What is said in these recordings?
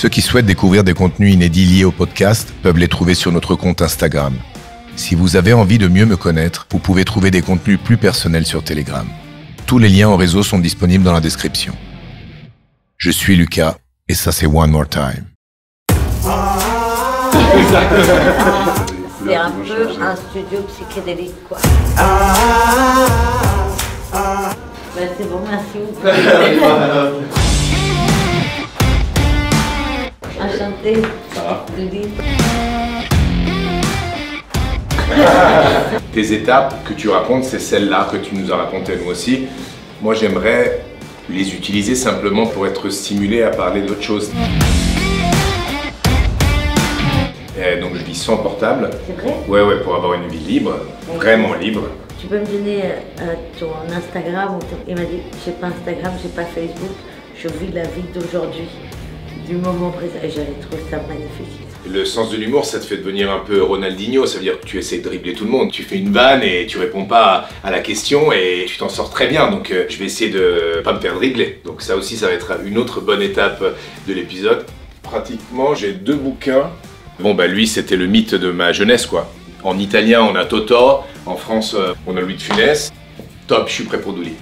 Ceux qui souhaitent découvrir des contenus inédits liés au podcast peuvent les trouver sur notre compte Instagram. Si vous avez envie de mieux me connaître, vous pouvez trouver des contenus plus personnels sur Telegram. Tous les liens au réseau sont disponibles dans la description. Je suis Lucas et ça c'est One More Time. C'est un peu un studio psychédélique, quoi. Ben, c'est bon, merci beaucoup. Enchantée. Ça va? Lily. Tes étapes que tu racontes, c'est celles-là que tu nous as racontées nous aussi. Moi, j'aimerais les utiliser simplement pour être stimulé à parler d'autre chose. Et donc, je dis sans portable. C'est vrai? Ouais, pour avoir une vie libre, vraiment libre. Tu peux me donner ton Instagram ou Il m'a dit, j'ai pas Instagram, j'ai pas Facebook, je vis la vie d'aujourd'hui, du moment présent. Et j'avais trouvé ça magnifique. Le sens de l'humour, ça te fait devenir un peu Ronaldinho, ça veut dire que tu essaies de dribbler tout le monde. Tu fais une vanne et tu réponds pas à la question et tu t'en sors très bien. Donc je vais essayer de pas me faire dribbler. Donc ça aussi, ça va être une autre bonne étape de l'épisode. Pratiquement, j'ai 2 bouquins. Bon bah lui, c'était le mythe de ma jeunesse quoi. En italien, on a Totò. En France, on a Louis de Funès. Top, je suis prêt pour Douli.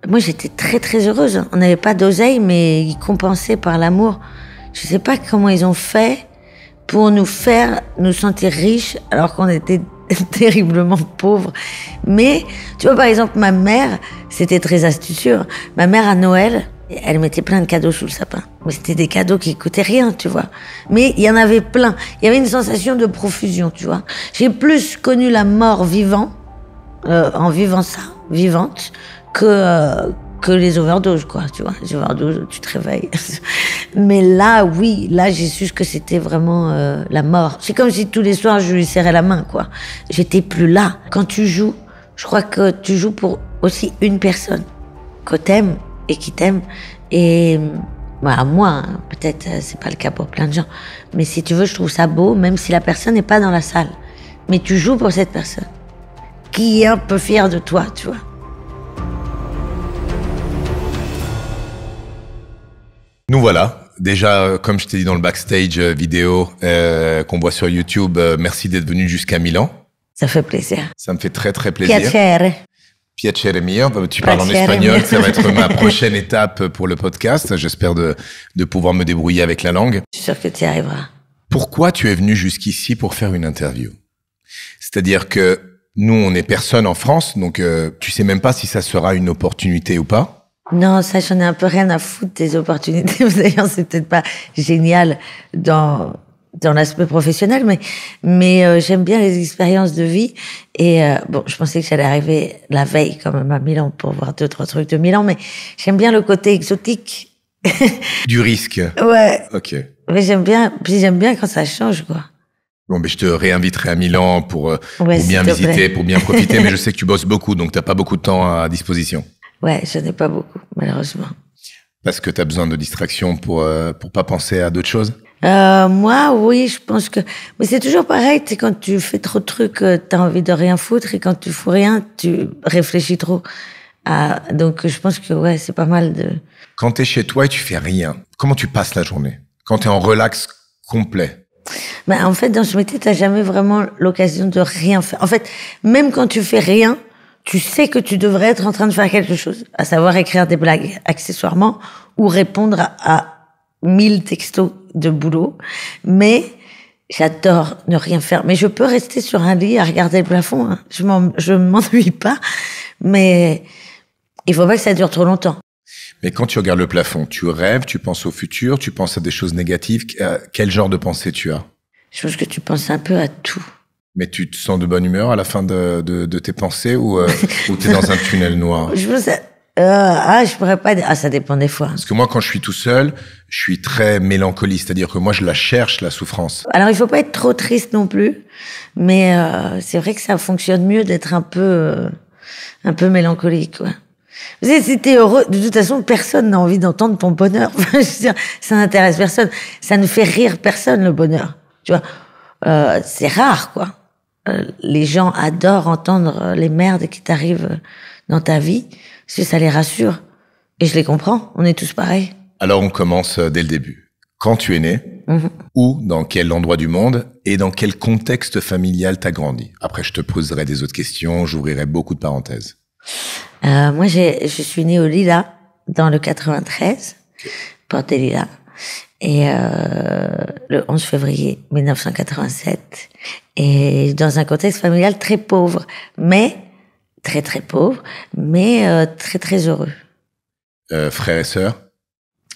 Moi, j'étais très très heureuse. On n'avait pas d'oseille, mais ils compensaient par l'amour. Je sais pas comment ils ont fait pour nous faire nous sentir riches alors qu'on était terriblement pauvres. Mais, tu vois, par exemple, ma mère, c'était très astucieux. Ma mère, à Noël, elle mettait plein de cadeaux sous le sapin. Mais c'était des cadeaux qui coûtaient rien, tu vois. Mais il y en avait plein. Il y avait une sensation de profusion, tu vois. J'ai plus connu la mort en vivant ça, vivante, que les overdoses, quoi, tu vois. Les overdoses, tu te réveilles. Mais là, oui, là, j'ai su que c'était vraiment la mort. C'est comme si tous les soirs, je lui serrais la main, quoi. J'étais plus là. Quand tu joues, je crois que tu joues pour aussi une personne que t'aimes et qui t'aime. Et bah, moi, hein, peut-être, c'est pas le cas pour plein de gens. Mais si tu veux, je trouve ça beau, même si la personne n'est pas dans la salle. Mais tu joues pour cette personne qui est un peu fière de toi, tu vois. Nous voilà. Déjà, comme je t'ai dit dans le backstage vidéo qu'on voit sur YouTube, merci d'être venu jusqu'à Milan. Ça fait plaisir. Ça me fait très très plaisir. Piacere. Piacere mio. Tu parles en espagnol, ça va être ma prochaine étape pour le podcast. J'espère de pouvoir me débrouiller avec la langue. Je suis sûre que tu y arriveras. Pourquoi tu es venu jusqu'ici pour faire une interview? C'est-à-dire que nous, on n'est personne en France, donc tu sais même pas si ça sera une opportunité ou pas. Non, ça, j'en ai un peu rien à foutre des opportunités. D'ailleurs, c'est peut-être pas génial dans l'aspect professionnel, mais j'aime bien les expériences de vie. Et bon, je pensais que j'allais arriver la veille quand même à Milan pour voir 2-3 trucs de Milan, mais j'aime bien le côté exotique. Du risque. Ouais. Ok. Mais j'aime bien quand ça change, quoi. Bon, ben je te réinviterai à Milan pour bien te visiter, plaît. pour bien profiter, mais je sais que tu bosses beaucoup, donc t'as pas beaucoup de temps à disposition. Ouais, j'en ai pas beaucoup, malheureusement. Parce que t'as besoin de distraction pour pas penser à d'autres choses? Moi, oui, je pense que... Mais c'est toujours pareil, tu sais, quand tu fais trop de trucs, t'as envie de rien foutre, et quand tu fous rien, tu réfléchis trop. Donc, je pense que, ouais, c'est pas mal de... Quand t'es chez toi et tu fais rien, comment tu passes la journée? Quand t'es en relax complet? Ben, en fait, dans ce métier, t'as jamais vraiment l'occasion de rien faire. En fait, même quand tu fais rien, tu sais que tu devrais être en train de faire quelque chose, à savoir écrire des blagues accessoirement ou répondre à 1000 textos de boulot. Mais j'adore ne rien faire. Mais je peux rester sur un lit à regarder le plafond. Hein. Je m'ennuie pas. Mais il faut pas que ça dure trop longtemps. Mais quand tu regardes le plafond, tu rêves, tu penses au futur, tu penses à des choses négatives. Quel genre de pensée tu as? Je pense que tu penses un peu à tout. Mais tu te sens de bonne humeur à la fin de tes pensées ou t'es dans un tunnel noir? Je pense je pourrais pas dire. Ah, ça dépend des fois. Parce que moi, quand je suis tout seul, je suis très mélancolie. C'est-à-dire que moi, je la cherche, la souffrance. Alors, il faut pas être trop triste non plus. Mais c'est vrai que ça fonctionne mieux d'être un peu mélancolique, quoi. Vous savez, si t'es heureux, de toute façon, personne n'a envie d'entendre ton bonheur. Enfin, je veux dire, ça n'intéresse personne. Ça ne fait rire personne, le bonheur. Tu vois, c'est rare, quoi. Les gens adorent entendre les merdes qui t'arrivent dans ta vie, parce que ça les rassure. Et je les comprends, on est tous pareils. Alors on commence dès le début. Quand tu es né, où, dans quel endroit du monde, et dans quel contexte familial t'as grandi? Après, je te poserai des autres questions, j'ouvrirai beaucoup de parenthèses. Moi, je suis née au Lilas, dans le 93, Porte des Lilas, et le 11 février 1987, et dans un contexte familial très pauvre, mais très très pauvre, mais très très heureux. Frères et sœurs?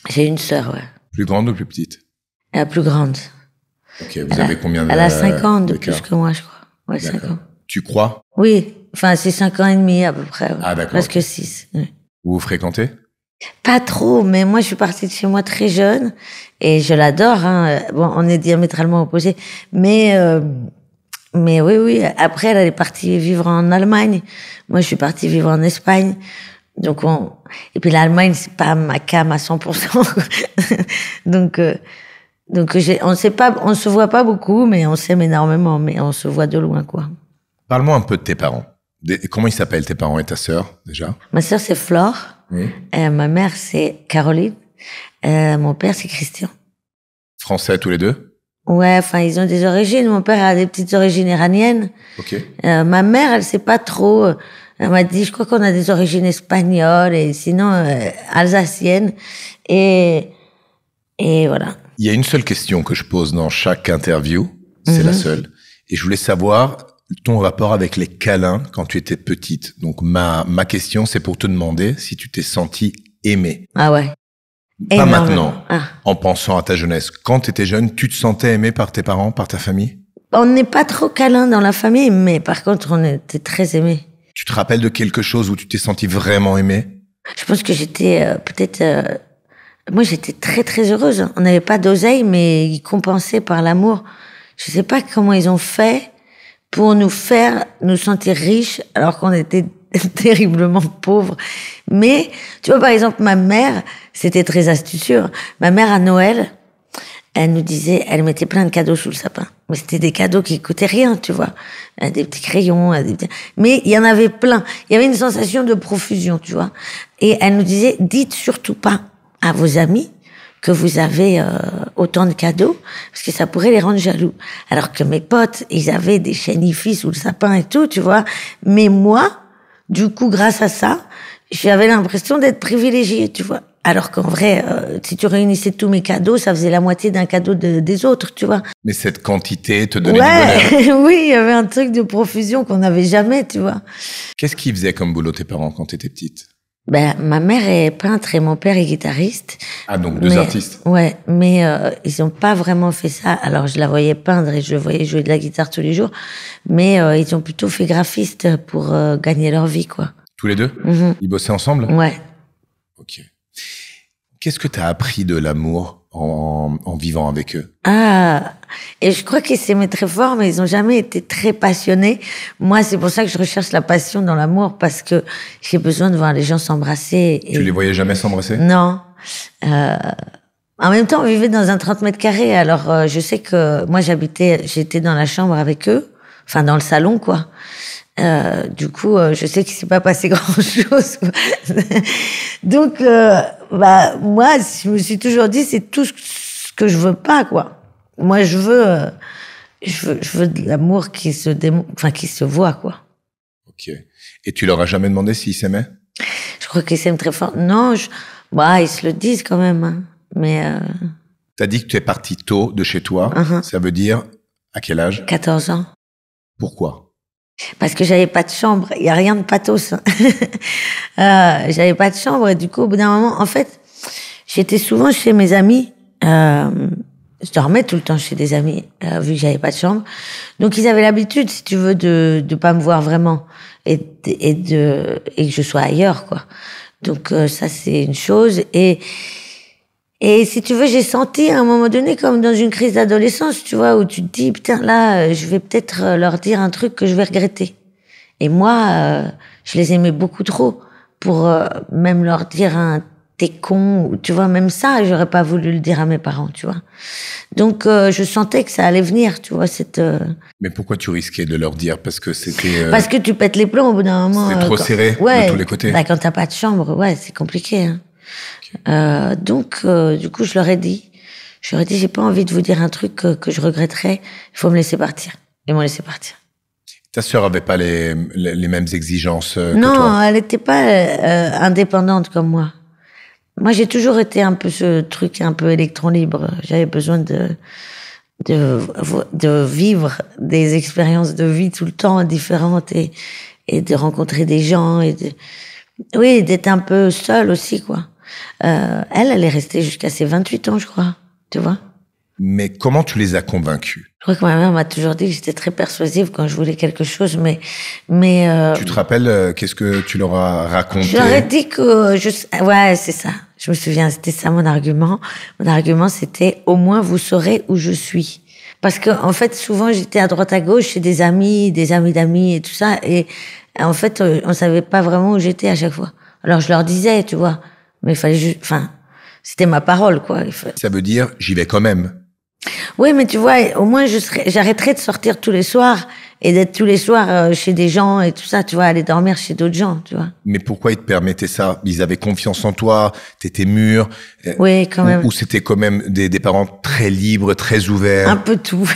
J'ai une sœur, ouais. Plus grande ou plus petite? La plus grande. Ok, vous avez combien de Elle a 5 ans de d'écart? plus que moi, je crois. Ouais, 5 ans. Tu crois? Oui, enfin, c'est 5 ans et demi à peu près. Ouais. Ah, d'accord. Presque Ok. 6. Ouais. Vous vous fréquentez? Pas trop, mais moi, je suis partie de chez moi très jeune et je l'adore. Hein. Bon, on est diamétralement opposés, mais oui, oui. Après, elle est partie vivre en Allemagne. Moi, je suis partie vivre en Espagne. Donc et puis l'Allemagne, c'est pas ma came à 100%. donc on sait pas, on se voit pas beaucoup, mais on s'aime énormément, mais on se voit de loin, quoi. Parle-moi un peu de tes parents. Comment ils s'appellent tes parents et ta sœur, déjà? Ma sœur, c'est Flore. Oui. Ma mère, c'est Caroline. Mon père, c'est Christian. Français tous les deux? Ouais, enfin, ils ont des origines. Mon père a des petites origines iraniennes. Ok. Ma mère, elle sait pas trop. Elle m'a dit, je crois qu'on a des origines espagnoles et sinon alsaciennes. Et voilà. Il y a une seule question que je pose dans chaque interview, c'est la seule. Et je voulais savoir ton rapport avec les câlins quand tu étais petite. Donc ma question, c'est pour te demander si tu t'es sentie aimée. Ah ouais. Pas Énormément. maintenant, Ah. en pensant à ta jeunesse. Quand tu étais jeune, tu te sentais aimée par tes parents, par ta famille? On n'est pas trop câlin dans la famille, mais par contre, on était très aimés. Tu te rappelles de quelque chose où tu t'es sentie vraiment aimée? Je pense que j'étais moi, j'étais très très heureuse. On n'avait pas d'oseille, mais ils compensaient par l'amour. Je sais pas comment ils ont fait pour nous faire nous sentir riches alors qu'on était terriblement pauvres. Mais, tu vois, par exemple, ma mère, c'était très astucieux. Ma mère, à Noël, elle nous disait, elle mettait plein de cadeaux sous le sapin. Mais c'était des cadeaux qui coûtaient rien, tu vois. Des petits crayons, mais il y en avait plein. Il y avait une sensation de profusion, tu vois. Et elle nous disait, dites surtout pas à vos amis que vous avez autant de cadeaux, parce que ça pourrait les rendre jaloux. Alors que mes potes, ils avaient des chénifis sous le sapin et tout, tu vois. Mais moi, du coup, grâce à ça, j'avais l'impression d'être privilégiée, tu vois. Alors qu'en vrai, si tu réunissais tous mes cadeaux, ça faisait la moitié d'un cadeau des autres, tu vois. Mais cette quantité te donnait du bonheur. Ouais, oui, il y avait un truc de profusion qu'on n'avait jamais, tu vois. Qu'est-ce qu'ils faisaient comme boulot tes parents quand t'étais petite? Ben, ma mère est peintre et mon père est guitariste. Ah, donc deux artistes. Ouais, mais ils ont pas vraiment fait ça. Alors, je la voyais peindre et je voyais jouer de la guitare tous les jours, mais ils ont plutôt fait graphiste pour gagner leur vie, quoi. Tous les deux? Ils bossaient ensemble? Ouais. Ok. Qu'est-ce que t'as appris de l'amour en vivant avec eux? Ah, et je crois qu'ils s'aimaient très fort, mais ils ont jamais été très passionnés. Moi, c'est pour ça que je recherche la passion dans l'amour, parce que j'ai besoin de voir les gens s'embrasser. Tu les voyais jamais s'embrasser? Non. En même temps, on vivait dans un 30 mètres carrés, alors je sais que moi j'étais dans la chambre avec eux, enfin dans le salon, quoi. Du coup, je sais qu'il s'est pas passé grand-chose. Donc, moi, je me suis toujours dit, c'est tout ce que je veux pas, quoi. Moi, je veux de l'amour qui qui se voit, quoi. Ok. Et tu leur as jamais demandé s'ils s'aimaient? Je crois qu'ils s'aiment très fort. Non, ils se le disent quand même, hein. Mais T'as dit que tu es parti tôt de chez toi. Ça veut dire à quel âge? 14 ans. Pourquoi? Parce que j'avais pas de chambre. Il y a rien de pathos. J'avais pas de chambre et du coup, au bout d'un moment, en fait, j'étais souvent chez mes amis. Je dormais tout le temps chez des amis, vu que j'avais pas de chambre. Donc ils avaient l'habitude, si tu veux, de pas me voir vraiment et que je sois ailleurs, quoi. Donc ça c'est une chose et si tu veux, j'ai senti à un moment donné comme dans une crise d'adolescence, tu vois, où tu te dis, putain, là, je vais peut-être leur dire un truc que je vais regretter. Et moi, je les aimais beaucoup trop. pour même leur dire un t'es con, ou tu vois, même ça, j'aurais pas voulu le dire à mes parents, tu vois. Donc, je sentais que ça allait venir, tu vois, Mais pourquoi tu risquais de leur dire? Parce que c'était... Parce que tu pètes les plombs au bout d'un moment. C'était trop serré de tous les côtés. Bah, quand t'as pas de chambre, ouais, c'est compliqué. Hein. Okay. Donc, du coup, je leur ai dit, j'ai pas envie de vous dire un truc que je regretterais, il faut me laisser partir. Ils m'ont laissé partir. Ta sœur avait pas les mêmes exigences que toi? Non, elle était pas indépendante comme moi. Moi, j'ai toujours été un peu ce truc un peu électron libre. J'avais besoin de vivre des expériences de vie tout le temps différentes et de rencontrer des gens oui, d'être un peu seule aussi, quoi. Elle est restée jusqu'à ses 28 ans, je crois. Tu vois? Mais comment tu les as convaincus? Je crois que ma mère m'a toujours dit que j'étais très persuasive quand je voulais quelque chose, mais Tu te rappelles, qu'est-ce que tu leur as raconté? Je leur ai dit que ouais, c'est ça. Je me souviens, c'était ça mon argument. Mon argument, c'était, au moins, vous saurez où je suis. Parce que, en fait, souvent, j'étais à droite à gauche chez des amis d'amis et tout ça. Et, en fait, on savait pas vraiment où j'étais à chaque fois. Alors, je leur disais, tu vois. Mais il fallait juste, c'était ma parole, quoi. Ça veut dire, j'y vais quand même. Oui, mais tu vois, au moins, j'arrêterais de sortir tous les soirs et d'être tous les soirs chez des gens et tout ça, tu vois, aller dormir chez d'autres gens, tu vois. Mais pourquoi ils te permettaient ça? Ils avaient confiance en toi, t'étais mûr. Oui, quand même. Ou c'était quand même des parents très libres, très ouverts? Un peu tout.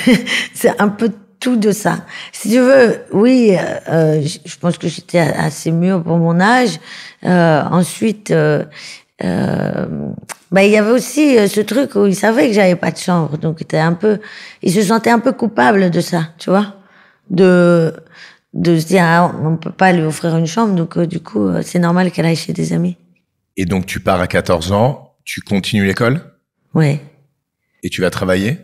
C'est un peu tout de ça. Si tu veux, oui, je pense que j'étais assez mûr pour mon âge. Ensuite, il y avait aussi ce truc où ils savaient que j'avais pas de chambre, donc ils se sentaient un peu coupables de ça, tu vois, de se dire on peut pas lui offrir une chambre, donc du coup c'est normal qu'elle aille chez des amis. Et donc tu pars à 14 ans, tu continues l'école? Ouais. Et tu vas travailler?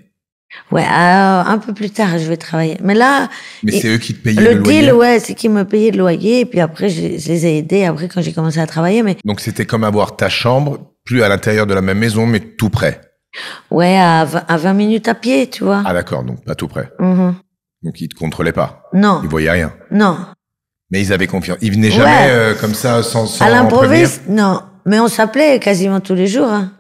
Ouais, un peu plus tard je vais travailler, mais là. Mais c'est eux qui te payaient le loyer? Le deal, ouais, c'est qu'ils me payaient le loyer, et puis après je les ai aidés après quand j'ai commencé à travailler, mais. Donc c'était comme avoir ta chambre, plus à l'intérieur de la même maison, mais tout près. Ouais, à 20 minutes à pied, tu vois. Ah d'accord, donc pas tout près. Mm-hmm. Donc ils te contrôlaient pas. Non. Ils voyaient rien. Non. Mais ils avaient confiance. Ils venaient jamais comme ça sans à l'improviste, prévenir? Non. Mais on s'appelait quasiment tous les jours. Hein.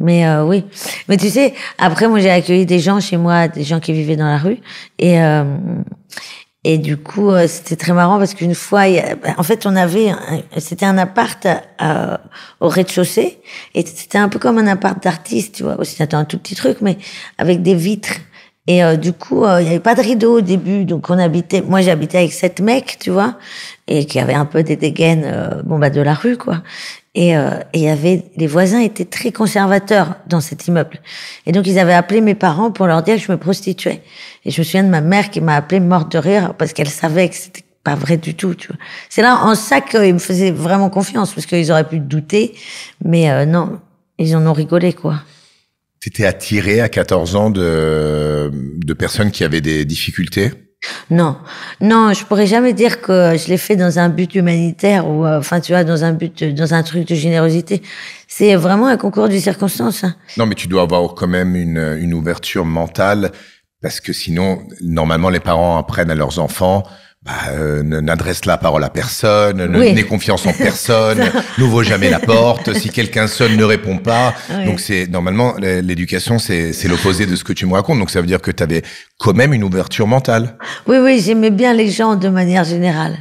Mais oui. Mais tu sais, après moi j'ai accueilli des gens chez moi, des gens qui vivaient dans la rue, et du coup c'était très marrant parce qu'une fois, en fait c'était un appart au rez-de-chaussée, et c'était un peu comme un appart d'artiste, tu vois. Aussi c'était un tout petit truc, mais avec des vitres. Et du coup, il y avait pas de rideau au début, donc moi j'habitais avec 7 mecs, tu vois, et qui avaient un peu des dégaines, de la rue, quoi. Et les voisins étaient très conservateurs dans cet immeuble. Et donc ils avaient appelé mes parents pour leur dire que je me prostituais. Et je me souviens de ma mère qui m'a appelée morte de rire parce qu'elle savait que c'était pas vrai du tout, tu vois. C'est là, en ça qu'ils me faisaient vraiment confiance, parce qu'ils auraient pu douter, mais non, ils en ont rigolé, quoi. T'étais attirée à 14 ans de personnes qui avaient des difficultés? Non, je pourrais jamais dire que je l'ai fait dans un but humanitaire ou, tu vois, dans un truc de générosité. C'est vraiment un concours de circonstances. Hein. Non, mais tu dois avoir quand même une ouverture mentale, parce que sinon, normalement, les parents apprennent à leurs enfants, n'adresse la parole à personne, n'aie confiance en personne, n'ouvre jamais la porte, si quelqu'un sonne, ne répond pas. Oui. Donc normalement, l'éducation, c'est l'opposé de ce que tu me racontes. Donc ça veut dire que tu avais quand même une ouverture mentale. Oui, j'aimais bien les gens de manière générale.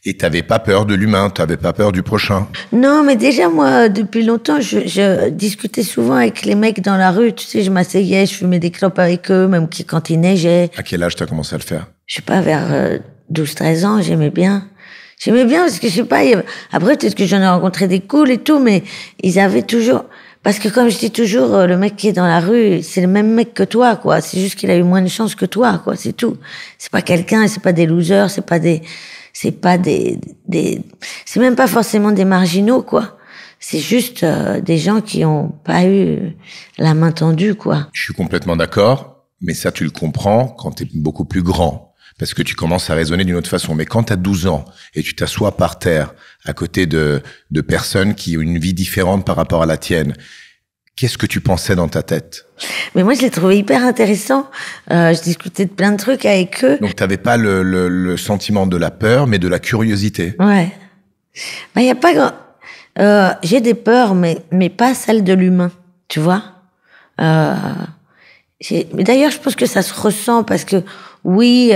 Et t'avais pas peur de l'humain, t'avais pas peur du prochain? Non, mais déjà, moi, depuis longtemps, je discutais souvent avec les mecs dans la rue. Tu sais, je m'asseyais, je fumais des clopes avec eux, même quand il neigeait. À quel âge t'as commencé à le faire? Je sais pas, vers 12-13 ans, j'aimais bien parce que je sais pas, après peut-être que j'en ai rencontré des cools et tout, mais ils avaient toujours, parce que comme je dis toujours, le mec qui est dans la rue, c'est le même mec que toi, quoi. C'est juste qu'il a eu moins de chance que toi, quoi. C'est tout. C'est pas quelqu'un, c'est pas des losers, c'est même pas forcément des marginaux, quoi. C'est juste des gens qui ont pas eu la main tendue, quoi. Je suis complètement d'accord, mais ça tu le comprends quand t'es beaucoup plus grand. Parce que tu commences à raisonner d'une autre façon. Mais quand tu as 12 ans et tu t'assois par terre à côté de personnes qui ont une vie différente par rapport à la tienne, qu'est-ce que tu pensais dans ta tête? Mais moi, je les trouvais hyper intéressants. Je discutais de plein de trucs avec eux. Donc, tu n'avais pas le sentiment de la peur, mais de la curiosité. Ouais. Ben, y a pas grand... j'ai des peurs, mais pas celles de l'humain, tu vois. Mais d'ailleurs, je pense que ça se ressent parce que, oui,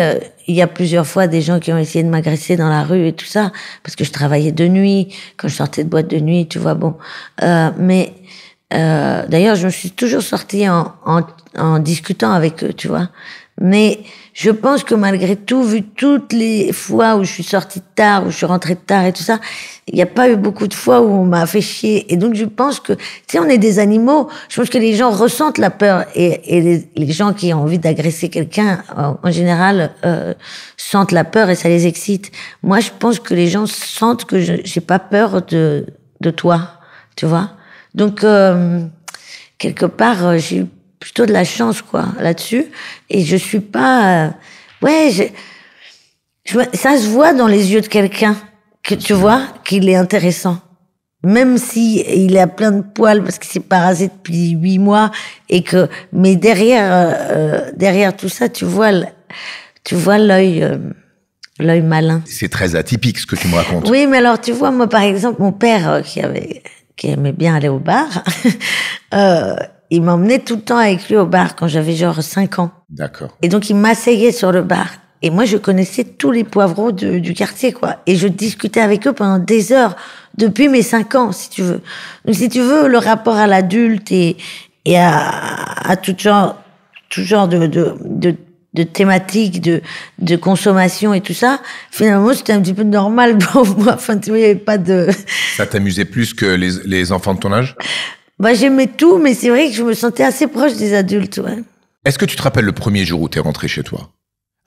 il y a plusieurs fois des gens qui ont essayé de m'agresser dans la rue et tout ça, parce que je travaillais de nuit, quand je sortais de boîte de nuit, tu vois, bon. Mais d'ailleurs, je me suis toujours sortie en discutant avec eux, tu vois. Mais je pense que malgré tout, vu toutes les fois où je suis sortie tard, où je suis rentrée tard et tout ça, il n'y a pas eu beaucoup de fois où on m'a fait chier. Et donc, je pense que, tu sais, on est des animaux. Je pense que les gens ressentent la peur. Et les gens qui ont envie d'agresser quelqu'un, en général, sentent la peur et ça les excite. Moi, je pense que les gens sentent que j'ai pas peur de toi, tu vois. Donc, quelque part, j'ai eu plutôt de la chance, quoi, là-dessus. Et je suis pas... ça se voit dans les yeux de quelqu'un, que tu vois, qu'il est intéressant. Même si il a plein de poils parce qu'il s'est pas rasé depuis 8 mois et que... Mais derrière tout ça, tu vois l'œil malin. C'est très atypique, ce que tu me racontes. Oui, mais alors, tu vois, moi, par exemple, mon père, qui aimait bien aller au bar, il m'emmenait tout le temps avec lui au bar quand j'avais genre 5 ans. D'accord. Et donc, il m'asseyait sur le bar. Et moi, je connaissais tous les poivreaux du quartier, quoi. Et je discutais avec eux pendant des heures, depuis mes 5 ans, si tu veux. Donc, si tu veux, le rapport à l'adulte et à tout genre de thématiques, de consommation et tout ça, finalement, c'était un petit peu normal pour moi. Enfin, tu vois, il n'y avait pas de... Ça t'amusait plus que les enfants de ton âge? Bah, j'aimais tout, mais c'est vrai que je me sentais assez proche des adultes, ouais. Est-ce que tu te rappelles le premier jour où t'es rentré chez toi?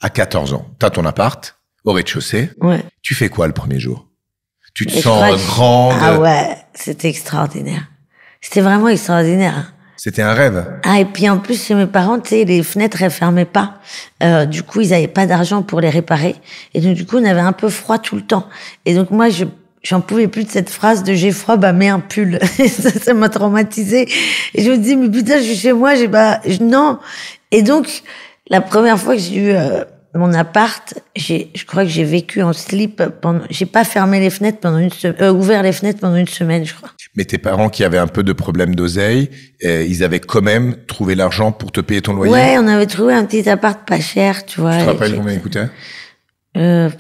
À 14 ans. T'as ton appart, au rez-de-chaussée. Ouais. Tu fais quoi le premier jour? Tu te sens grande? Ah ouais, c'était extraordinaire. C'était vraiment extraordinaire. C'était un rêve. Ah, et puis en plus, chez mes parents, tu sais, les fenêtres, elles fermaient pas. Du coup, ils avaient pas d'argent pour les réparer. Et donc, du coup, on avait un peu froid tout le temps. Et donc, moi, j'en pouvais plus de cette phrase de j'ai froid, bah mets un pull. Ça m'a traumatisée. Et je me dis, mais putain, je suis chez moi, non. Et donc, la première fois que j'ai eu mon appart, je crois que j'ai vécu en slip j'ai pas fermé les fenêtres pendant ouvert les fenêtres pendant une semaine, je crois. Mais tes parents qui avaient un peu de problème d'oseille, ils avaient quand même trouvé l'argent pour te payer ton loyer? Ouais, on avait trouvé un petit appart pas cher, tu vois. Tu te rappelles combien il coûtait? Je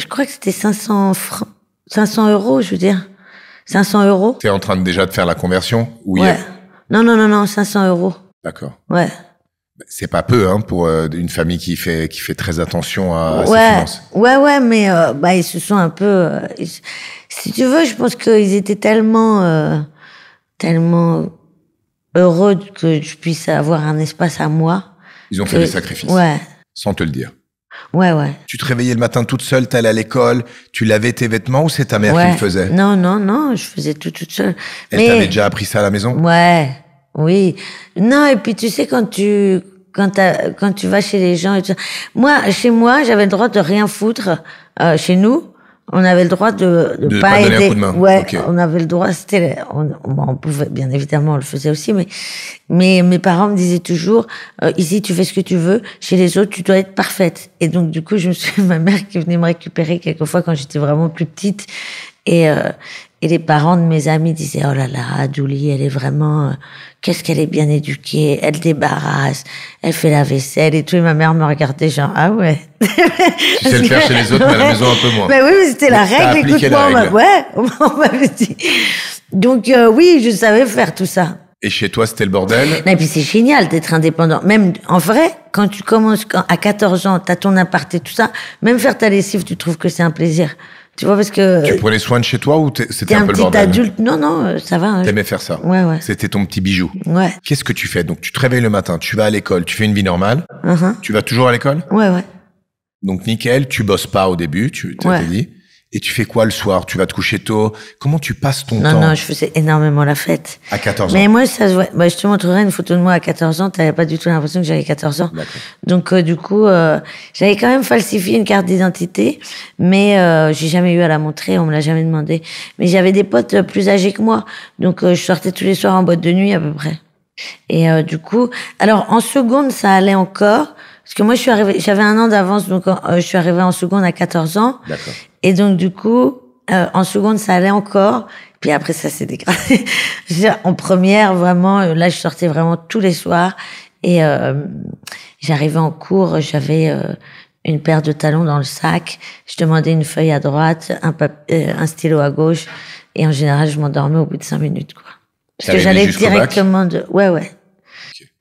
crois que c'était 500 francs. 500 euros, je veux dire. 500 euros. T'es en train déjà de faire la conversion? Oui. Ouais. Non, 500 euros. D'accord. Ouais. C'est pas peu, hein, pour une famille qui fait très attention à ses Ouais. finances. Ouais, mais ils se sont un peu... si tu veux, je pense qu'ils étaient tellement heureux que je puisse avoir un espace à moi. Ils ont fait des sacrifices. Ouais. Sans te le dire. Ouais. Tu te réveillais le matin toute seule, t'allais à l'école, tu lavais tes vêtements ou c'est ta mère qui le faisait? Non, je faisais tout toute seule. Elle t'avait déjà appris ça à la maison? Ouais, oui. Non, et puis tu sais, quand tu vas chez les gens et tout ça. Moi, chez moi, j'avais le droit de rien foutre. Chez nous, on avait le droit de pas aider. Donner un coup de main. Ouais, okay. On avait le droit, on pouvait, bien évidemment, on le faisait aussi, mais mes parents me disaient toujours, ici, tu fais ce que tu veux, chez les autres, tu dois être parfaite. Et donc, du coup, ma mère qui venait me récupérer quelquefois quand j'étais vraiment plus petite, et les parents de mes amis disaient, oh là là, Douli, elle est vraiment, qu'est-ce qu'elle est bien éduquée, elle débarrasse, elle fait la vaisselle et tout. Et ma mère me regardait genre, ah ouais. Tu sais le faire chez les autres, mais à la maison un peu moins. Ben oui, mais c'était la règle, écoute-moi, on m'avait dit. Donc, oui, je savais faire tout ça. Et chez toi, c'était le bordel? Et puis c'est génial d'être indépendant. Même, en vrai, quand tu commences à 14 ans, t'as ton appart et tout ça, même faire ta lessive, tu trouves que c'est un plaisir. Tu vois, parce que... Tu prenais soin de chez toi ou c'était un peu le bordel? T'es un petit adulte. Non, ça va. Hein. T'aimais faire ça? Ouais. C'était ton petit bijou? Ouais. Qu'est-ce que tu fais? Donc, tu te réveilles le matin, tu vas à l'école, tu fais une vie normale. Tu vas toujours à l'école? Ouais. Donc, nickel, tu bosses pas au début, tu t'as dit. Et tu fais quoi le soir? Tu vas te coucher tôt? Comment tu passes ton temps? Non, je faisais énormément la fête. À 14 ans? Mais moi, ça se voit. Je te montrerai une photo de moi à 14 ans. T'avais pas du tout l'impression que j'avais 14 ans. D'accord. Donc, du coup, j'avais quand même falsifié une carte d'identité. Mais j'ai jamais eu à la montrer. On me l'a jamais demandé. Mais j'avais des potes plus âgés que moi. Donc, je sortais tous les soirs en boîte de nuit, à peu près. Et du coup... Alors, en seconde, ça allait encore. Parce que moi, j'avais 1 an d'avance. Donc, je suis arrivée en seconde à 14 ans. D'accord. Et donc, du coup, En seconde, ça allait encore. Puis après, ça s'est dégradé. En première, vraiment, là, je sortais vraiment tous les soirs. Et j'arrivais en cours, j'avais une paire de talons dans le sac. Je demandais une feuille à droite, un stylo à gauche. Et en général, je m'endormais au bout de 5 minutes, quoi. Parce que j'allais directement Ouais. Okay.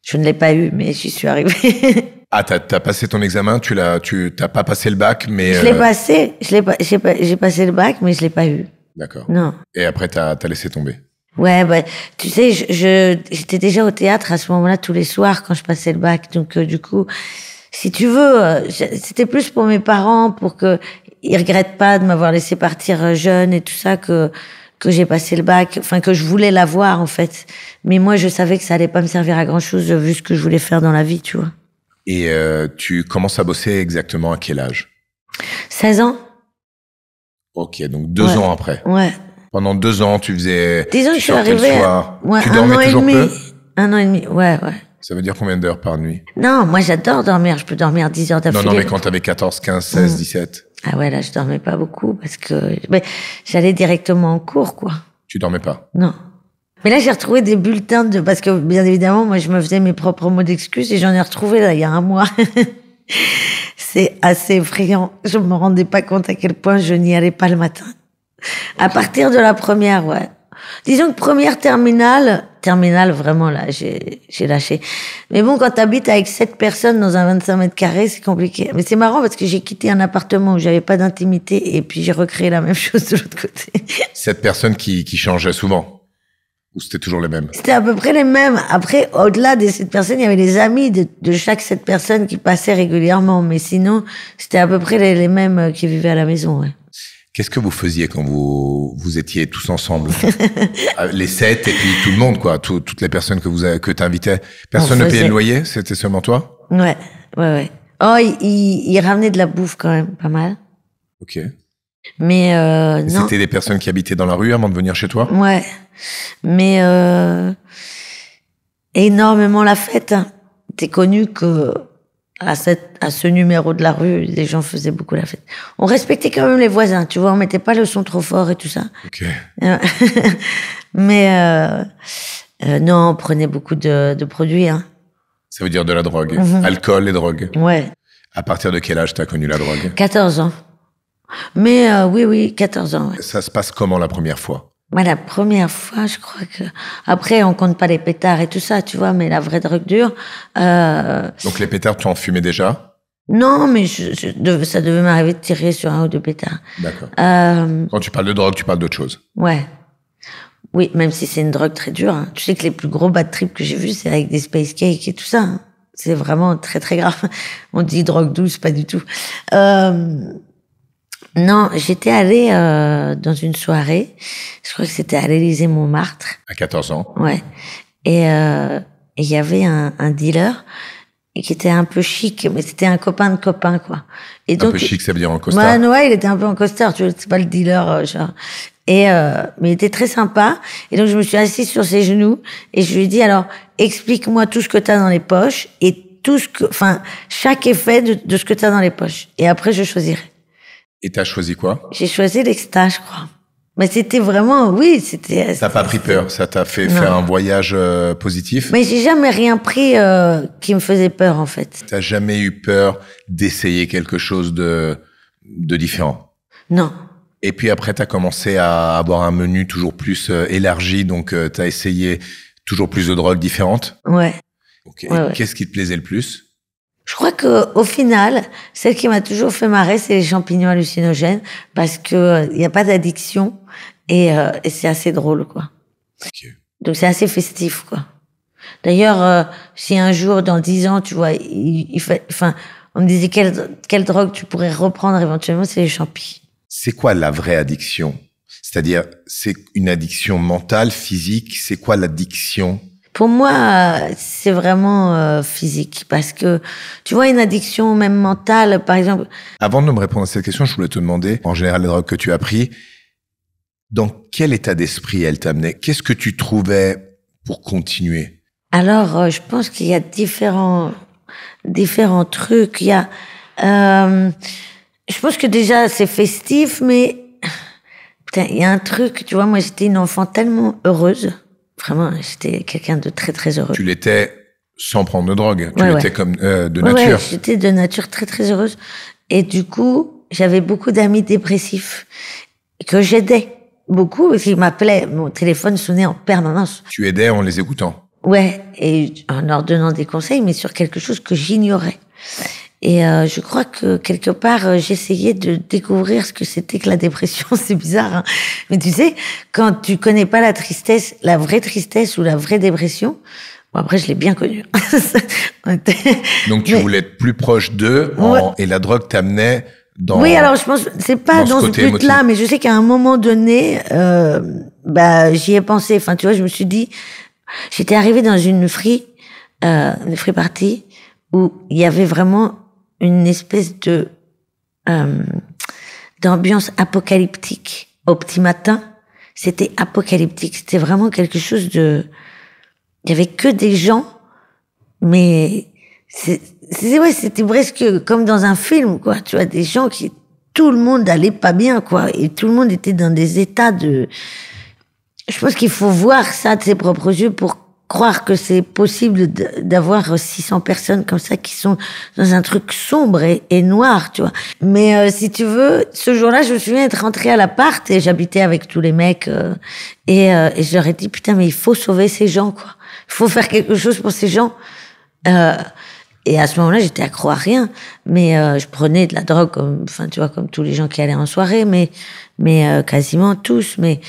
Je ne l'ai pas eu, mais j'y suis arrivée. Ah, t'as passé ton examen, t'as pas passé le bac, mais... Je l'ai passé, j'ai passé le bac, mais je l'ai pas eu. D'accord. Non. Et après, t'as laissé tomber. Ouais, bah, tu sais, j'étais déjà au théâtre à ce moment-là tous les soirs quand je passais le bac. Donc, du coup, si tu veux, c'était plus pour mes parents, pour que ils regrettent pas de m'avoir laissé partir jeune et tout ça, que j'ai passé le bac, enfin, que je voulais l'avoir, en fait. Mais moi, je savais que ça allait pas me servir à grand chose, vu ce que je voulais faire dans la vie, tu vois. Et tu commences à bosser exactement à quel âge? 16 ans. Ok, donc 2 ans après. Ouais. Pendant 2 ans, tu faisais... Disons que je suis arrivée... Ouais, tu dormais toujours peu? 1 an et demi, ouais. Ça veut dire combien d'heures par nuit? Non, moi j'adore dormir, je peux dormir 10 heures d'affilée. Non, mais quand t'avais 14, 15, 16, 17? Ah ouais, là je dormais pas beaucoup parce que j'allais directement en cours, quoi. Tu dormais pas? Non. Mais là j'ai retrouvé des bulletins parce que bien évidemment, moi je me faisais mes propres mots d'excuses et j'en ai retrouvé là il y a 1 mois. C'est assez effrayant. Je me rendais pas compte à quel point je n'y allais pas le matin. À partir de la première, ouais. Disons que première terminale, vraiment, là, j'ai lâché. Mais bon, quand t'habites avec 7 personnes dans un 25 mètres carrés, c'est compliqué. Mais c'est marrant parce que j'ai quitté un appartement où j'avais pas d'intimité et puis j'ai recréé la même chose de l'autre côté. 7 personnes qui changeaient souvent? Ou c'était toujours les mêmes? C'était à peu près les mêmes. Après, au-delà des 7 personnes, il y avait les amis de chaque 7 personnes qui passaient régulièrement. Mais sinon, c'était à peu près les mêmes qui vivaient à la maison, ouais. Qu'est-ce que vous faisiez quand vous étiez tous ensemble? Les 7 et puis tout le monde, quoi. Toutes les personnes que t'invitais. Personne ne payait le loyer? C'était seulement toi? Ouais. Oh, il ramenait de la bouffe quand même, pas mal. Ok. Mais non. C'était des personnes qui habitaient dans la rue avant de venir chez toi? Ouais. Mais énormément la fête. Hein. T'es connu que à ce numéro de la rue, les gens faisaient beaucoup la fête. On respectait quand même les voisins, tu vois, on mettait pas le son trop fort et tout ça. Ok. Mais non, on prenait beaucoup de produits. Hein. Ça veut dire de la drogue, alcool et drogue. Ouais. À partir de quel âge t'as connu la drogue? 14 ans. Mais oui, 14 ans. Ouais. Ça se passe comment la première fois? Ouais, la première fois, je crois que... Après, on compte pas les pétards et tout ça, tu vois, mais la vraie drogue dure... Donc les pétards, tu en fumais déjà? Non, mais ça devait m'arriver de tirer sur 1 ou 2 pétards. D'accord. Quand tu parles de drogue, tu parles d'autre chose? Ouais. Oui, même si c'est une drogue très dure. Hein. Tu sais que les plus gros bad trips que j'ai vus, c'est avec des space cakes et tout ça. Hein. C'est vraiment très, très grave. On dit drogue douce, pas du tout. Non, j'étais allée dans une soirée. Je crois que c'était à l'Élysée-Montmartre. À 14 ans. Ouais. Et il y avait un dealer qui était un peu chic, mais c'était un copain de copain, quoi. Et donc, un peu chic, ça veut dire en costard? Ouais, il était un peu en costard, tu vois, c'est pas le dealer, genre. Et mais il était très sympa. Et donc je me suis assise sur ses genoux et je lui ai dit, alors explique-moi tout ce que t'as dans les poches et chaque effet de ce que t'as dans les poches. Et après je choisirai. Et t'as choisi quoi? J'ai choisi l'Exta, je crois. Mais c'était vraiment, oui, c'était... T'as pas pris peur? Ça t'a fait faire un voyage positif? Mais j'ai jamais rien pris qui me faisait peur, en fait. T'as jamais eu peur d'essayer quelque chose de différent? Non. Et puis après, t'as commencé à avoir un menu toujours plus élargi, donc t'as essayé toujours plus de drogues différentes? Ouais. Ok. Ouais. Qu'est-ce qui te plaisait le plus? Je crois que au final, celle qui m'a toujours fait marrer, c'est les champignons hallucinogènes, parce que y a pas d'addiction et c'est assez drôle, quoi. Okay. Donc c'est assez festif, quoi. D'ailleurs, si un jour, dans 10 ans, tu vois, on me disait quelle drogue tu pourrais reprendre éventuellement, c'est les champis. C'est quoi la vraie addiction? C'est-à-dire, c'est une addiction mentale, physique? C'est quoi l'addiction? Pour moi, c'est vraiment physique, parce que, tu vois, une addiction même mentale, par exemple... Avant de me répondre à cette question, je voulais te demander, en général, les drogues que tu as pris, dans quel état d'esprit elles t'amenaient? Qu'est-ce que tu trouvais pour continuer? Alors, je pense qu'il y a différents trucs. Il y a... je pense que déjà, c'est festif, mais... Putain, il y a un truc, tu vois, moi j'étais une enfant tellement heureuse. Vraiment, j'étais quelqu'un de très très heureux. Tu l'étais sans prendre de drogue. Tu Ouais, l'étais ouais. comme de Ouais, nature. ouais, j'étais de nature très très heureuse. Et du coup, j'avais beaucoup d'amis dépressifs que j'aidais beaucoup parce qu'ils m'appelaient. Mon téléphone sonnait en permanence. Tu aidais en les écoutant. Ouais, et en leur donnant des conseils, mais sur quelque chose que j'ignorais. Et je crois que quelque part, j'essayais de découvrir ce que c'était que la dépression. C'est bizarre, hein. Mais tu sais, quand tu connais pas la tristesse, la vraie tristesse ou la vraie dépression, bon, après, je l'ai bien connue. Donc tu voulais être plus proche d'eux Ouais. et la drogue t'amenait dans... Oui, alors je pense, c'est pas dans ce dans ce côté but-là, émotif. mais je sais qu'à un moment donné, j'y ai pensé. Enfin, tu vois, je me suis dit, j'étais arrivée dans une free party où il y avait vraiment une espèce de d'ambiance apocalyptique au petit matin. C'était apocalyptique. C'était vraiment quelque chose de... Il y avait que des gens, mais ouais, c'était presque comme dans un film, quoi. Tu vois, des gens qui... Tout le monde allait pas bien, quoi. Et tout le monde était dans des états de... Je pense qu'il faut voir ça de ses propres yeux pour croire que c'est possible d'avoir 600 personnes comme ça qui sont dans un truc sombre et noir, tu vois. Mais si tu veux, ce jour-là, je me souviens être rentrée à l'appart et j'habitais avec tous les mecs et je leur ai dit putain mais il faut sauver ces gens, quoi. Il faut faire quelque chose pour ces gens. Et à ce moment-là, j'étais accro à rien, mais je prenais de la drogue, enfin tu vois, comme tous les gens qui allaient en soirée, mais quasiment tous, mais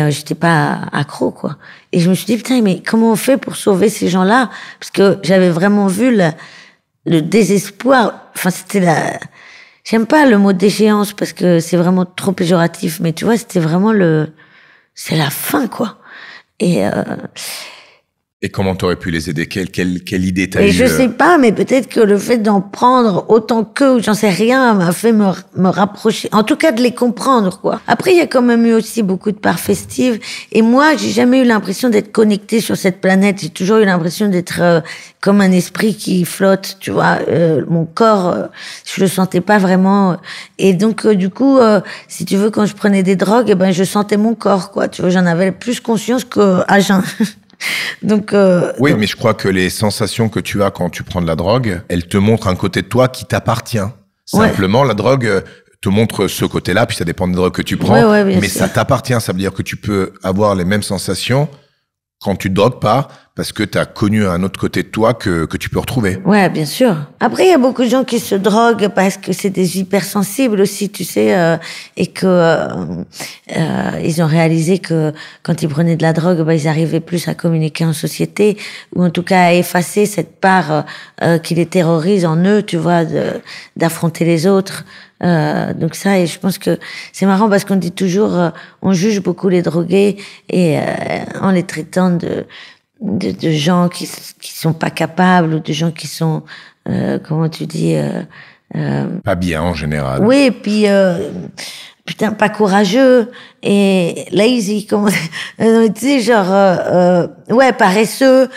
j'étais pas accro, quoi. Et je me suis dit putain, mais comment on fait pour sauver ces gens-là? Parce que j'avais vraiment vu le désespoir. Enfin, j'aime pas le mot déchéance parce que c'est vraiment trop péjoratif, mais tu vois, c'était vraiment c'est la fin, quoi. Et comment t'aurais pu les aider? Quelle idée t'as Et eu? je sais pas, mais peut-être que le fait d'en prendre autant qu'eux, ou j'en sais rien, m'a fait me rapprocher. En tout cas, de les comprendre, quoi. Après, il y a quand même eu aussi beaucoup de parts festives. Et moi, j'ai jamais eu l'impression d'être connectée sur cette planète. J'ai toujours eu l'impression d'être comme un esprit qui flotte, tu vois. Mon corps, je le sentais pas vraiment. Et donc, du coup, si tu veux, quand je prenais des drogues, je sentais mon corps, quoi. Tu vois, j'en avais plus conscience qu'à jeun. Donc, oui, mais je crois que les sensations que tu as quand tu prends de la drogue, elles te montrent un côté de toi qui t'appartient. Simplement, la drogue te montre ce côté-là, puis ça dépend des drogues que tu prends, mais sûr. Ça t'appartient. Ça veut dire que tu peux avoir les mêmes sensations quand tu te drogues pas, parce que tu as connu un autre côté de toi que tu peux retrouver. Ouais, bien sûr. Après, il y a beaucoup de gens qui se droguent parce que c'est des hypersensibles aussi, tu sais, et que ils ont réalisé que quand ils prenaient de la drogue, ils arrivaient plus à communiquer en société, ou en tout cas à effacer cette part qui les terrorise en eux, tu vois, d'affronter les autres. Donc ça, et je pense que c'est marrant parce qu'on dit toujours, on juge beaucoup les drogués et en les traitant de gens qui sont pas capables ou de gens qui sont comment tu dis pas bien en général. Oui, et puis putain pas courageux et lazy, comment tu sais, genre ouais, paresseux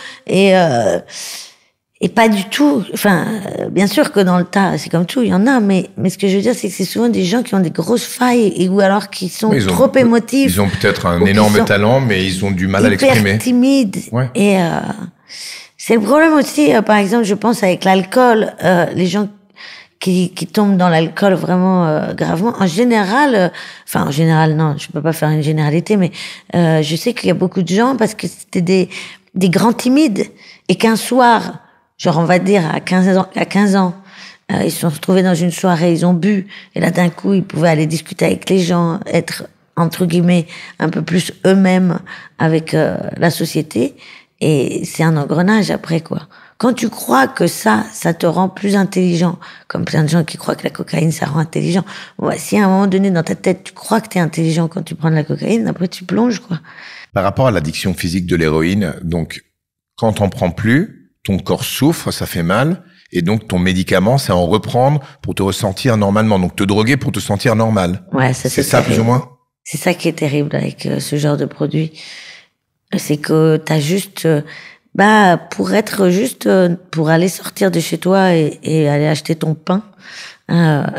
et pas du tout. Enfin, bien sûr que dans le tas, c'est comme tout, il y en a, mais ce que je veux dire, c'est que c'est souvent des gens qui ont des grosses failles ou alors qui sont trop émotifs. Ils ont peut-être un énorme talent, mais ils ont du mal à l'exprimer. Hyper timides. Ouais. Et c'est le problème aussi, par exemple, je pense avec l'alcool, les gens qui tombent dans l'alcool vraiment gravement. En général non, je peux pas faire une généralité, mais je sais qu'il y a beaucoup de gens parce que c'était des grands timides et qu'un soir, genre on va dire à 15 ans, ils se sont retrouvés dans une soirée, ils ont bu, et là d'un coup ils pouvaient aller discuter avec les gens, être entre guillemets un peu plus eux-mêmes avec la société, et c'est un engrenage après, quoi. Quand tu crois que ça te rend plus intelligent, comme plein de gens qui croient que la cocaïne ça rend intelligent, ouais, si à un moment donné dans ta tête tu crois que t'es intelligent quand tu prends de la cocaïne, après tu plonges, quoi. Par rapport à l'addiction physique de l'héroïne, donc quand t'en prends plus, ton corps souffre, ça fait mal, et donc ton médicament, c'est en reprendre pour te ressentir normalement. Donc te droguer pour te sentir normal. Ouais, ça c'est ça, plus ou moins. C'est ça qui est terrible avec ce genre de produit. C'est que t'as juste, pour être juste, pour aller sortir de chez toi et aller acheter ton pain,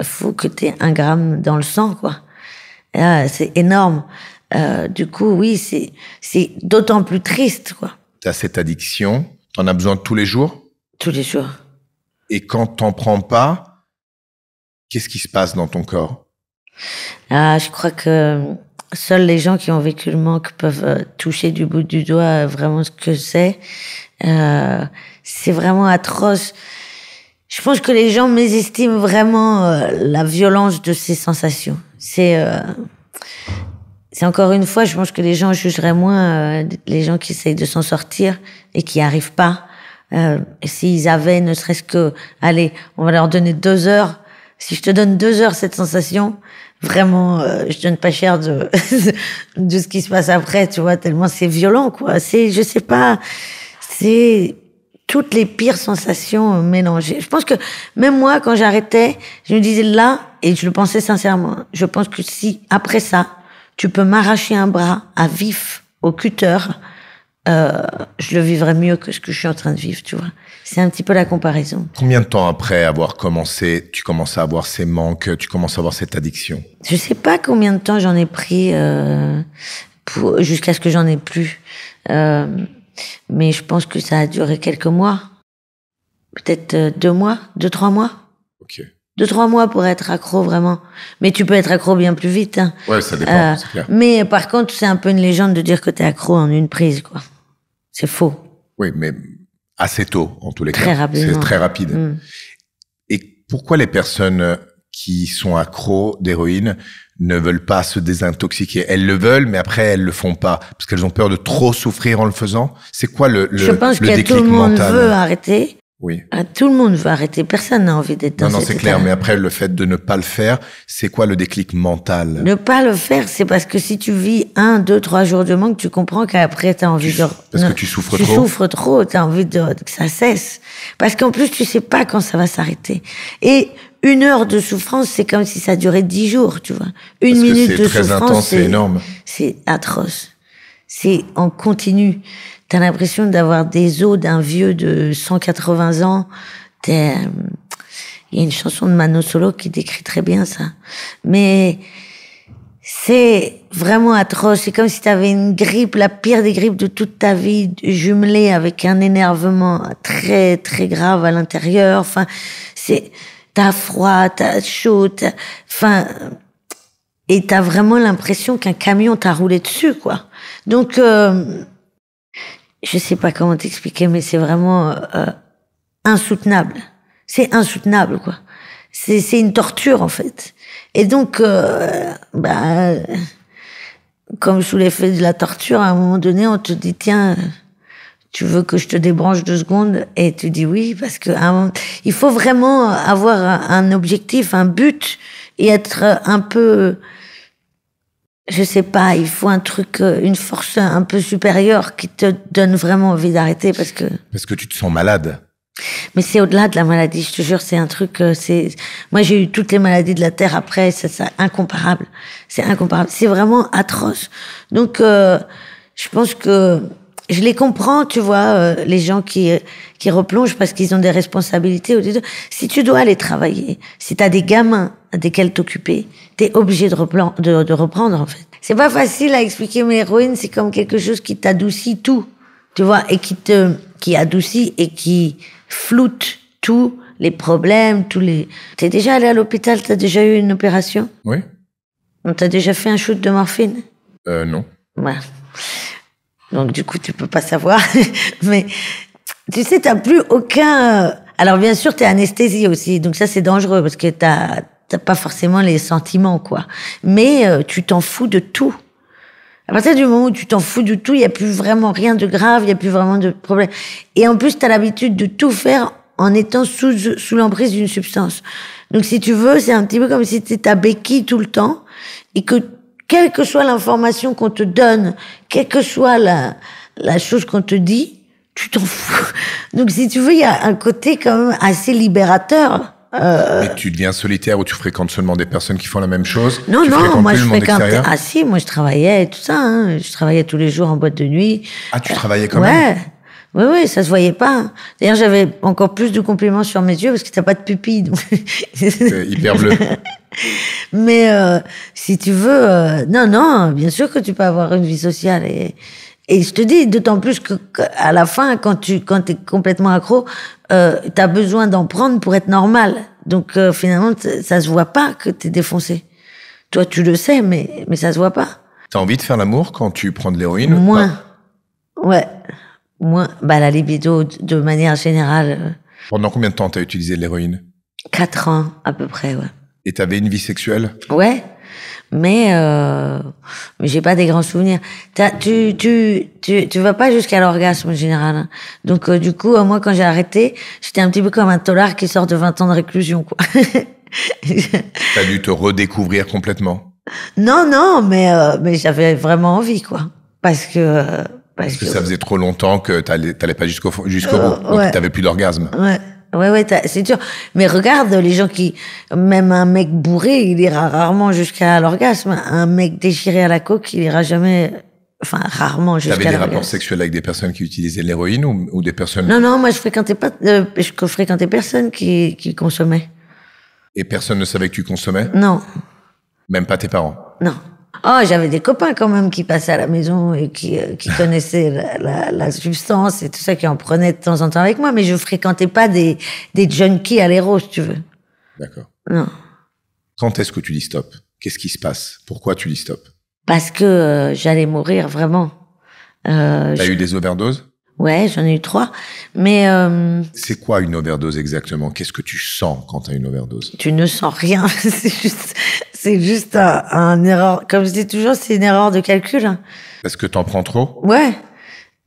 faut que t'aies 1 gramme dans le sang, quoi. C'est énorme. Du coup, oui, c'est d'autant plus triste, quoi. T'as cette addiction, t'en as besoin tous les jours? Tous les jours. Et quand t'en prends pas, qu'est-ce qui se passe dans ton corps? Je crois que seuls les gens qui ont vécu le manque peuvent toucher du bout du doigt vraiment ce que c'est. C'est vraiment atroce. Je pense que les gens mésestiment vraiment la violence de ces sensations. C'est encore une fois, je pense que les gens jugeraient moins les gens qui essayent de s'en sortir et qui n'y arrivent pas. S'ils avaient ne serait-ce que, allez, on va leur donner 2 heures. Si je te donne 2 heures cette sensation, vraiment, je donne pas cher de de ce qui se passe après, tu vois, tellement c'est violent, quoi. Je sais pas, c'est toutes les pires sensations mélangées. Je pense que même moi, quand j'arrêtais, je me disais là, et je le pensais sincèrement, je pense que si, après ça, tu peux m'arracher un bras à vif, au cutter, je le vivrais mieux que ce que je suis en train de vivre, tu vois. C'est un petit peu la comparaison. Combien de temps après avoir commencé, tu commences à avoir ces manques, tu commences à avoir cette addiction? Je sais pas combien de temps j'en ai pris jusqu'à ce que j'en ai plus. Mais je pense que ça a duré quelques mois. Peut-être 2 mois, 2-3 mois. Ok. 2-3 mois pour être accro, vraiment. Mais tu peux être accro bien plus vite, hein. Ouais, ça dépend, c'est clair. Mais par contre, c'est un peu une légende de dire que t'es accro en une prise, quoi. C'est faux. Oui, mais assez tôt, en tous les cas. Très rapidement. C'est très rapide. Et pourquoi les personnes qui sont accros d'héroïne ne veulent pas se désintoxiquer? Elles le veulent, mais après, elles le font pas. Parce qu'elles ont peur de trop souffrir en le faisant. C'est quoi le Je pense le que déclic tout le monde mental? veut arrêter. Oui. Tout le monde veut arrêter. Personne n'a envie d'être dans Non, cet c'est état. clair. Mais après, le fait de ne pas le faire, c'est quoi le déclic mental? Ne pas le faire, c'est parce que si tu vis 1, 2, 3 jours de manque, tu comprends qu'après, t'as envie de... Parce que tu souffres Tu trop? souffres trop, t'as envie que ça cesse. Parce qu'en plus, tu sais pas quand ça va s'arrêter. Et 1 heure de souffrance, c'est comme si ça durait 10 jours, tu vois. Une Parce que minute c'est de très souffrance, intense, c'est énorme. C'est atroce. C'est en continu. T'as l'impression d'avoir des os d'un vieux de 180 ans. Il y a une chanson de Mano Solo qui décrit très bien ça. Mais c'est vraiment atroce. C'est comme si tu avais une grippe, la pire des grippes de toute ta vie, jumelée avec un énervement très, très grave à l'intérieur. Enfin, t'as froid, t'as chaud, et t'as vraiment l'impression qu'un camion t'a roulé dessus, quoi. Donc, je sais pas comment t'expliquer, mais c'est vraiment insoutenable. C'est insoutenable, quoi. C'est une torture, en fait. Et donc, comme sous l'effet de la torture, à un moment donné, on te dit, tiens, tu veux que je te débranche 2 secondes? Et tu dis oui, parce que il faut vraiment avoir un objectif, un but, et être un peu, je sais pas, il faut un truc, une force un peu supérieure qui te donne vraiment envie d'arrêter, parce que tu te sens malade. Mais c'est au-delà de la maladie, je te jure, c'est un truc, moi j'ai eu toutes les maladies de la Terre après, c'est incomparable. C'est incomparable. C'est vraiment atroce. Donc, je pense que je les comprends, tu vois, les gens qui replongent parce qu'ils ont des responsabilités. Si tu dois aller travailler, si t'as des gamins desquels t'occuper, t'es obligé de reprendre, en fait. C'est pas facile à expliquer, mais l'héroïne, c'est comme quelque chose qui t'adoucit tout, tu vois, et qui adoucit et qui floute tous les problèmes, T'es déjà allé à l'hôpital, t'as déjà eu une opération? Oui. On t'a déjà fait un shoot de morphine? Non. Ouais. Donc, du coup, tu peux pas savoir. Mais, tu sais, t'as plus aucun... Alors, bien sûr, t'es anesthésié aussi. Donc, ça, c'est dangereux parce que t'as pas forcément les sentiments, quoi. Mais, tu t'en fous de tout. À partir du moment où tu t'en fous de tout, il y a plus vraiment rien de grave, il y a plus vraiment de problème. Et en plus, t'as l'habitude de tout faire en étant sous l'emprise d'une substance. Donc, si tu veux, c'est un petit peu comme si t'étais ta béquille tout le temps et que, quelle que soit l'information qu'on te donne, quelle que soit la chose qu'on te dit, tu t'en fous. Donc, si tu veux, il y a un côté quand même assez libérateur. Mais tu deviens solitaire ou tu fréquentes seulement des personnes qui font la même chose? Non, tu moi plus je le monde fréquentais. extérieur? Ah si, moi je travaillais et tout ça. Hein. Je travaillais tous les jours en boîte de nuit. Ah, tu travaillais quand même? Ouais. Oui, oui, ça se voyait pas. Hein. D'ailleurs, j'avais encore plus de compliments sur mes yeux parce que t'as pas de pupille. Donc... C'est hyper bleu. Mais si tu veux, non, bien sûr que tu peux avoir une vie sociale. Et je te dis, d'autant plus qu'à la fin, quand t'es complètement accro, t'as besoin d'en prendre pour être normal. Donc finalement, ça se voit pas que t'es défoncé. Toi, tu le sais, mais ça se voit pas. T'as envie de faire l'amour quand tu prends de l'héroïne? Moins. Ouais. Moins. Bah, la libido, de manière générale. Pendant combien de temps t'as utilisé de l'héroïne? 4 ans, à peu près, ouais. Et t'avais une vie sexuelle? Ouais. Mais j'ai pas des grands souvenirs. Tu vas pas jusqu'à l'orgasme en général. Hein. Donc, du coup, moi, quand j'ai arrêté, j'étais un petit peu comme un tolard qui sort de 20 ans de réclusion, quoi. T'as dû te redécouvrir complètement? Non, mais j'avais vraiment envie, quoi. Parce que ça faisait trop longtemps que t'allais pas jusqu'au bout. Donc ouais. t'avais plus d'orgasme. Ouais, c'est sûr. Mais regarde, les gens même un mec bourré, il ira rarement jusqu'à l'orgasme. Un mec déchiré à la coke, il ira jamais, rarement jusqu'à l'orgasme. T'avais des rapports sexuels avec des personnes qui utilisaient l'héroïne ou des personnes? Non, moi je fréquentais personne qui consommait. Et personne ne savait que tu consommais? Non. Même pas tes parents? Non. Oh, j'avais des copains quand même qui passaient à la maison et qui connaissaient la substance et tout ça, qui en prenaient de temps en temps avec moi, mais je fréquentais pas des junkies à l'héros, si tu veux. D'accord. Non. Quand est-ce que tu dis stop? Qu'est-ce qui se passe? Pourquoi tu dis stop? Parce que j'allais mourir, vraiment. T'as eu des overdoses? Ouais, j'en ai eu 3. Mais c'est quoi une overdose exactement? Qu'est-ce que tu sens quand t'as une overdose? Tu ne sens rien. c'est juste un erreur. Comme je dis toujours, c'est une erreur de calcul. Hein. Parce que t'en prends trop? Ouais.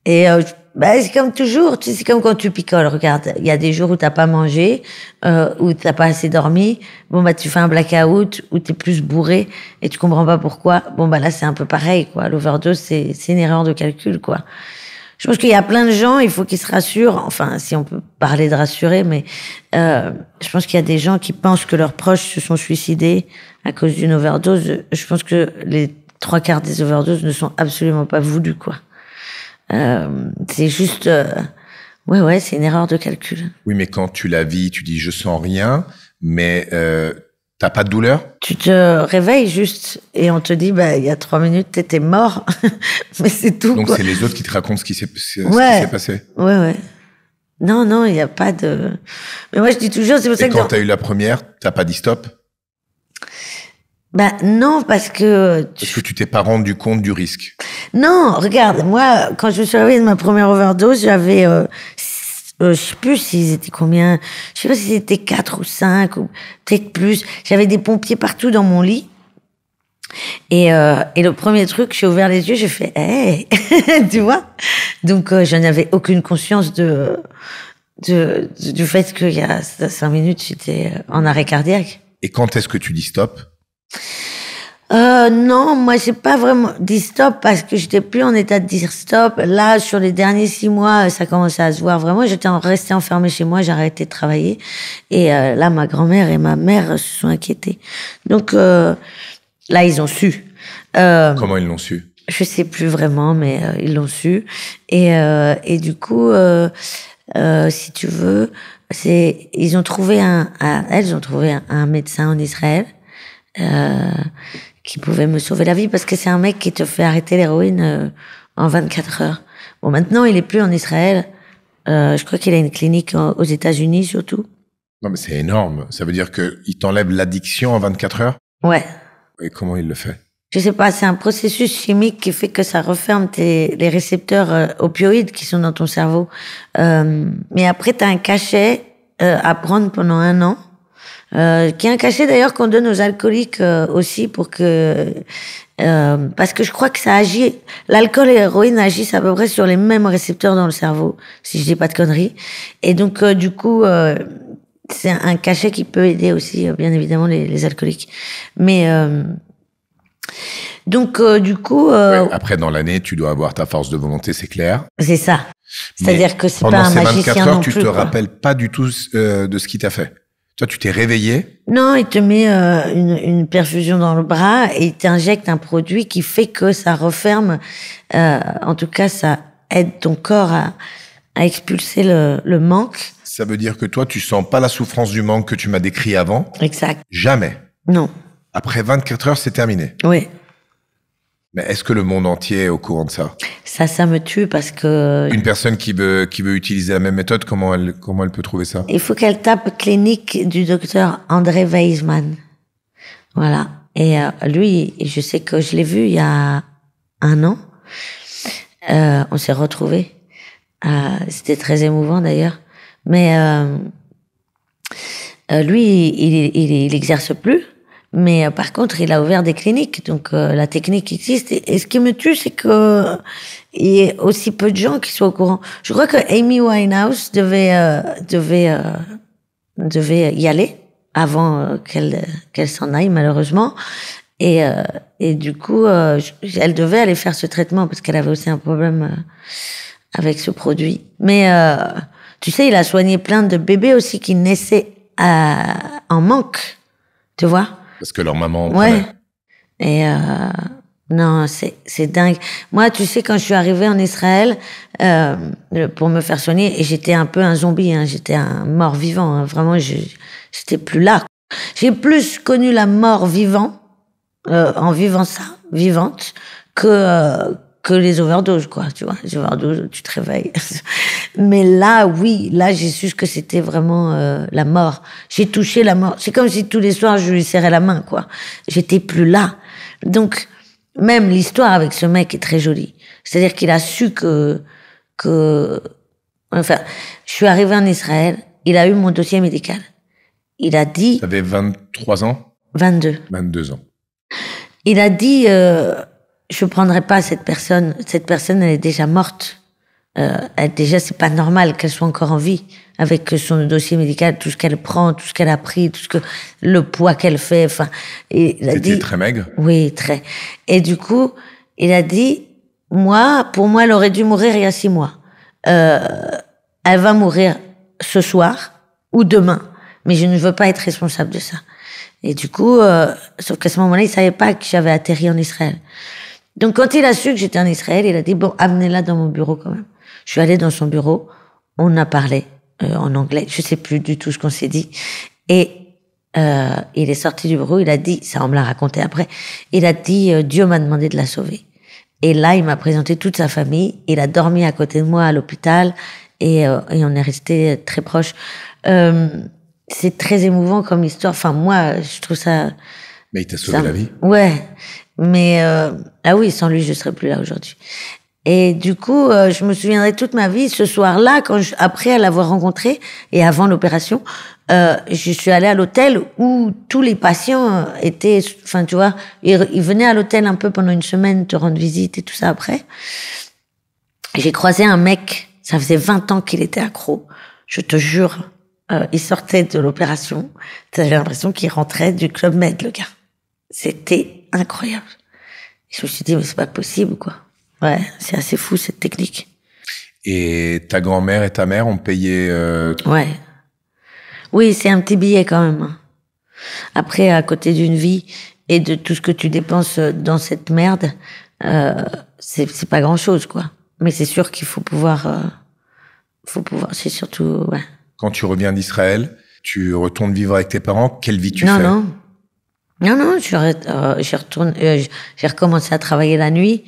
Et c'est comme toujours. Tu sais, c'est comme quand tu picoles. Regarde, il y a des jours où t'as pas mangé, où t'as pas assez dormi. Bon tu fais un blackout, où t'es plus bourré et tu comprends pas pourquoi. Bon là, c'est un peu pareil, quoi. L'overdose, c'est une erreur de calcul, quoi. Je pense qu'il y a plein de gens, il faut qu'ils se rassurent. Enfin, si on peut parler de rassurer, mais je pense qu'il y a des gens qui pensent que leurs proches se sont suicidés à cause d'une overdose. Je pense que les 3/4 des overdoses ne sont absolument pas voulues, quoi. C'est juste... ouais, c'est une erreur de calcul. Oui, mais quand tu la vis, tu dis « je sens rien », mais... t'as pas de douleur? Tu te réveilles juste et on te dit il y a 3 minutes t'étais mort, mais c'est tout. Donc quoi. C'est les autres qui te racontent ce qui s'est passé. Ouais. Non, il y a pas de. Mais moi je dis toujours, c'est pour ça que. Et quand t'as eu la première, t'as pas dit stop? Non, parce que. Est-ce que tu t'es pas rendu compte du risque? Non, regarde, moi quand je me suis réveillée de ma première overdose, j'avais je sais plus s'ils étaient combien, je sais pas si c'était 4 ou 5 ou peut-être plus. J'avais des pompiers partout dans mon lit. Et le premier truc, j'ai ouvert les yeux, j'ai fait hey tu vois. Donc je n'avais aucune conscience du fait qu'il y a 5 minutes, j'étais en arrêt cardiaque. Et quand est-ce que tu dis stop? Non, moi j'ai pas vraiment dit stop parce que j'étais plus en état de dire stop. Là, sur les derniers 6 mois, ça commençait à se voir vraiment. J'étais restée enfermée chez moi, j'ai arrêté de travailler. Et là, ma grand-mère et ma mère se sont inquiétées. Donc là, ils ont su. Comment ils l'ont su? Je sais plus vraiment, mais ils l'ont su. Et du coup, si tu veux, elles ont trouvé un médecin en Israël. Qui pouvait me sauver la vie parce que c'est un mec qui te fait arrêter l'héroïne en 24 heures. Bon, maintenant, il est plus en Israël. Je crois qu'il a une clinique aux États-Unis surtout. Non, mais c'est énorme. Ça veut dire qu'il t'enlève l'addiction en 24 heures? Ouais. Et comment il le fait? Je sais pas, c'est un processus chimique qui fait que ça referme les récepteurs opioïdes qui sont dans ton cerveau. Mais après, t'as un cachet à prendre pendant 1 an. Qui est un cachet d'ailleurs qu'on donne aux alcooliques aussi pour que parce que je crois que ça agit, l'alcool et l'héroïne agissent à peu près sur les mêmes récepteurs dans le cerveau, si je dis pas de conneries. Et donc du coup c'est un cachet qui peut aider aussi bien évidemment les alcooliques. Mais donc du coup ouais, après dans l'année tu dois avoir ta force de volonté, c'est clair. C'est ça. C'est-à-dire que c'est pas un magicien non plus. Pendant ces 24 heures, tu te rappelles pas du tout de ce qui t'a fait. Toi, tu t'es réveillé? Non, il te met une perfusion dans le bras et il t'injecte un produit qui fait que ça referme. En tout cas, ça aide ton corps à expulser le manque. Ça veut dire que toi, tu sens pas la souffrance du manque que tu m'as décrit avant? Exact. Jamais. Non. Après 24 heures, c'est terminé. Oui. Mais est-ce que le monde entier est au courant de ça? Ça me tue parce que... Une personne qui veut utiliser la même méthode, comment elle peut trouver ça? Il faut qu'elle tape clinique du docteur André Weisman. Voilà. Et lui, je sais que je l'ai vu il y a 1 an. On s'est retrouvés. C'était très émouvant d'ailleurs. Mais lui, il exerce plus. Mais par contre, il a ouvert des cliniques, donc la technique existe. Et ce qui me tue, c'est que il y ait aussi peu de gens qui soient au courant. Je crois que Amy Winehouse devait y aller avant qu'elle s'en aille, malheureusement. Et du coup, elle devait aller faire ce traitement parce qu'elle avait aussi un problème avec ce produit. Mais tu sais, il a soigné plein de bébés aussi qui naissaient en manque, tu vois. Parce que leur maman en Ouais. prenait. Et non, c'est dingue. Moi, tu sais, quand je suis arrivée en Israël pour me faire soigner, et j'étais un peu un zombie, hein, j'étais un mort-vivant, hein, vraiment, j'étais plus là. J'ai plus connu la mort vivante, en vivant ça, vivante, que les overdoses, quoi, tu vois. Les overdoses, tu te réveilles. Mais là, oui, là, j'ai su ce que c'était vraiment la mort. J'ai touché la mort. C'est comme si tous les soirs, je lui serrais la main, quoi. J'étais plus là. Donc, même l'histoire avec ce mec est très jolie. C'est-à-dire qu'il a su enfin, je suis arrivée en Israël, il a eu mon dossier médical. Il a dit... Tu avais 23 ans? 22. 22 ans. Il a dit... je prendrai pas cette personne. Cette personne, elle est déjà morte. Déjà, c'est pas normal qu'elle soit encore en vie avec son dossier médical, tout ce qu'elle prend, tout ce qu'elle a pris, le poids qu'elle fait. Enfin, C'était très maigre. Oui, très. Et du coup, il a dit, pour moi, elle aurait dû mourir il y a 6 mois. Elle va mourir ce soir ou demain, mais je ne veux pas être responsable de ça. Et du coup, sauf qu'à ce moment-là, il savait pas que j'avais atterri en Israël. Donc, quand il a su que j'étais en Israël, il a dit, bon, amenez-la dans mon bureau quand même. Je suis allée dans son bureau, on a parlé en anglais, je sais plus du tout ce qu'on s'est dit. Et il est sorti du bureau, il a dit, ça on me l'a raconté après, il a dit, Dieu m'a demandé de la sauver. Et là, il m'a présenté toute sa famille, il a dormi à côté de moi à l'hôpital, et on est restés très proches. C'est très émouvant comme histoire, enfin moi, je trouve ça... Mais il t'a sauvé la vie. Ouais. Mais ah oui, sans lui, je serais plus là aujourd'hui. Et du coup, je me souviendrai toute ma vie. Ce soir-là, après l'avoir rencontré et avant l'opération, je suis allée à l'hôtel où tous les patients étaient, enfin tu vois, ils venaient à l'hôtel un peu pendant une semaine te rendre visite et tout ça après. J'ai croisé un mec, ça faisait 20 ans qu'il était accro. Je te jure, il sortait de l'opération. T'avais l'impression qu'il rentrait du Club Med, le gars. C'était incroyable. Je me suis dit, mais c'est pas possible, quoi. Ouais, c'est assez fou, cette technique. Et ta grand-mère et ta mère ont payé... Ouais. Oui, c'est un petit billet quand même. Après, à côté d'une vie et de tout ce que tu dépenses dans cette merde, c'est pas grand-chose, quoi. Mais c'est sûr qu'il faut pouvoir... c'est surtout... Ouais. Quand tu reviens d'Israël, tu retournes vivre avec tes parents, quelle vie tu fais? Non, j'ai recommencé à travailler la nuit.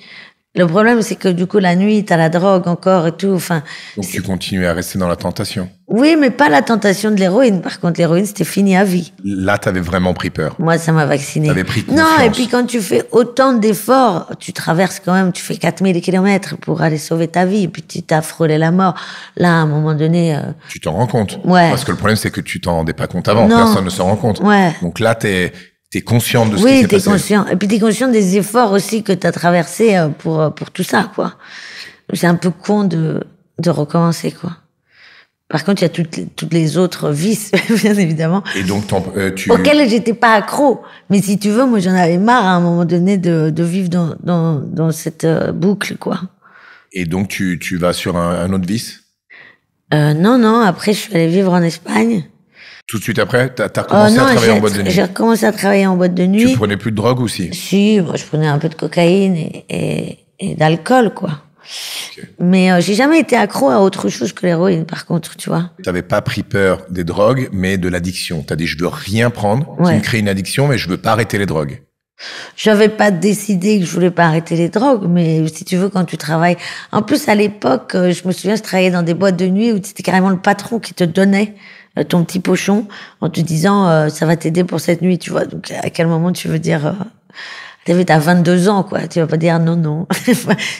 Le problème, c'est que du coup, la nuit, t'as la drogue encore et tout. Enfin. Donc tu continues à rester dans la tentation. Oui, mais pas la tentation de l'héroïne. Par contre, l'héroïne, c'était fini à vie. Là, t'avais vraiment pris peur. Moi, ça m'a vacciné. T'avais pris confiance. Non, et puis quand tu fais autant d'efforts, tu traverses quand même, tu fais 4000 kilomètres pour aller sauver ta vie, et puis tu t'as frôlé la mort. Là, à un moment donné... Tu t'en rends compte. Ouais. Parce que le problème, c'est que tu t'en rendais pas compte avant. Non. Personne ne s'en rend compte. Ouais. Donc là, t'es conscient de ce qui Oui, s'est t'es passé. conscient. Et puis t'es conscient des efforts aussi que t'as traversés pour tout ça, quoi. C'est un peu con de recommencer, quoi. Par contre, il y a toutes les autres vices, bien évidemment. Et donc, auxquels j'étais pas accro. Mais si tu veux, moi, j'en avais marre à un moment donné de vivre dans cette boucle, quoi. Et donc, tu vas sur un autre vice? Non. Après, je suis allée vivre en Espagne. Tout de suite après, t'as recommencé à travailler en boîte de nuit? J'ai recommencé à travailler en boîte de nuit. Tu prenais plus de drogue aussi? Si, moi, je prenais un peu de cocaïne et d'alcool, quoi. Ok. Mais j'ai jamais été accro à autre chose que l'héroïne, par contre, tu vois. T'avais pas pris peur des drogues, mais de l'addiction. T'as dit, je veux rien prendre, qui Ouais. me crée une addiction, mais je veux pas arrêter les drogues. J'avais pas décidé que je voulais pas arrêter les drogues, mais si tu veux, quand tu travailles. En plus, à l'époque, je me souviens, je travaillais dans des boîtes de nuit où c'était carrément le patron qui te donnait ton petit pochon en te disant ça va t'aider pour cette nuit, tu vois. Donc, à quel moment tu veux dire t'as 22 ans, quoi. Tu vas pas dire non.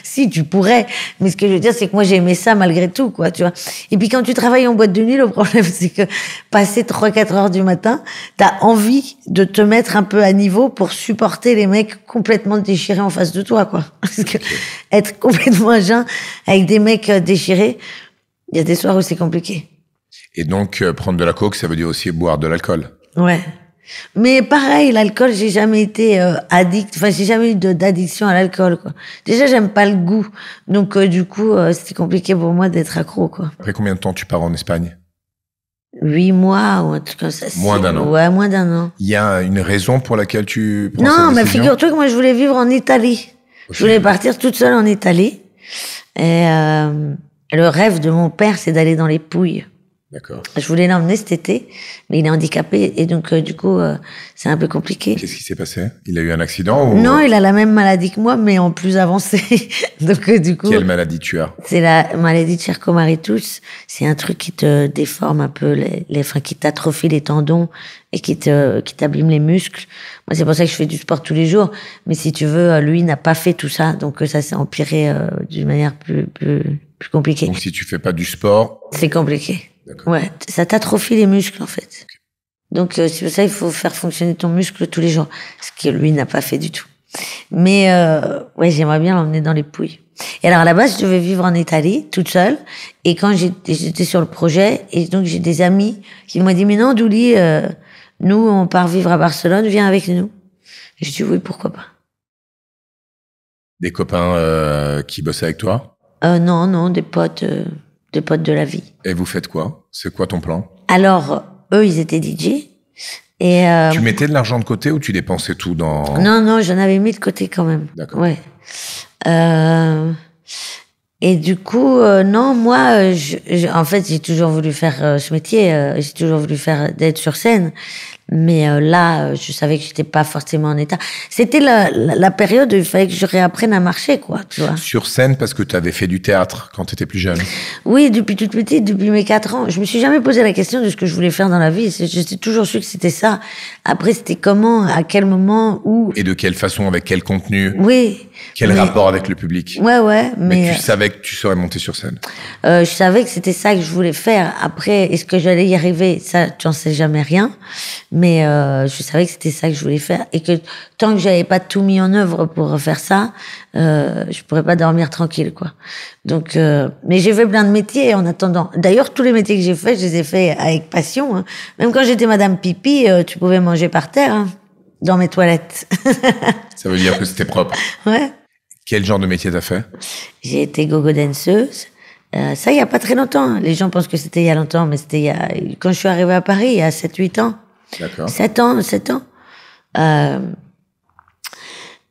Si, tu pourrais. Mais ce que je veux dire, c'est que moi, j'ai aimé ça malgré tout, quoi, tu vois. Et puis, quand tu travailles en boîte de nuit, le problème, c'est que passer 3-4 heures du matin, t'as envie de te mettre un peu à niveau pour supporter les mecs complètement déchirés en face de toi, quoi. Parce que être complètement à jeun avec des mecs déchirés, il y a des soirs où c'est compliqué. Et donc, prendre de la coke, ça veut dire aussi boire de l'alcool. Ouais. Mais pareil, l'alcool, j'ai jamais été addict. Enfin, j'ai jamais eu d'addiction à l'alcool, quoi. Déjà, j'aime pas le goût. Donc, du coup, c'était compliqué pour moi d'être accro, quoi. Après combien de temps tu pars en Espagne? 8 mois ou un truc comme ça. Moins d'un an. Ouais, moins d'un an. Il y a une raison pour laquelle tu prends cette Non, mais décision? figure-toi que moi, je voulais vivre en Italie. Ok. Je voulais partir toute seule en Italie. Et le rêve de mon père, c'est d'aller dans les Pouilles. D'accord. Je voulais l'emmener cet été, mais il est handicapé et donc du coup c'est un peu compliqué. Qu'est-ce qui s'est passé? Il a eu un accident ou... Non, il a la même maladie que moi, mais en plus avancé. Donc du coup, Quelle maladie tu as? c'est la maladie de Charcot-Marie-Tooth. C'est un truc qui te déforme un peu enfin qui t'atrophie les tendons et qui t'abîme les muscles. Moi, c'est pour ça que je fais du sport tous les jours. Mais si tu veux, lui n'a pas fait tout ça, donc ça s'est empiré d'une manière plus compliquée. Donc si tu fais pas du sport... C'est compliqué. D'accord. Ouais, ça t'atrophie les muscles en fait. Donc c'est pour ça il faut faire fonctionner ton muscle tous les jours, ce que lui n'a pas fait du tout. Mais ouais, j'aimerais bien l'emmener dans les Pouilles. Et alors à la base, je devais vivre en Italie toute seule. Et quand j'étais sur le projet, et donc j'ai des amis qui m'ont dit mais non, Douli, nous on part vivre à Barcelone, viens avec nous. Et je dis oui, pourquoi pas. Des copains qui bossaient avec toi? Non, des potes de la vie. Et vous faites quoi? C'est quoi ton plan? Alors eux, ils étaient DJ. Et Tu mettais de l'argent de côté ou tu dépensais tout dans... Non, j'en avais mis de côté quand même. D'accord. Ouais. Et du coup, non, moi, en fait, j'ai toujours voulu faire ce métier. J'ai toujours voulu faire d'être sur scène. Mais là, je savais que j'étais pas forcément en état. C'était la période où il fallait que je réapprenne à marcher, quoi, tu vois. Sur scène parce que tu avais fait du théâtre quand tu étais plus jeune. Oui, depuis toute petite, depuis mes 4 ans. Je me suis jamais posé la question de ce que je voulais faire dans la vie. J'étais toujours sûre que c'était ça. Après, c'était comment, à quel moment, où. Et de quelle façon, avec quel contenu, Oui. quel rapport avec le public. Ouais, Mais tu savais que tu serais monté sur scène. Je savais que c'était ça que je voulais faire. Après, est-ce que j'allais y arriver? Ça, tu n'en sais jamais rien. Mais je savais que c'était ça que je voulais faire et que tant que j'avais pas tout mis en œuvre pour faire ça, je pourrais pas dormir tranquille, quoi. Donc, mais j'ai fait plein de métiers en attendant. D'ailleurs, tous les métiers que j'ai faits, je les ai faits avec passion. Hein. Même quand j'étais Madame Pipi, tu pouvais manger par terre, hein, dans mes toilettes. Ça veut dire que c'était propre. Ouais. Quel genre de métier t'as fait? J'ai été gogo danseuse. Ça, il y a pas très longtemps. Les gens pensent que c'était il y a longtemps, mais c'était quand je suis arrivée à Paris, il y a 7-8 ans. D'accord. 7 ans.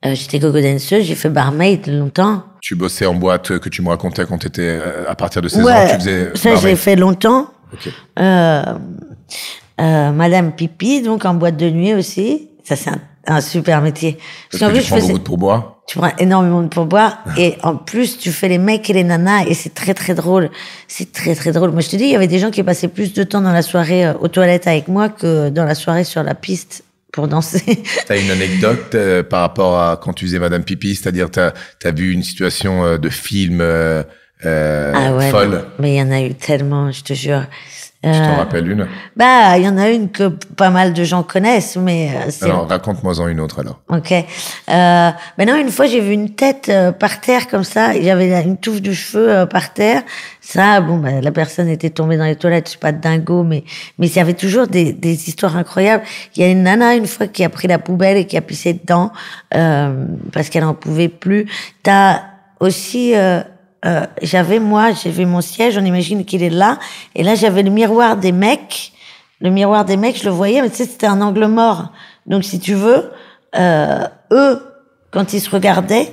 J'étais gogo danseuse, j'ai fait barmaid longtemps. Tu bossais en boîte que tu me racontais quand tu étais à partir de 16 ans, Ouais, tu faisais ça barmaid. j'ai fait longtemps. Ok. Madame Pipi, donc en boîte de nuit aussi. Ça c'est un super métier. Parce que tu prends beaucoup de pourboire. Tu prends énormément de pourboire et en plus tu fais les mecs et les nanas et c'est très très drôle. C'est très très drôle. Moi je te dis, il y avait des gens qui passaient plus de temps dans la soirée aux toilettes avec moi que dans la soirée sur la piste pour danser. T'as une anecdote par rapport à quand tu faisais Madame Pipi, c'est-à-dire t'as vu une situation de film Ah ouais, folle. mais il y en a eu tellement, je te jure. Tu t'en rappelles une? Bah, il y en a une que pas mal de gens connaissent, mais c'est... Alors, raconte-moi-en une autre, alors. Ok. Mais non, une fois, j'ai vu une tête par terre comme ça. Il y avait une touffe de cheveux par terre. Ça, bon, bah, la personne était tombée dans les toilettes. Je suis pas dingo, mais il y avait toujours des histoires incroyables. Il y a une nana, une fois, qui a pris la poubelle et qui a pissé dedans, parce qu'elle en pouvait plus. T'as aussi, j'ai vu mon siège, on imagine qu'il est là. Et là, j'avais le miroir des mecs. Le miroir des mecs, je le voyais, mais tu sais, c'était un angle mort. Donc, si tu veux, eux, quand ils se regardaient,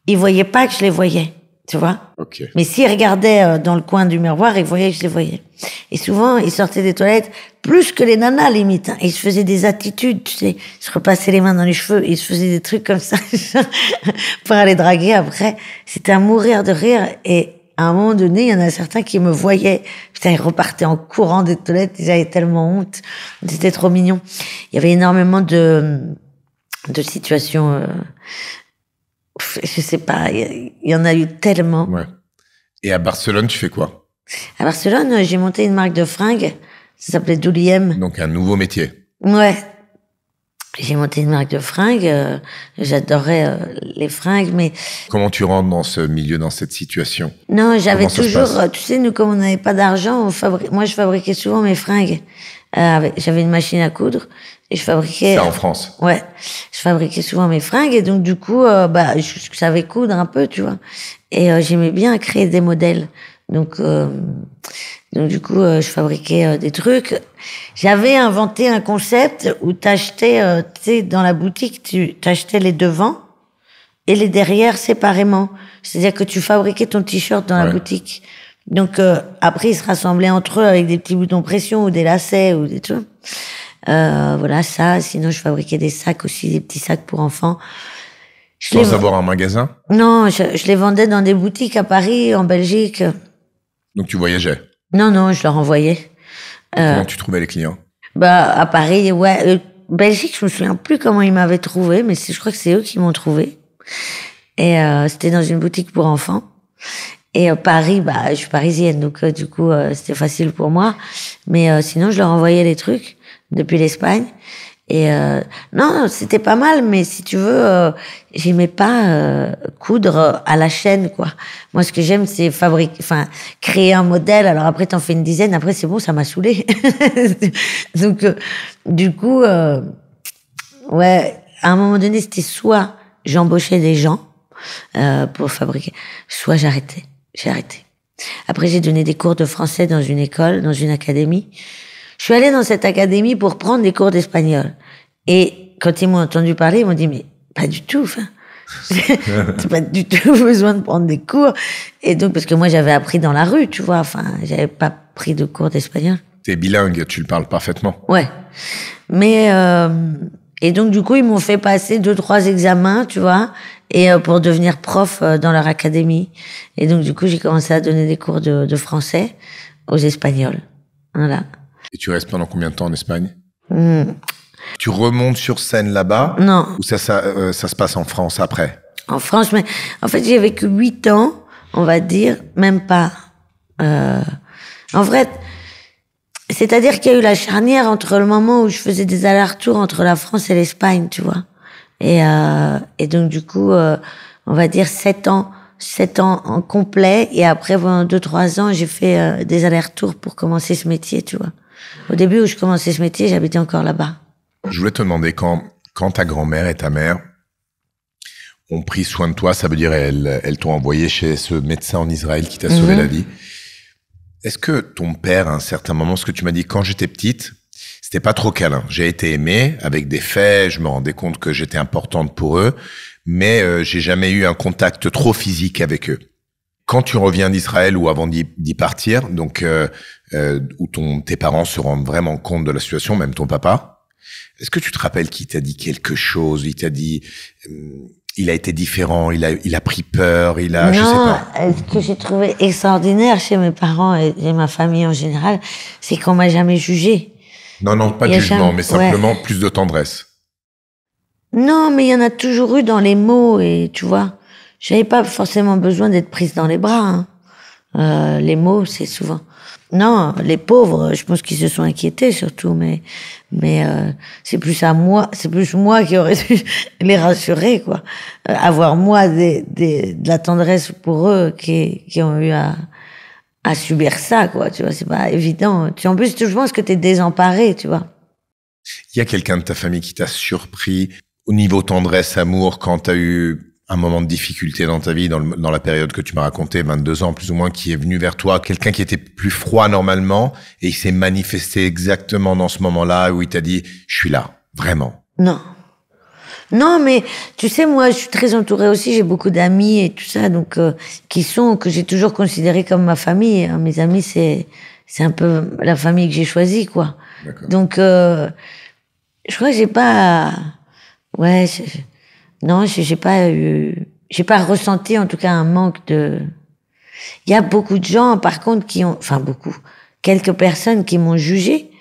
ils voyaient pas que je les voyais. tu vois. Ok. Mais s'il regardait dans le coin du miroir, il voyait que je les voyais. Et souvent, il sortait des toilettes plus que les nanas, limite. Hein. Il se faisait des attitudes, tu sais. Il se repassait les mains dans les cheveux. Il se faisait des trucs comme ça pour aller draguer après. C'était à mourir de rire. Et à un moment donné, il y en a certains qui me voyaient. Putain, ils repartaient en courant des toilettes. Ils avaient tellement honte. C'était trop mignon. Il y avait énormément de situations... je sais pas, il y en a eu tellement. Ouais. Et à Barcelone, tu fais quoi? À Barcelone, j'ai monté une marque de fringues. Ça s'appelait Douliem. Donc un nouveau métier. Ouais. J'ai monté une marque de fringues. J'adorais les fringues, mais... Comment tu rentres dans ce milieu, dans cette situation? Non, j'avais Comment ça se toujours... passe Tu sais, nous, comme on n'avait pas d'argent, moi, je fabriquais souvent mes fringues. J'avais une machine à coudre et je fabriquais... Ça en France? Ouais. Je fabriquais souvent mes fringues et donc, du coup, je savais coudre un peu, tu vois. Et j'aimais bien créer des modèles. Donc du coup, je fabriquais des trucs. J'avais inventé un concept où t'achetais, tu sais, dans la boutique, tu t'achetais les devants et les derrière séparément. C'est-à-dire que tu fabriquais ton t-shirt dans la boutique. Donc après, ils se rassemblaient entre eux avec des petits boutons pression ou des lacets ou des trucs. Voilà ça. Sinon, je fabriquais des sacs aussi, des petits sacs pour enfants. Sans avoir un magasin? Non, je les vendais dans des boutiques à Paris, en Belgique. Donc tu voyageais? Non, je leur envoyais. Comment tu trouvais les clients? À Paris, ouais. Belgique, je me souviens plus comment ils m'avaient trouvé, mais je crois que c'est eux qui m'ont trouvé. Et c'était dans une boutique pour enfants. Et Paris, je suis parisienne, donc du coup, c'était facile pour moi. Mais sinon, je leur envoyais les trucs depuis l'Espagne. Et non, c'était pas mal, mais si tu veux, j'aimais pas coudre à la chaîne, quoi. Moi, ce que j'aime, c'est créer un modèle. Alors après, t'en fais une dizaine. Après, c'est bon, ça m'a saoulé. Donc, du coup, ouais, à un moment donné, c'était soit j'embauchais des gens pour fabriquer, soit j'arrêtais. J'ai arrêté. Après, j'ai donné des cours de français dans une école, dans une académie. Je suis allée dans cette académie pour prendre des cours d'espagnol. Et quand ils m'ont entendu parler, ils m'ont dit, mais pas du tout, t'as pas du tout besoin de prendre des cours. Et donc, parce que moi, j'avais appris dans la rue, tu vois, j'avais pas pris de cours d'espagnol. T'es bilingue, tu le parles parfaitement. Ouais. Mais, et donc, du coup, ils m'ont fait passer 2-3 examens, tu vois, et pour devenir prof dans leur académie. Et donc, du coup, j'ai commencé à donner des cours de français aux Espagnols. Voilà. Et tu restes pendant combien de temps en Espagne? Tu remontes sur scène là-bas? Non. Ou ça se passe en France après? En France, mais en fait, j'ai vécu 8 ans, on va dire, même pas. En vrai, c'est-à-dire qu'il y a eu la charnière entre le moment où je faisais des allers-retours entre la France et l'Espagne, tu vois. Et donc, du coup, on va dire 7 ans en complet. Et après, pendant 2-3 ans, j'ai fait des allers-retours pour commencer ce métier, tu vois. Au début où je commençais ce métier, j'habitais encore là-bas. Je voulais te demander, quand ta grand-mère et ta mère ont pris soin de toi, ça veut dire elles t'ont envoyé chez ce médecin en Israël qui t'a sauvé la vie. Est-ce que ton père, à un certain moment, ce que tu m'as dit, quand j'étais petite, c'était pas trop câlin. J'ai été aimé avec des faits, je me rendais compte que j'étais importante pour eux, mais j'ai jamais eu un contact trop physique avec eux. Quand tu reviens d'Israël ou avant d'y partir, donc où tes parents se rendent vraiment compte de la situation, même ton papa, est-ce que tu te rappelles qu'il t'a dit quelque chose? Il t'a dit, il a été différent, il a pris peur, je sais pas. Ce que j'ai trouvé extraordinaire chez mes parents et ma famille en général, c'est qu'on m'a jamais jugé. Non, pas de jugement, mais simplement plus de tendresse. Non, mais il y en a toujours eu dans les mots et tu vois, j'avais pas forcément besoin d'être prise dans les bras. Hein. Les mots, c'est souvent. Non, les pauvres, je pense qu'ils se sont inquiétés surtout, mais c'est plus moi qui aurais dû les rassurer, quoi. Avoir moi de la tendresse pour eux qui ont eu à subir ça, quoi. Tu vois, c'est pas évident. En plus, je pense que t'es désemparé, tu vois. Il y a quelqu'un de ta famille qui t'a surpris au niveau tendresse, amour, quand t'as eu un moment de difficulté dans ta vie, dans la période que tu m'as raconté, 22 ans plus ou moins, qui est venu vers toi, quelqu'un qui était plus froid normalement, et il s'est manifesté exactement dans ce moment-là où il t'a dit, je suis là, vraiment. Non. Non, mais tu sais, moi, je suis très entourée aussi. J'ai beaucoup d'amis et tout ça, donc que j'ai toujours considéré comme ma famille. Hein. Mes amis, c'est un peu la famille que j'ai choisie, quoi. D'accord. Donc, je crois que j'ai pas, ouais, non, j'ai pas ressenti en tout cas un manque de. Il y a beaucoup de gens, par contre, quelques personnes qui m'ont jugé.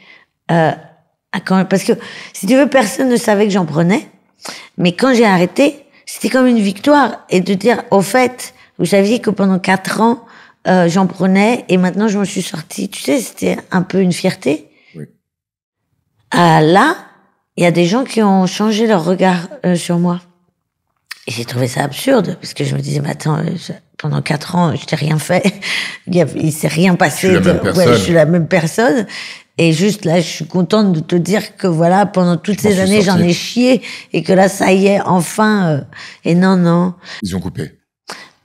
Parce que, si tu veux, personne ne savait que j'en prenais. Mais quand j'ai arrêté, c'était comme une victoire. Et de dire, au fait, vous saviez que pendant 4 ans, j'en prenais et maintenant je m'en suis sortie. Tu sais, c'était un peu une fierté. Oui. Là, il y a des gens qui ont changé leur regard sur moi. Et j'ai trouvé ça absurde, parce que je me disais, mais attends, pendant 4 ans, je t'ai rien fait. Il s'est rien passé. Je suis la même personne. Et juste là, je suis contente de te dire que voilà, pendant toutes ces années, j'en ai chié et que là, ça y est, enfin. Et non. Ils ont coupé.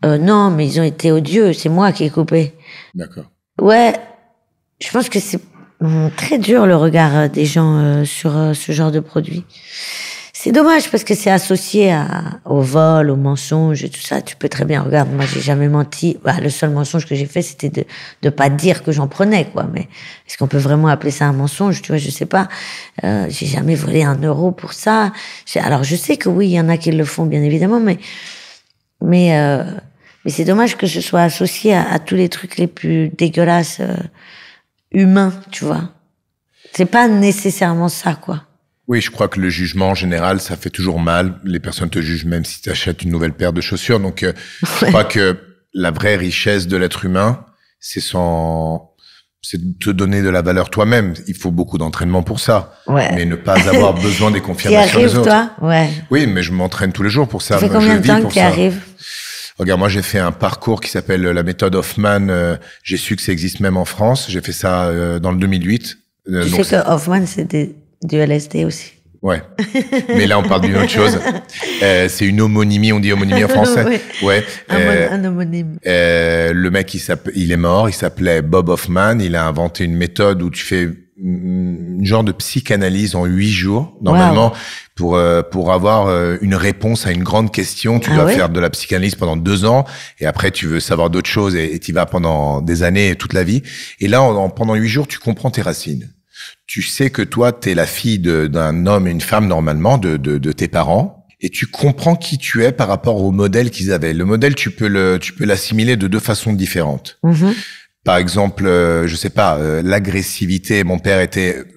Non, mais ils ont été odieux. C'est moi qui ai coupé. D'accord. Ouais, je pense que c'est très dur le regard des gens sur ce genre de produit. C'est dommage parce que c'est associé au vol, au mensonge et tout ça. Tu peux très bien, regarde, moi j'ai jamais menti. Le seul mensonge que j'ai fait, c'était de pas dire que j'en prenais, quoi. Mais est-ce qu'on peut vraiment appeler ça un mensonge? Tu vois, je sais pas. J'ai jamais volé 1 euro pour ça. Alors je sais que oui, il y en a qui le font, bien évidemment, mais c'est dommage que ce soit associé à tous les trucs les plus dégueulasses humains, tu vois. C'est pas nécessairement ça, quoi. Oui, je crois que le jugement en général, ça fait toujours mal. Les personnes te jugent même si tu achètes une nouvelle paire de chaussures. Donc, je crois que la vraie richesse de l'être humain, c'est de te donner de la valeur toi-même. Il faut beaucoup d'entraînement pour ça. Ouais. Mais ne pas avoir besoin des confirmations des autres. Toi? Ouais. Oui, mais je m'entraîne tous les jours pour ça. Ça fait combien de temps que tu y arrives? Regarde, moi, j'ai fait un parcours qui s'appelle la méthode Hoffman. J'ai su que ça existe même en France. J'ai fait ça dans le 2008. Tu sais que Hoffman, c'est du LSD aussi. Ouais. Mais là, on parle d'une autre chose. C'est une homonymie, on dit homonymie en français. Oui. Ouais. Un homonyme. Le mec, il est mort, il s'appelait Bob Hoffman. Il a inventé une méthode où tu fais une genre de psychanalyse en 8 jours. Normalement, pour avoir une réponse à une grande question, tu dois faire de la psychanalyse pendant 2 ans. Et après, tu veux savoir d'autres choses et tu y vas pendant des années, toute la vie. Et là, pendant 8 jours, tu comprends tes racines. Tu sais que toi, t'es la fille d'un homme et une femme normalement, de tes parents, et tu comprends qui tu es par rapport au modèle qu'ils avaient. Le modèle, tu peux l'assimiler de 2 façons différentes. Mm-hmm. Par exemple, je sais pas, l'agressivité.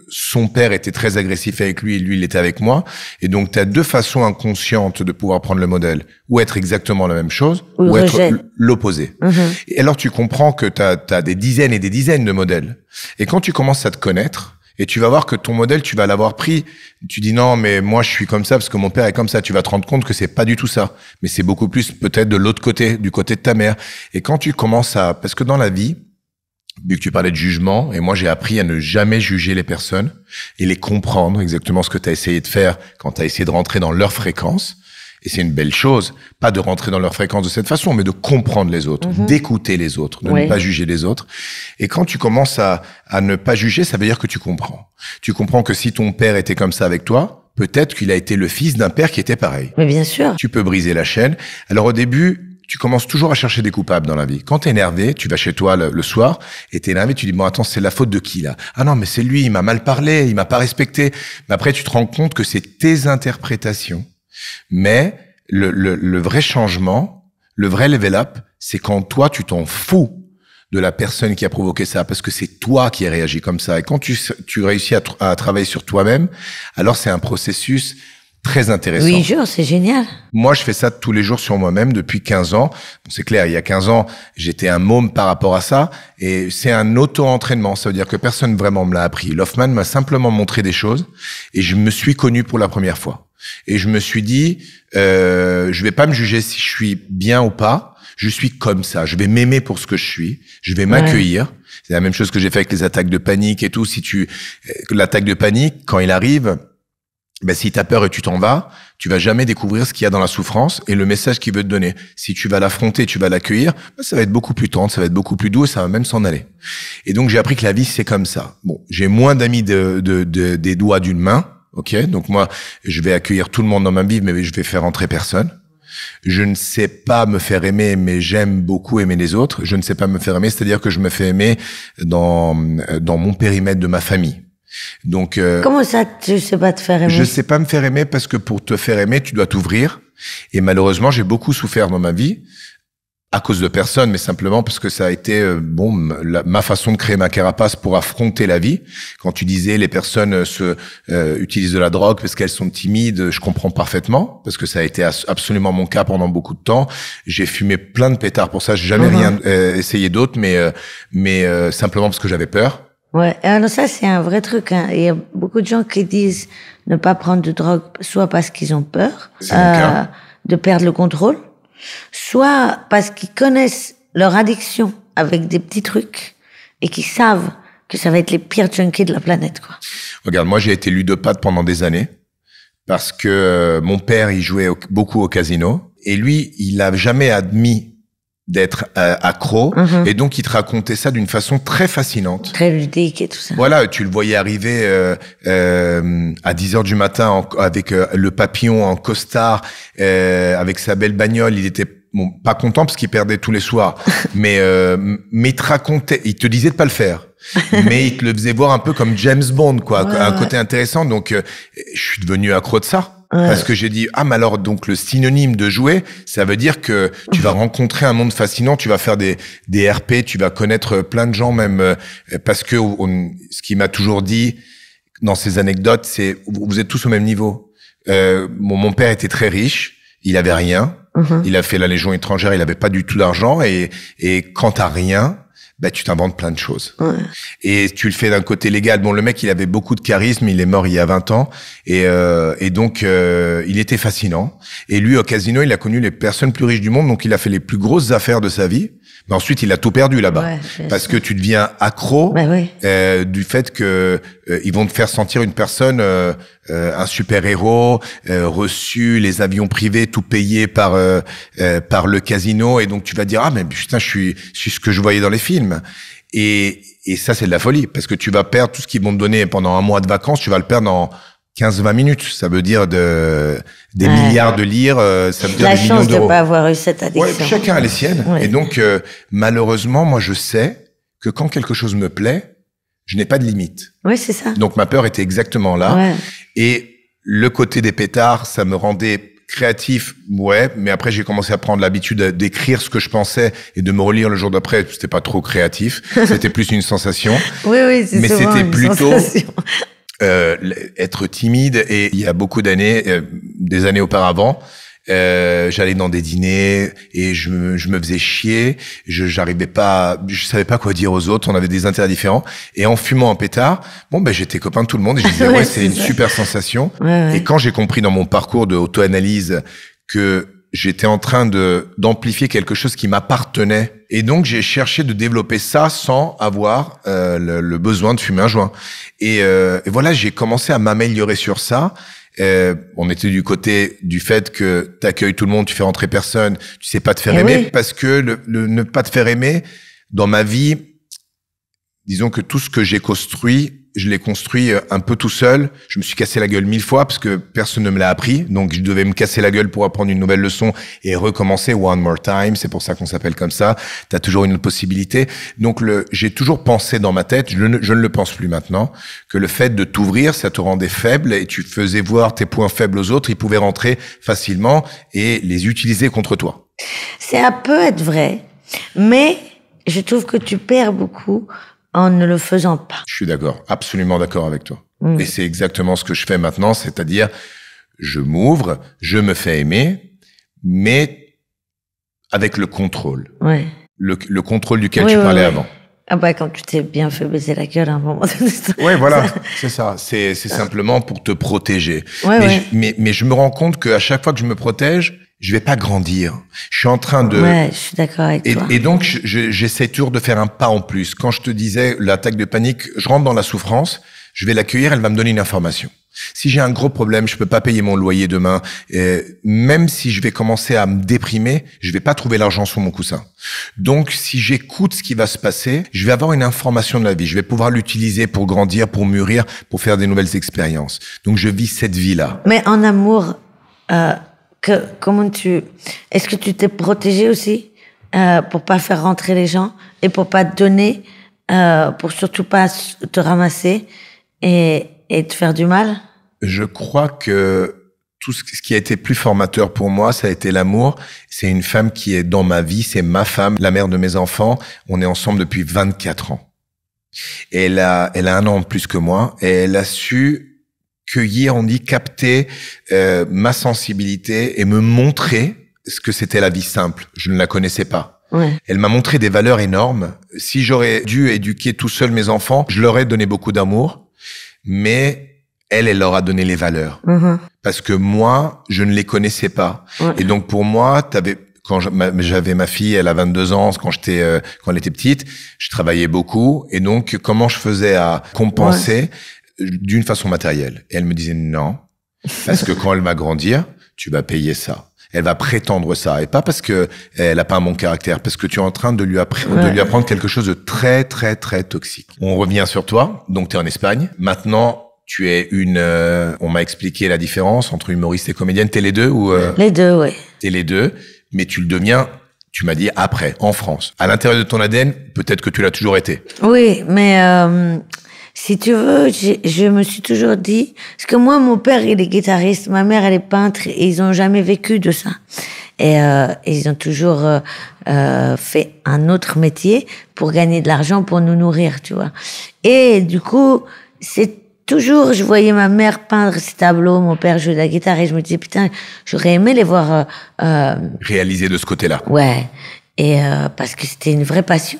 Son père était très agressif avec lui et lui, il était avec moi. Et donc, tu as 2 façons inconscientes de pouvoir prendre le modèle. Ou être exactement la même chose, ou être l'opposé. Mm-hmm. Et alors, tu comprends que tu as des dizaines et des dizaines de modèles. Et quand tu commences à te connaître, et tu vas voir que ton modèle, tu vas l'avoir pris. Tu dis non, mais moi, je suis comme ça parce que mon père est comme ça. Tu vas te rendre compte que c'est pas du tout ça. Mais c'est beaucoup plus peut-être de l'autre côté, du côté de ta mère. Et quand tu commences parce que dans la vie, vu que tu parlais de jugement, et moi j'ai appris à ne jamais juger les personnes et les comprendre exactement ce que tu as essayé de faire quand tu as essayé de rentrer dans leur fréquence. Et c'est une belle chose, pas de rentrer dans leur fréquence de cette façon, mais de comprendre les autres, d'écouter les autres, de ne pas juger les autres. Et quand tu commences à ne pas juger, ça veut dire que tu comprends. Tu comprends que si ton père était comme ça avec toi, peut-être qu'il a été le fils d'un père qui était pareil. Mais bien sûr. Tu peux briser la chaîne. Alors au début, tu commences toujours à chercher des coupables dans la vie. Quand t'es énervé, tu vas chez toi le soir et t'es énervé, tu dis bon attends, c'est la faute de qui là? Ah non, mais c'est lui, il m'a mal parlé, il m'a pas respecté. Mais après tu te rends compte que c'est tes interprétations. Mais le vrai changement, le vrai level up, c'est quand toi tu t'en fous de la personne qui a provoqué ça, parce que c'est toi qui as réagi comme ça. Et quand tu réussis à travailler sur toi-même, alors c'est un processus très intéressant. 8 jours, c'est génial. Moi, je fais ça tous les jours sur moi-même depuis 15 ans. Bon, c'est clair, il y a 15 ans, j'étais un môme par rapport à ça. Et c'est un auto-entraînement. Ça veut dire que personne vraiment me l'a appris. L'Hoffman m'a simplement montré des choses et je me suis connu pour la première fois. Et je me suis dit, je vais pas me juger si je suis bien ou pas. Je suis comme ça. Je vais m'aimer pour ce que je suis. Je vais m'accueillir. C'est la même chose que j'ai fait avec les attaques de panique et tout. L'attaque de panique, quand il arrive, ben, si t'as peur et tu t'en vas, tu vas jamais découvrir ce qu'il y a dans la souffrance et le message qu'il veut te donner. Si tu vas l'affronter, tu vas l'accueillir, ben, ça va être beaucoup plus tendre, ça va être beaucoup plus doux et ça va même s'en aller. Et donc, j'ai appris que la vie, c'est comme ça. Bon, j'ai moins d'amis des doigts d'une main, Ok, donc moi, je vais accueillir tout le monde dans ma vie, mais je vais faire entrer personne. Je ne sais pas me faire aimer, mais j'aime beaucoup aimer les autres. Je ne sais pas me faire aimer, c'est-à-dire que je me fais aimer dans mon périmètre de ma famille. Donc comment ça, tu sais pas te faire aimer? Je sais pas me faire aimer parce que pour te faire aimer, tu dois t'ouvrir. Et malheureusement, j'ai beaucoup souffert dans ma vie à cause de personne, mais simplement parce que ça a été ma façon de créer ma carapace pour affronter la vie. Quand tu disais les personnes utilisent de la drogue parce qu'elles sont timides, je comprends parfaitement parce que ça a été absolument mon cas pendant beaucoup de temps. J'ai fumé plein de pétards pour ça. J'ai jamais rien essayé d'autre, mais simplement parce que j'avais peur. Ouais, alors ça c'est un vrai truc. Hein. Il y a beaucoup de gens qui disent ne pas prendre de drogue, soit parce qu'ils ont peur de perdre le contrôle, soit parce qu'ils connaissent leur addiction avec des petits trucs et qu'ils savent que ça va être les pires junkies de la planète, quoi. Regarde, moi j'ai été ludopathe pendant des années parce que mon père il jouait beaucoup au casino et lui il a jamais admis d'être accro et donc il te racontait ça d'une façon très fascinante, très ludique et tout ça. Voilà, tu le voyais arriver à 10h du matin avec le papillon en costard, avec sa belle bagnole. Il était pas content parce qu'il perdait tous les soirs, mais il te racontait, il te disait de pas le faire. Mais il te le faisait voir un peu comme James Bond, quoi, un côté intéressant. Donc je suis devenu accro de ça. Parce que j'ai dit, mais alors, donc, le synonyme de jouer, ça veut dire que tu vas rencontrer un monde fascinant, tu vas faire des RP, tu vas connaître plein de gens, même, parce que ce qu'il m'a toujours dit dans ces anecdotes, c'est, vous êtes tous au même niveau. Mon père était très riche, il avait rien, il a fait la Légion étrangère, il avait pas du tout d'argent, et quand t'as rien, tu t'inventes plein de choses. Et tu le fais d'un côté légal. Bon, le mec, il avait beaucoup de charisme, il est mort il y a 20 ans. Et donc, il était fascinant. Et lui, au casino, il a connu les personnes plus riches du monde, donc il a fait les plus grosses affaires de sa vie. Mais ensuite, il a tout perdu là-bas. Parce que tu deviens accro du fait que ils vont te faire sentir une personne, un super-héros, reçu les avions privés, tout payé par le casino. Et donc, tu vas dire, mais putain, je suis ce que je voyais dans les films. Et ça, c'est de la folie. Parce que tu vas perdre tout ce qu'ils vont te donner pendant un mois de vacances, tu vas le perdre en 15-20 minutes. Ça veut dire des milliards de lire, ça veut dire la des millions chance d'euros. de pas avoir eu cette addiction. Ouais, chacun a les siennes. Et donc, malheureusement, moi, je sais que quand quelque chose me plaît, je n'ai pas de limite. Oui, c'est ça. Donc, ma peur était exactement là. Et le côté des pétards, ça me rendait créatif, mais après j'ai commencé à prendre l'habitude d'écrire ce que je pensais et de me relire le jour d'après. C'était pas trop créatif, c'était plus une sensation. Oui, mais c'était plutôt sensation. Être timide. Et il y a beaucoup d'années, des années auparavant, j'allais dans des dîners et je me faisais chier. Je savais pas quoi dire aux autres. On avait des intérêts différents. Et en fumant un pétard, j'étais copain de tout le monde et je disais c'est une super sensation. Et quand j'ai compris dans mon parcours de auto-analyse que j'étais en train d'amplifier quelque chose qui m'appartenait, et donc j'ai cherché de développer ça sans avoir le besoin de fumer un joint. Et voilà, j'ai commencé à m'améliorer sur ça. On était du côté du fait que t'accueilles tout le monde, tu fais rentrer personne, tu sais pas te faire aimer, parce que le ne pas te faire aimer, dans ma vie, disons que tout ce que j'ai construit, je l'ai construit un peu tout seul. Je me suis cassé la gueule 1000 fois parce que personne ne me l'a appris. Donc, je devais me casser la gueule pour apprendre une nouvelle leçon et recommencer one more time. C'est pour ça qu'on s'appelle comme ça. T'as toujours une autre possibilité. Donc, j'ai toujours pensé dans ma tête, je ne le pense plus maintenant, que le fait de t'ouvrir, ça te rendait faible et tu faisais voir tes points faibles aux autres. Ils pouvaient rentrer facilement et les utiliser contre toi. Ça peut être vrai, mais je trouve que tu perds beaucoup en ne le faisant pas. Je suis d'accord, absolument d'accord avec toi. Et c'est exactement ce que je fais maintenant, c'est-à-dire, je m'ouvre, je me fais aimer, mais avec le contrôle. Le contrôle duquel tu parlais avant. Quand tu t'es bien fait baiser la gueule à un moment donné. Ouais, voilà, c'est ça. C'est simplement pour te protéger. Mais je me rends compte qu'à chaque fois que je me protège, je vais pas grandir. Je suis en train de... je suis d'accord avec toi. Et donc, j'essaie toujours de faire un pas en plus. Quand je te disais l'attaque de panique, je rentre dans la souffrance, je vais l'accueillir, elle va me donner une information. Si j'ai un gros problème, je peux pas payer mon loyer demain, et même si je vais commencer à me déprimer, je vais pas trouver l'argent sous mon coussin. Donc, si j'écoute ce qui va se passer, je vais avoir une information de la vie. Je vais pouvoir l'utiliser pour grandir, pour mûrir, pour faire des nouvelles expériences. Donc, je vis cette vie-là. Mais en amour, est-ce que tu t'es protégé aussi pour pas faire rentrer les gens et pour pas te donner, pour surtout pas te ramasser et te faire du mal? Je crois que tout ce qui a été plus formateur pour moi, ça a été l'amour. C'est une femme qui est dans ma vie, c'est ma femme, la mère de mes enfants. On est ensemble depuis 24 ans. Et elle a 1 an de plus que moi et elle a su cueillir, on dit, capter ma sensibilité et me montrer ce que c'était la vie simple. Je ne la connaissais pas. Ouais. Elle m'a montré des valeurs énormes. Si j'aurais dû éduquer tout seul mes enfants, je leur ai donné beaucoup d'amour, mais elle leur a donné les valeurs. Parce que moi, je ne les connaissais pas. Ouais. Et donc pour moi, quand j'avais ma fille, elle a 22 ans, quand elle était petite, je travaillais beaucoup. Et donc, comment je faisais à compenser d'une façon matérielle? Et elle me disait non, parce que quand elle va grandir, tu vas payer ça. Elle va prétendre ça. Et pas parce que elle a pas un bon caractère, parce que tu es en train de lui apprendre quelque chose de très, très, très toxique. On revient sur toi. Donc, tu es en Espagne. Maintenant, tu es on m'a expliqué la différence entre humoriste et comédienne. T'es les deux ou Les deux, oui. T'es les deux, mais tu le deviens, tu m'as dit, après, en France. À l'intérieur de ton ADN, peut-être que tu l'as toujours été. Oui, mais si tu veux, je me suis toujours dit... Parce que moi, mon père, il est guitariste, ma mère, elle est peintre, et ils ont jamais vécu de ça. Et ils ont toujours fait un autre métier pour gagner de l'argent, pour nous nourrir, tu vois. Et du coup, toujours, je voyais ma mère peindre ses tableaux, mon père jouer de la guitare, et je me disais, putain, j'aurais aimé les voir... réaliser de ce côté-là. Ouais, et parce que c'était une vraie passion.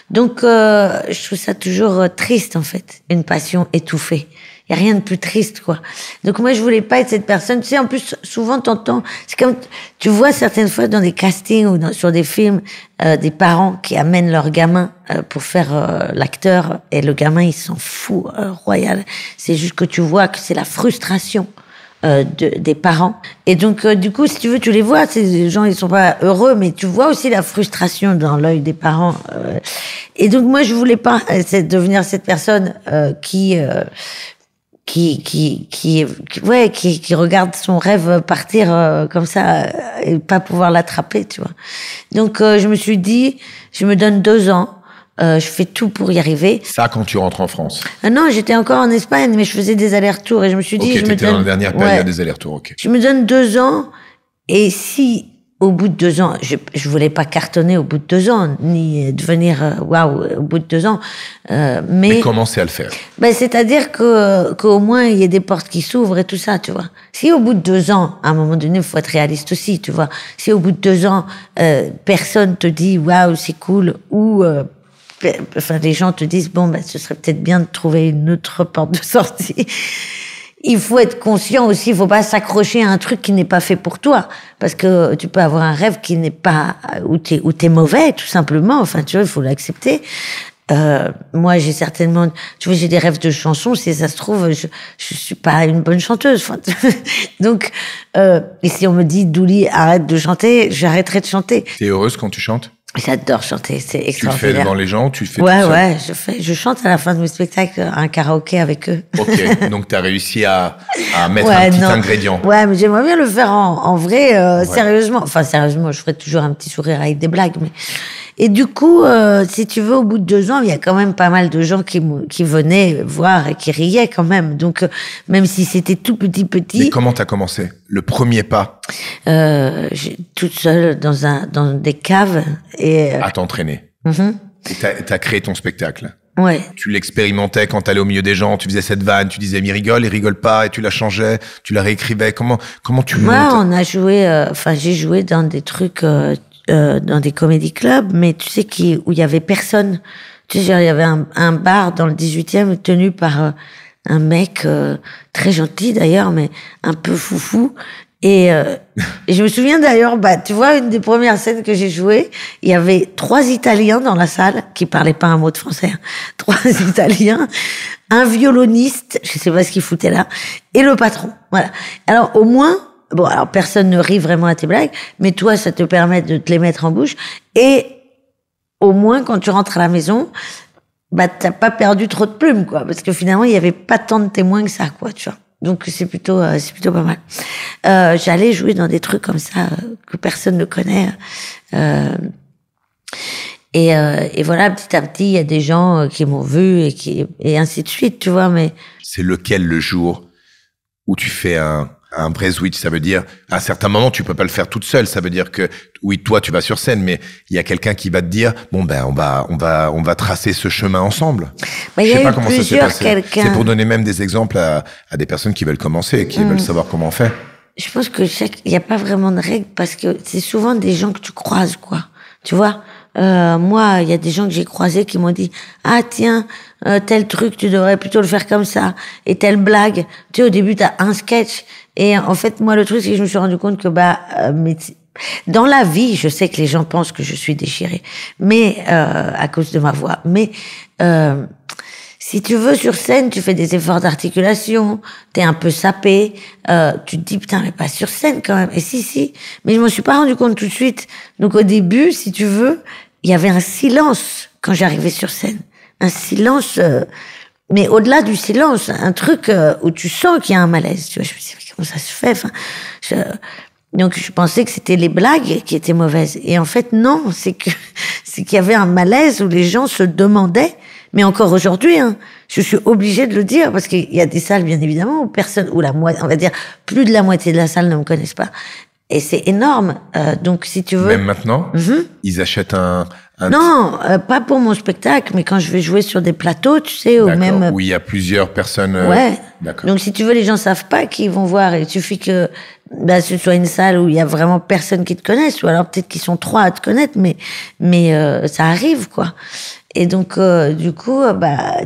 Donc, je trouve ça toujours triste, en fait, une passion étouffée. Il y a rien de plus triste, quoi. Donc moi, je voulais pas être cette personne. Tu sais, en plus, souvent, t'entends... C'est comme... Tu vois certaines fois dans des castings ou sur des films, des parents qui amènent leur gamin pour faire l'acteur, et le gamin, il s'en fout, royal. C'est juste que tu vois que c'est la frustration des parents. Et donc, du coup, si tu veux, tu les vois, ces gens, ils sont pas heureux, mais tu vois aussi la frustration dans l'œil des parents. Et donc, moi, je voulais pas devenir cette personne qui regarde son rêve partir comme ça et pas pouvoir l'attraper, tu vois. Donc, je me suis dit, je me donne 2 ans. Je fais tout pour y arriver. Ça, quand tu rentres en France? Non, j'étais encore en Espagne, mais je faisais des allers-retours et je me suis dit... Ok, t'étais dans la dernière période des allers-retours, ok. Je me donne 2 ans, et si au bout de 2 ans, je voulais pas cartonner au bout de 2 ans, ni devenir waouh au bout de 2 ans, mais commencer à le faire. Ben, c'est-à-dire qu'au moins il y ait des portes qui s'ouvrent et tout ça, tu vois. Si au bout de 2 ans, à un moment donné, il faut être réaliste aussi, tu vois. Si au bout de 2 ans, personne te dit waouh, c'est cool, ou les gens te disent bon, ben, ce serait peut-être bien de trouver une autre porte de sortie. Il faut être conscient aussi, il faut pas s'accrocher à un truc qui n'est pas fait pour toi. Parce que tu peux avoir un rêve qui n'est pas, où t'es mauvais, tout simplement. Enfin, tu vois, il faut l'accepter. Moi, j'ai certainement, tu vois, j'ai des rêves de chansons. Si ça se trouve, je suis pas une bonne chanteuse. Enfin, donc, et si on me dit, Douli, arrête de chanter, j'arrêterai de chanter. T'es heureuse quand tu chantes? J'adore chanter, c'est extraordinaire. Tu le fais devant les gens, tu le fais ouais, tout seul? Ouais, je chante à la fin de mes spectacles un karaoké avec eux. Ok, donc t'as réussi à mettre un petit ingrédient. Ouais, mais j'aimerais bien le faire en vrai, sérieusement. Enfin, sérieusement, je ferais toujours un petit sourire avec des blagues, mais... Et du coup, si tu veux, au bout de 2 ans, il y a quand même pas mal de gens qui venaient voir et qui riaient quand même. Donc, même si c'était tout petit. Mais comment t'as commencé? Le premier pas? Toute seule dans des caves et... À t'entraîner. Et t'as créé ton spectacle. Ouais. Tu l'expérimentais quand t'allais au milieu des gens, tu faisais cette vanne, tu disais, mais il rigole pas, et tu la changeais, tu la réécrivais. Comment tu montes? Moi, on a joué, j'ai joué dans des trucs, dans des comédie clubs, mais tu sais où il y avait personne. Tu sais, genre, il y avait un bar dans le 18e tenu par un mec très gentil d'ailleurs, mais un peu foufou. Et je me souviens d'ailleurs, tu vois, une des premières scènes que j'ai jouées, il y avait 3 Italiens dans la salle qui parlaient pas un mot de français. 3 Italiens un violoniste, je sais pas ce qu'il foutait là, et le patron. Voilà. Alors au moins, bon, alors personne ne rit vraiment à tes blagues, mais toi, ça te permet de te les mettre en bouche. Et au moins, quand tu rentres à la maison, bah t'as pas perdu trop de plumes, quoi, parce que finalement, il y avait pas tant de témoins que ça, quoi, tu vois. Donc c'est plutôt pas mal. J'allais jouer dans des trucs comme ça que personne ne connaît. Et voilà, petit à petit, il y a des gens qui m'ont vu et ainsi de suite, tu vois. Mais c'est lequel le jour où tu fais un vrai switch? Ça veut dire, à un certain moment, tu peux pas le faire toute seule. Ça veut dire que, oui, toi, tu vas sur scène, mais il y a quelqu'un qui va te dire, bon, ben, on va tracer ce chemin ensemble. Bah, je sais pas comment ça s'est passé. C'est pour donner même des exemples à des personnes qui veulent commencer, qui veulent savoir comment on fait. Je pense que il y a pas vraiment de règle parce que c'est souvent des gens que tu croises, quoi. Tu vois? Moi, il y a des gens que j'ai croisés qui m'ont dit, ah, tiens, tel truc, tu devrais plutôt le faire comme ça. Et telle blague. Tu sais, au début, t'as un sketch. Et en fait, moi, le truc, c'est que je me suis rendu compte que, mais dans la vie, je sais que les gens pensent que je suis déchirée. Mais, à cause de ma voix. Mais, si tu veux, sur scène, tu fais des efforts d'articulation, t'es un peu sapé, tu te dis, putain, mais pas sur scène quand même. Et si. Mais je m'en suis pas rendu compte tout de suite. Donc au début, si tu veux, il y avait un silence quand j'arrivais sur scène. Un silence, mais au-delà du silence, un truc où tu sens qu'il y a un malaise. Tu vois, je me dis, mais comment ça se fait? Enfin, donc je pensais que c'était les blagues qui étaient mauvaises. Et en fait, non, c'est qu'il y avait un malaise où les gens se demandaient. Mais encore aujourd'hui, hein, je suis obligée de le dire parce qu'il y a des salles, bien évidemment, où on va dire, plus de la moitié de la salle ne me connaissent pas. Et c'est énorme. Donc, si tu veux. Même maintenant, ils achètent Non, pas pour mon spectacle, mais quand je vais jouer sur des plateaux, tu sais, ou même. Où il y a plusieurs personnes. Ouais. D'accord. Donc, si tu veux, les gens savent pas qu'ils vont voir. Il suffit que, ce soit une salle où il y a vraiment personne qui te connaisse, ou alors peut-être qu'ils sont 3 à te connaître, mais ça arrive, quoi. Et donc, du coup,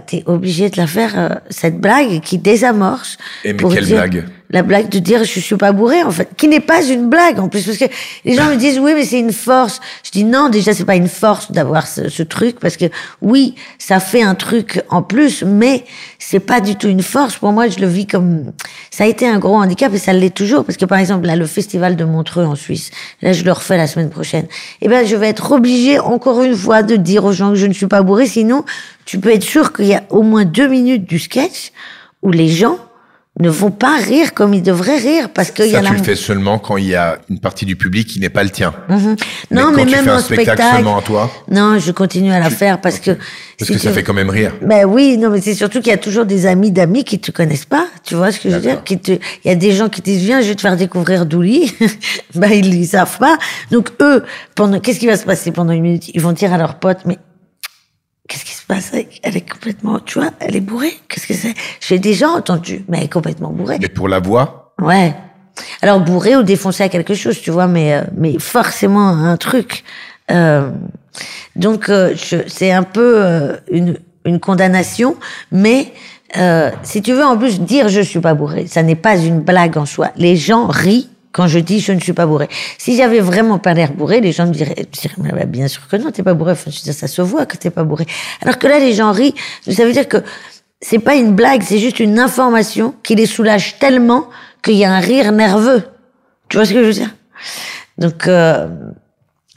t'es obligé de la faire, cette blague qui désamorce. Et mais quelle blague? La blague de dire je suis pas bourré, en fait, qui n'est pas une blague, en plus, parce que les gens me disent oui, mais c'est une force. Je dis non, déjà, c'est pas une force d'avoir ce truc, parce que oui, ça fait un truc en plus, mais c'est pas du tout une force. Pour moi, je le vis comme, ça a été un gros handicap et ça l'est toujours, parce que par exemple, là, le festival de Montreux en Suisse, là, je le refais la semaine prochaine. Eh ben, je vais être obligée, encore une fois, de dire aux gens que je ne suis pas bourré, sinon, tu peux être sûr qu'il y a au moins 2 minutes du sketch où les gens ne vont pas rire comme ils devraient rire parce que tu le fais seulement quand il y a une partie du public qui n'est pas le tien. Non, mais même en spectacle seulement à toi. Non, je continue à la faire parce que ça fait quand même rire. Ben oui, non, mais c'est surtout qu'il y a toujours des amis d'amis qui te connaissent pas. Tu vois ce que je veux dire? Il y a des gens qui disent viens, je vais te faire découvrir Douli. Ils savent pas. Donc eux, qu'est-ce qui va se passer pendant 1 minute? Ils vont dire à leurs potes mais qu'est-ce qui se passe? Elle est complètement, tu vois, elle est bourrée. Qu'est-ce que c'est? J'ai déjà entendu, mais elle est complètement bourrée. Mais pour la voix? Ouais. Alors bourrée ou défoncée à quelque chose, tu vois, mais forcément un truc. Donc c'est un peu une condamnation, mais si tu veux en plus dire je suis pas bourrée, ça n'est pas une blague en soi. Les gens rient quand je dis je ne suis pas bourré. Si j'avais vraiment pas l'air bourré, les gens me diraient bien sûr que non, t'es pas bourré. Enfin, je veux dire, ça se voit que t'es pas bourré. Alors que là, les gens rient. Ça veut dire que c'est pas une blague, c'est juste une information qui les soulage tellement qu'il y a un rire nerveux. Tu vois ce que je veux dire? Donc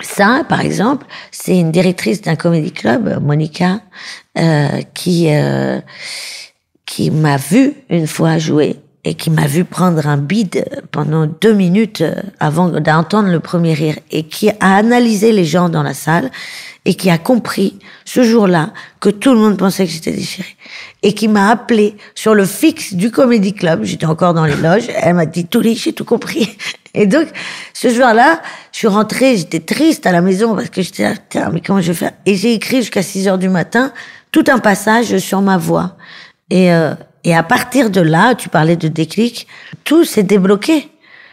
ça, par exemple, c'est une directrice d'un comedy club, Monica, qui m'a vu une fois jouer. Et qui m'a vu prendre un bide pendant 2 minutes avant d'entendre le premier rire, et qui a analysé les gens dans la salle, et qui a compris, ce jour-là, que tout le monde pensait que j'étais déchirée. Et qui m'a appelé sur le fixe du Comedy Club, j'étais encore dans les loges, elle m'a dit, Touli, j'ai tout compris. Et donc, ce jour-là, je suis rentrée, j'étais triste à la maison, parce que j'étais là, putain, mais comment je vais faire? Et j'ai écrit jusqu'à 6h du matin, tout un passage sur ma voix. Et à partir de là, tu parlais de déclic, tout s'est débloqué.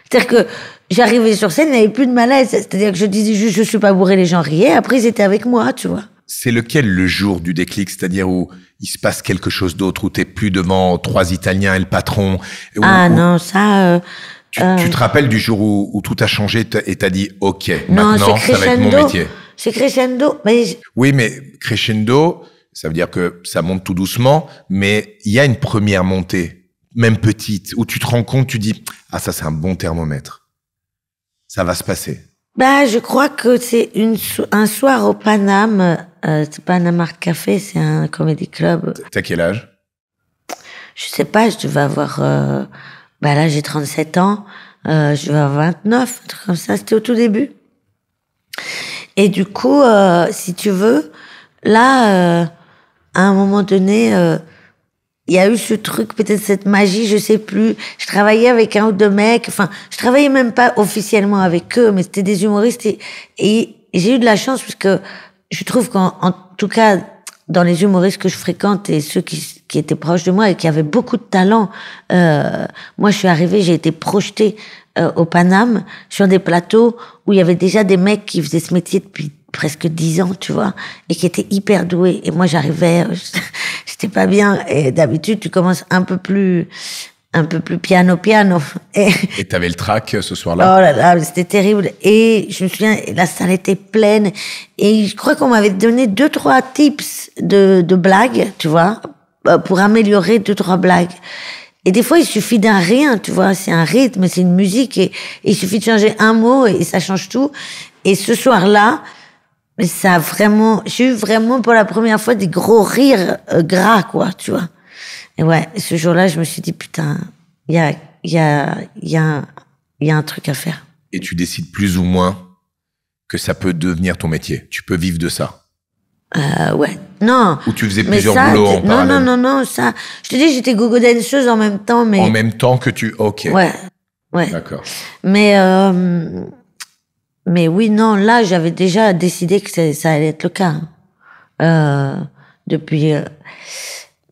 C'est-à-dire que j'arrivais sur scène, il n'y avait plus de malaise. C'est-à-dire que je disais juste, je suis pas bourré, les gens riaient. Après, ils étaient avec moi, tu vois. C'est lequel le jour du déclic? C'est-à-dire où il se passe quelque chose d'autre, où t'es plus devant 3 Italiens et le patron? Non, ça... Tu te rappelles du jour où tout a changé et t'as dit, OK, maintenant, ça va être mon métier? C'est crescendo. Oui, mais crescendo... Ça veut dire que ça monte tout doucement, mais il y a une première montée, même petite, où tu te rends compte, tu dis, ah, ça, c'est un bon thermomètre. Ça va se passer. Bah, je crois que c'est un soir au Paname, c'est pas un Art Café, c'est un comedy club. T'as quel âge? Je sais pas, je devais avoir, bah là, j'ai 37 ans, je devais avoir 29, un truc comme ça, c'était au tout début. Et du coup, si tu veux, là, à un moment donné, il y a eu ce truc, peut-être cette magie, je sais plus. Je travaillais avec un ou deux mecs, enfin, je travaillais même pas officiellement avec eux, mais c'était des humoristes et j'ai eu de la chance parce que je trouve en tout cas, dans les humoristes que je fréquente et ceux qui étaient proches de moi et qui avaient beaucoup de talent, moi, je suis arrivée, j'ai été projetée au Paname sur des plateaux où il y avait déjà des mecs qui faisaient ce métier depuis presque 10 ans, tu vois, et qui étaient hyper doués. Et moi, j'arrivais, j'étais pas bien. Et d'habitude, tu commences un peu plus piano. Et t'avais le trac ce soir-là? Oh là là, c'était terrible. Et je me souviens, la salle était pleine. Et je crois qu'on m'avait donné 2-3 tips de blagues, tu vois, pour améliorer 2-3 blagues. Et des fois, il suffit d'un rien, tu vois, c'est un rythme, c'est une musique, et il suffit de changer un mot et ça change tout. Et ce soir-là, j'ai eu vraiment pour la première fois des gros rires gras, quoi, tu vois. Et ouais, ce jour-là, je me suis dit, putain, il y a un truc à faire. Et tu décides plus ou moins que ça peut devenir ton métier. Tu peux vivre de ça. Ouais. Non. Ou tu faisais plusieurs boulots en parallèle. Non, ça. Je te dis, j'étais gogo danseuse en même temps, mais. En même temps que ok. Ouais. D'accord. Mais oui, non, là, j'avais déjà décidé que ça allait être le cas. Depuis,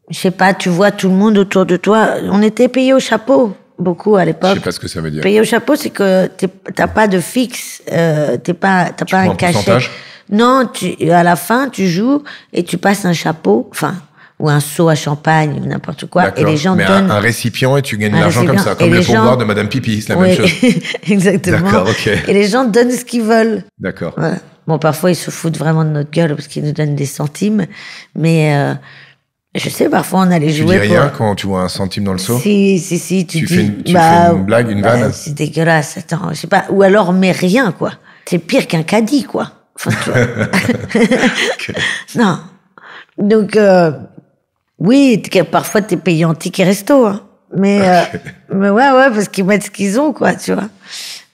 je sais pas, tu vois tout le monde autour de toi. On était payé au chapeau, beaucoup à l'époque. Je sais pas ce que ça veut dire. Payé au chapeau, c'est que t'as pas de fixe, t'as pas un cachet. Pourcentage? Non, à la fin, tu joues et tu passes un chapeau, ou un seau à champagne, n'importe quoi. D'accord. Et les gens mais donnent... un récipient et tu gagnes de l'argent comme ça, comme le pourboire de Madame Pipi, c'est la même chose. Exactement. D'accord, ok. Et les gens donnent ce qu'ils veulent. D'accord. Voilà. Bon, parfois, ils se foutent vraiment de notre gueule parce qu'ils nous donnent des centimes. Mais, je sais, parfois, on allait jouer. Tu dis rien quand tu vois un centime dans le seau? Si, tu fais une blague, une vanne? C'est dégueulasse, attends, je sais pas. Ou alors, mais rien, quoi. C'est pire qu'un caddie, quoi. Enfin, tu vois. Okay. Non. Donc, oui, parfois, t'es payé en ticket resto, hein. Mais, mais ouais, parce qu'ils mettent ce qu'ils ont, quoi, tu vois.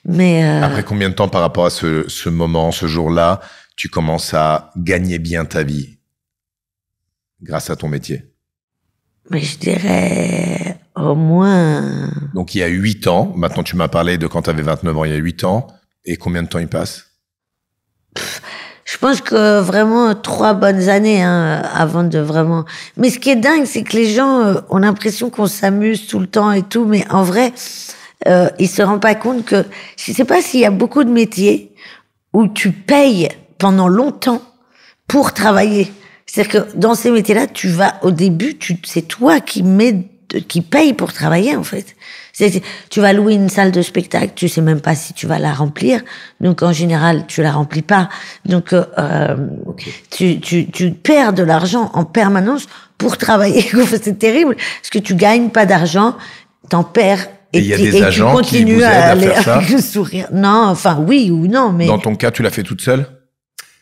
Mais, Après combien de temps par rapport à ce moment, ce jour-là, tu commences à gagner bien ta vie grâce à ton métier? Mais je dirais au moins... Donc il y a 8 ans, maintenant tu m'as parlé de quand tu avais 29 ans, il y a 8 ans, et combien de temps il passe? Je pense que vraiment 3 bonnes années avant de vraiment... Mais ce qui est dingue, c'est que les gens ont l'impression qu'on s'amuse tout le temps et tout, mais en vrai, ils se rendent pas compte que... Je sais pas s'il y a beaucoup de métiers où tu payes pendant longtemps pour travailler. C'est-à-dire que dans ces métiers-là, tu vas au début, c'est toi qui paye pour travailler, en fait. Tu vas louer une salle de spectacle, tu sais même pas si tu vas la remplir. Donc, en général, tu la remplis pas. Donc, okay. tu perds de l'argent en permanence pour travailler. C'est terrible. Parce que tu gagnes pas d'argent, t'en perds. Et il y a des agents qui vous aident à faire ça? Avec le sourire. Non, enfin, oui ou non, mais... Dans ton cas, tu l'as fait toute seule?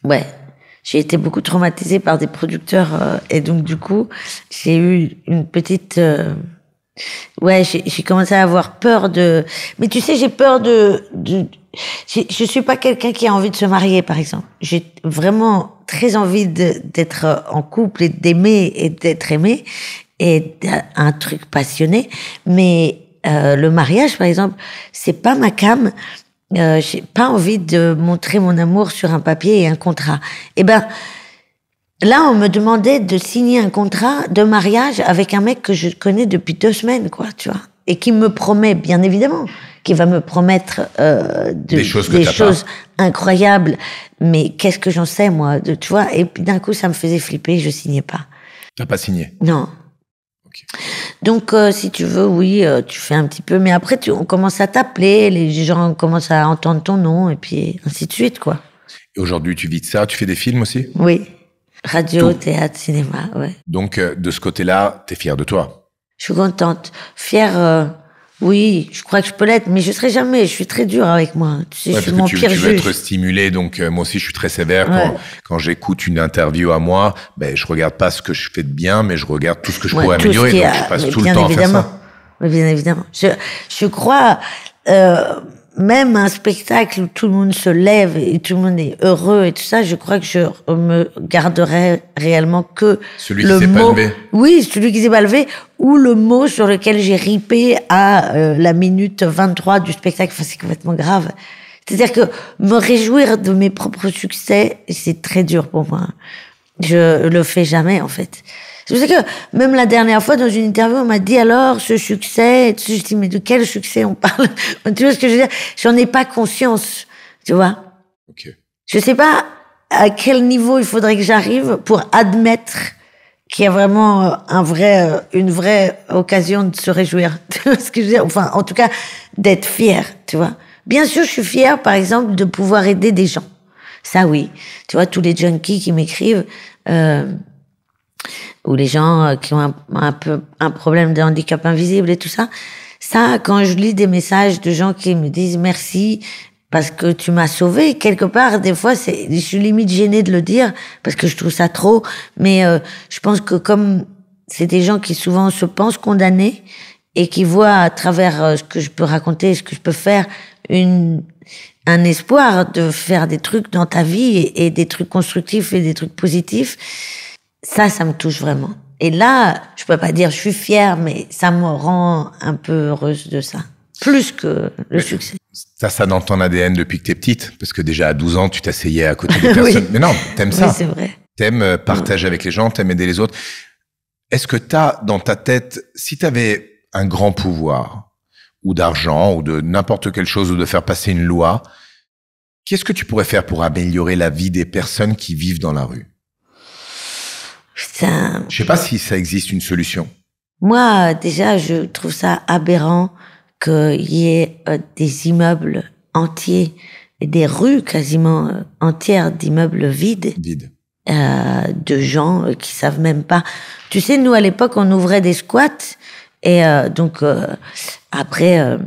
Ouais. J'ai été beaucoup traumatisée par des producteurs et donc du coup j'ai eu une petite j'ai commencé à avoir peur mais tu sais j'ai peur je suis pas quelqu'un qui a envie de se marier par exemple. J'ai vraiment très envie d'être en couple et d'aimer et d'être aimé et un truc passionné, mais le mariage par exemple c'est pas ma came. J'ai pas envie de montrer mon amour sur un papier et un contrat. Eh ben, là, on me demandait de signer un contrat de mariage avec un mec que je connais depuis 2 semaines, quoi, tu vois. Et qui me promet, bien évidemment, qui va me promettre des choses incroyables. Mais qu'est-ce que j'en sais, moi, tu vois. Et puis d'un coup, ça me faisait flipper, je signais pas. T'as pas signé? Non. Okay. Donc, si tu veux, oui, tu fais un petit peu. Mais après, on commence à t'appeler, les gens commencent à entendre ton nom, et puis ainsi de suite, quoi. Et aujourd'hui, tu vis de ça? Tu fais des films aussi? Oui. Radio, Tout. théâtre, cinéma, ouais. Donc, de ce côté-là, t'es fière de toi. Je suis contente. Fière, oui, je crois que je peux l'être, mais je serai jamais. Je suis très dure avec moi. Tu sais, Ouais, je suis parce mon que pire tu veux juge. être stimulé, donc moi aussi je suis très sévère. Ouais. Quand j'écoute une interview à moi, ben, je regarde pas ce que je fais de bien, mais je regarde tout ce que je Ouais, pourrais tout ce améliorer. qui Donc est- je passe mais tout le bien temps à faire évidemment. ça. Oui, bien évidemment. Je crois, même un spectacle où tout le monde se lève et tout le monde est heureux et tout ça, je crois que je me garderai réellement que Celui qui le s'est pas mot. levé. Oui, celui qui s'est pas levé, ou le mot sur lequel j'ai ripé à la minute 23 du spectacle. Enfin, c'est complètement grave. C'est-à-dire que me réjouir de mes propres succès, c'est très dur pour moi. Je le fais jamais, en fait. C'est pour ça que, même la dernière fois, dans une interview, on m'a dit, alors, ce succès, et tout ça, je dis, mais de quel succès on parle? Tu vois ce que je veux dire? J'en ai pas conscience, tu vois? Ok. Je sais pas à quel niveau il faudrait que j'arrive pour admettre qu'il y a vraiment une vraie occasion de se réjouir. Tu vois ce que je veux dire? Enfin, en tout cas, d'être fière, tu vois? Bien sûr, je suis fière, par exemple, de pouvoir aider des gens. Ça, oui. Tu vois, tous les junkies qui m'écrivent, ou les gens qui ont un problème de handicap invisible et tout ça. Ça, quand je lis des messages de gens qui me disent merci parce que tu m'as sauvé, quelque part, des fois, je suis limite gênée de le dire parce que je trouve ça trop. Mais je pense que comme c'est des gens qui souvent se pensent condamnés et qui voient à travers ce que je peux raconter, ce que je peux faire, un espoir de faire des trucs dans ta vie et des trucs constructifs et des trucs positifs, ça me touche vraiment. Et là, je peux pas dire je suis fière, mais ça me rend un peu heureuse de ça. Plus que le succès. Ça dans ton ADN depuis que t'es petite, parce que déjà à 12 ans, tu t'asseyais à côté des Oui. personnes. Mais non, t'aimes ça. Oui, c'est vrai. T'aimes partager avec les gens, t'aimes aider les autres. Est-ce que t'as dans ta tête, si t'avais un grand pouvoir, ou d'argent, ou de n'importe quelle chose, ou de faire passer une loi, qu'est-ce que tu pourrais faire pour améliorer la vie des personnes qui vivent dans la rue? Putain. Je sais pas si ça existe une solution. Moi, déjà, je trouve ça aberrant qu'il y ait des immeubles entiers, et des rues quasiment entières d'immeubles vides, Vide. de gens qui savent même pas. Tu sais, nous, à l'époque, on ouvrait des squats, et donc, après,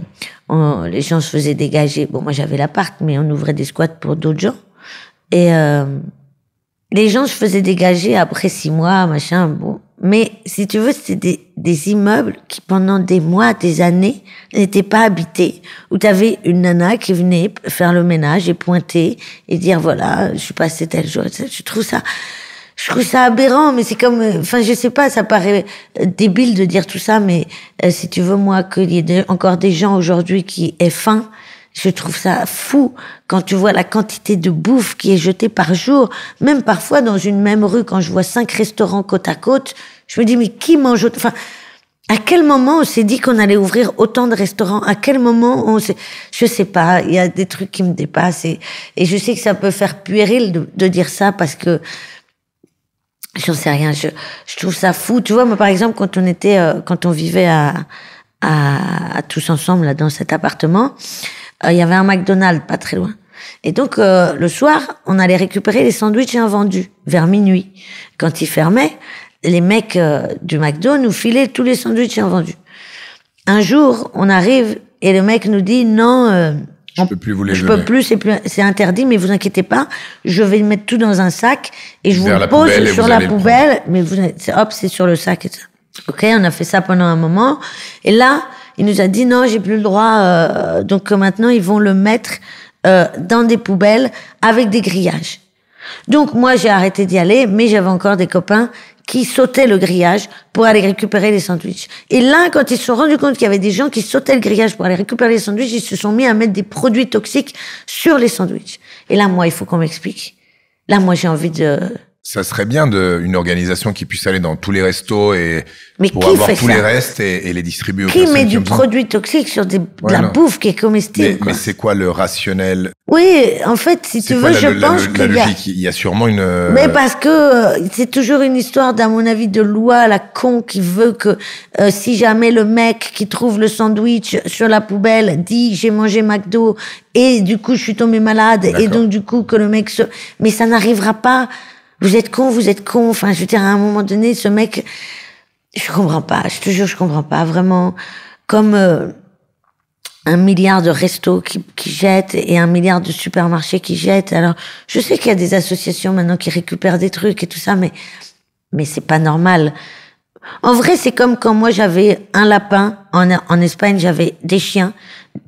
les gens se faisaient dégager. Bon, moi, j'avais l'appart, mais on ouvrait des squats pour d'autres gens. Et les gens se faisaient dégager après 6 mois, machin, bon. Mais si tu veux, c'était des immeubles qui, pendant des mois, des années, n'étaient pas habités. Où t'avais une nana qui venait faire le ménage et pointer et dire, voilà, je suis passée tel jour. Je trouve ça aberrant, mais c'est comme, enfin, je sais pas, ça paraît débile de dire tout ça, mais si tu veux, moi, qu'il y ait encore des gens aujourd'hui qui aient faim, je trouve ça fou quand tu vois la quantité de bouffe qui est jetée par jour. Même parfois dans une même rue, quand je vois 5 restaurants côte à côte, je me dis mais qui mange autant? Enfin, à quel moment on s'est dit qu'on allait ouvrir autant de restaurants? À quel moment je sais pas, il y a des trucs qui me dépassent et je sais que ça peut faire puéril de dire ça parce que j'en sais rien. Je trouve ça fou. Tu vois, moi par exemple quand on vivait à tous ensemble là dans cet appartement. Il y avait un McDonald's pas très loin. Et donc, le soir, on allait récupérer les sandwichs invendus vers minuit. Quand ils fermaient, les mecs du McDo nous filaient tous les sandwichs invendus. Un jour, on arrive et le mec nous dit non, Je peux plus vous les je donner. peux plus, c'est interdit, mais vous inquiétez pas, je vais mettre tout dans un sac et je vous Vers le la pose poubelle et sur vous la allez le poubelle, mais hop, c'est sur le sac et ça. Ok, on a fait ça pendant un moment. Et là, il nous a dit non, j'ai plus le droit. Donc maintenant, ils vont le mettre dans des poubelles avec des grillages. Donc moi, j'ai arrêté d'y aller, mais j'avais encore des copains qui sautaient le grillage pour aller récupérer les sandwichs. Et là, quand ils se sont rendus compte qu'il y avait des gens qui sautaient le grillage pour aller récupérer les sandwichs, ils se sont mis à mettre des produits toxiques sur les sandwichs. Et là, moi, il faut qu'on m'explique. Là, moi, j'ai envie de... Ça serait bien une organisation qui puisse aller dans tous les restos et Mais pour qui avoir fait tous ça les restes et les distribuer aux Qui personnes met qui du ont besoin. produit toxique sur de la non. bouffe qui est comestible, quoi. Mais c'est quoi le rationnel? Oui, en fait, si tu C'est quoi veux, je pense la qu'il y a... logique? Il y a sûrement une... Mais parce que c'est toujours une histoire, à mon avis, de loi à la con qui veut que si jamais le mec qui trouve le sandwich sur la poubelle dit j'ai mangé McDo et du coup je suis tombé malade et D'accord. donc du coup que le mec se... Mais ça n'arrivera pas Vous êtes con. Enfin, je veux dire, à un moment donné, ce mec, je comprends pas. Je te jure, je comprends pas. Vraiment, comme 1 milliard de restos qui jettent et 1 milliard de supermarchés qui jettent. Alors, je sais qu'il y a des associations maintenant qui récupèrent des trucs et tout ça, mais c'est pas normal. En vrai, c'est comme quand moi j'avais un lapin. En Espagne, j'avais des chiens,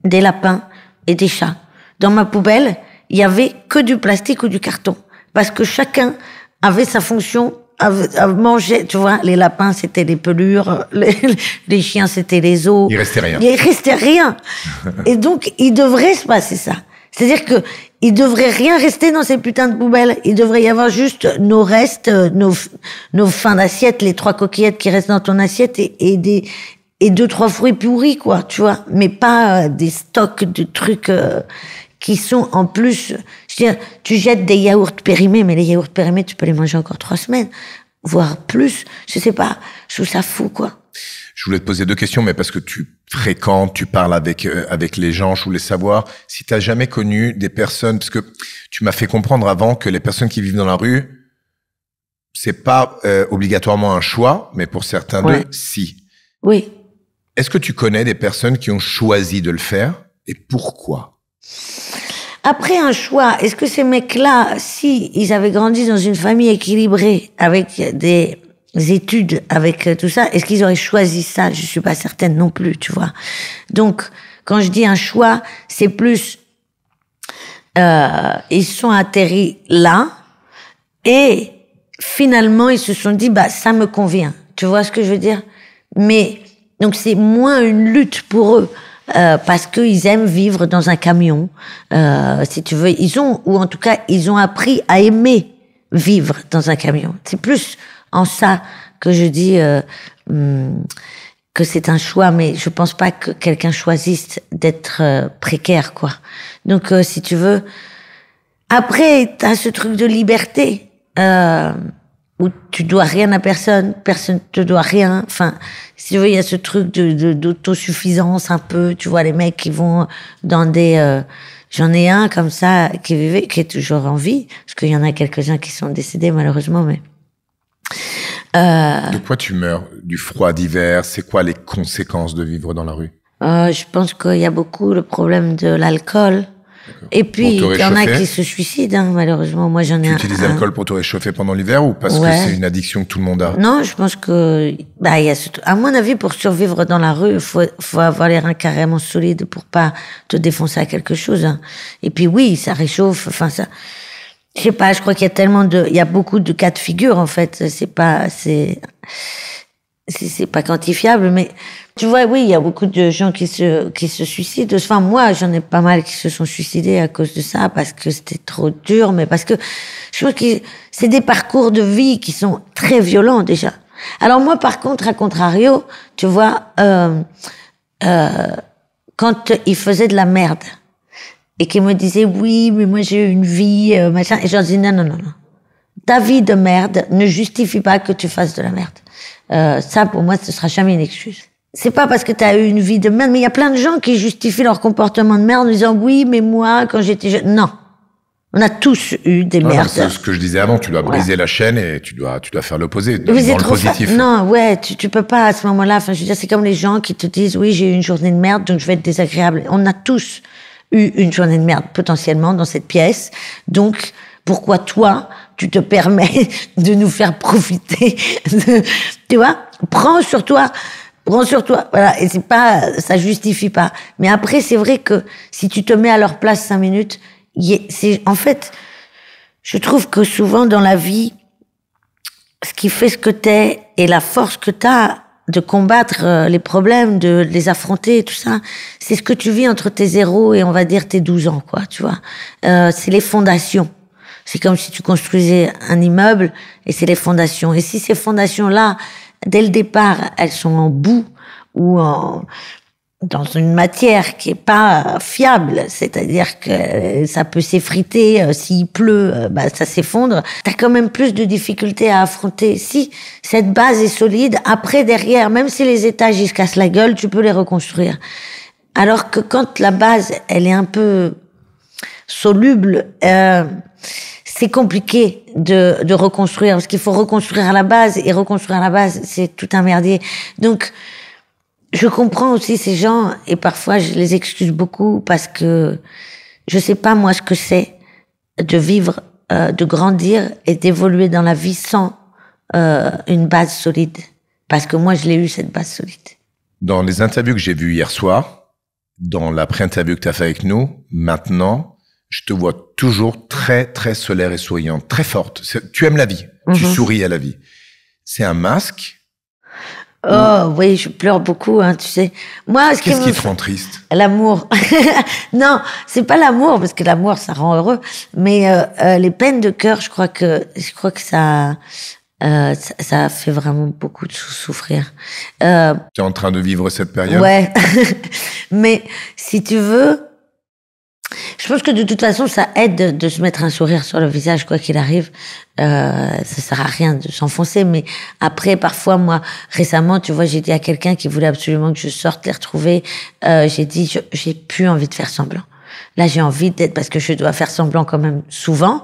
des lapins et des chats. Dans ma poubelle, il y avait que du plastique ou du carton. Parce que chacun avait sa fonction à manger. Tu vois, les lapins, c'était les pelures. Les chiens, c'était les os. Il restait rien. Il restait rien. Et donc, il devrait se passer ça. C'est-à-dire que il devrait rien rester dans ces putains de poubelles. Il devrait y avoir juste nos restes, nos fins d'assiette, les 3 coquillettes qui restent dans ton assiette et 2-3 fruits pourris, quoi, tu vois. Mais pas des stocks de trucs qui sont en plus. Je veux dire, tu jettes des yaourts périmés, mais les yaourts périmés, tu peux les manger encore 3 semaines, voire plus. Je sais pas. Je trouve ça fou, quoi. Je voulais te poser 2 questions, mais parce que tu fréquentes, tu parles avec les gens, je voulais savoir si tu as jamais connu des personnes, parce que tu m'as fait comprendre avant que les personnes qui vivent dans la rue, c'est pas obligatoirement un choix, mais pour certains d'eux, si. Oui. Est-ce que tu connais des personnes qui ont choisi de le faire et pourquoi? Après un choix, est-ce que ces mecs-là, si ils avaient grandi dans une famille équilibrée avec des études, avec tout ça, est-ce qu'ils auraient choisi ça? Je suis pas certaine non plus, tu vois. Donc, quand je dis un choix, c'est plus ils sont atterris là et finalement ils se sont dit ça me convient. Tu vois ce que je veux dire? Mais donc c'est moins une lutte pour eux. Parce qu'ils aiment vivre dans un camion, si tu veux, ou en tout cas, ils ont appris à aimer vivre dans un camion. C'est plus en ça que je dis que c'est un choix, mais je pense pas que quelqu'un choisisse d'être précaire, quoi. Donc, si tu veux, après, t'as ce truc de liberté où tu dois rien à personne te doit rien. Enfin, si tu veux, il y a ce truc d'autosuffisance un peu. Tu vois, les mecs qui vont dans des... j'en ai un comme ça qui est toujours en vie, parce qu'il y en a quelques-uns qui sont décédés malheureusement, mais... De quoi tu meurs? Du froid d'hiver? C'est quoi les conséquences de vivre dans la rue? Je pense qu'il y a beaucoup le problème de l'alcool. Et puis, il y en a qui se suicident, malheureusement. Moi, j'en ai Tu utilises l'alcool pour te réchauffer pendant l'hiver ou parce que c'est une addiction que tout le monde a? Non, je pense que, il y a à mon avis, pour survivre dans la rue, faut avoir les reins carrément solides pour pas te défoncer à quelque chose, hein. Et puis oui, ça réchauffe, enfin, ça, je sais pas, je crois qu'il y a il y a beaucoup de cas de figure, en fait. C'est pas quantifiable, mais tu vois, oui, il y a beaucoup de gens qui se suicident. Enfin, moi, j'en ai pas mal qui se sont suicidés à cause de ça, parce que c'était trop dur, mais parce que je trouve que c'est des parcours de vie qui sont très violents, déjà. Alors moi, par contre, à contrario, tu vois, quand ils faisaient de la merde, et qu'ils me disaient, oui, mais moi, j'ai eu une vie, machin, et je leur dis, non. Ta vie de merde ne justifie pas que tu fasses de la merde. Ça, pour moi, ce sera jamais une excuse. C'est pas parce que tu as eu une vie de merde, mais il y a plein de gens qui justifient leur comportement de merde en disant oui, mais moi, quand j'étais jeune, non. On a tous eu des merdes. C'est ce que je disais avant, tu dois briser la chaîne et tu dois faire l'opposé, dans mais le positif. Non, ouais, tu peux pas à ce moment-là, enfin, je veux dire, c'est comme les gens qui te disent oui, j'ai eu une journée de merde, donc je vais être désagréable. On a tous eu une journée de merde, potentiellement, dans cette pièce. Donc, pourquoi toi, tu te permets de nous faire profiter tu vois? Prends sur toi. Voilà. Et c'est pas, ça justifie pas. Mais après, c'est vrai que si tu te mets à leur place 5 minutes, en fait, je trouve que souvent dans la vie, ce qui fait ce que t'es et la force que t'as de combattre les problèmes, de les affronter et tout ça, c'est ce que tu vis entre tes 0 et on va dire tes 12 ans, quoi, tu vois. C'est les fondations. C'est comme si tu construisais un immeuble et c'est les fondations. Et si ces fondations-là, dès le départ, elles sont en boue ou dans une matière qui est pas fiable, c'est-à-dire que ça peut s'effriter, s'il pleut, ça s'effondre, t'as quand même plus de difficultés à affronter. Si cette base est solide, après, derrière, même si les étages ils se cassent la gueule, tu peux les reconstruire. Alors que quand la base, elle est un peu soluble, c'est compliqué de reconstruire, parce qu'il faut reconstruire à la base, et reconstruire à la base, c'est tout un merdier. Donc, je comprends aussi ces gens, et parfois je les excuse beaucoup, parce que je sais pas moi ce que c'est de vivre, de grandir et d'évoluer dans la vie sans une base solide. Parce que moi, je l'ai eu, cette base solide. Dans les interviews que j'ai vues hier soir, dans la pré-interview que tu as fait avec nous, maintenant, je te vois toujours très, très solaire et souriante, très forte. Tu aimes la vie, tu souris à la vie. C'est un masque? Oh, oui, je pleure beaucoup, hein, tu sais. Moi, Qu'est-ce qui te rend triste? L'amour. Non, c'est pas l'amour, parce que l'amour, ça rend heureux. Mais les peines de cœur, je crois que ça fait vraiment beaucoup de souffrir. Tu es en train de vivre cette période? Ouais. Mais si tu veux, je pense que de toute façon, ça aide de se mettre un sourire sur le visage, quoi qu'il arrive. Ça sert à rien de s'enfoncer. Mais après, parfois, moi, récemment, tu vois, j'ai dit à quelqu'un qui voulait absolument que je sorte les retrouver, j'ai dit, j'ai plus envie de faire semblant. Là, j'ai envie d'être, parce que je dois faire semblant quand même souvent.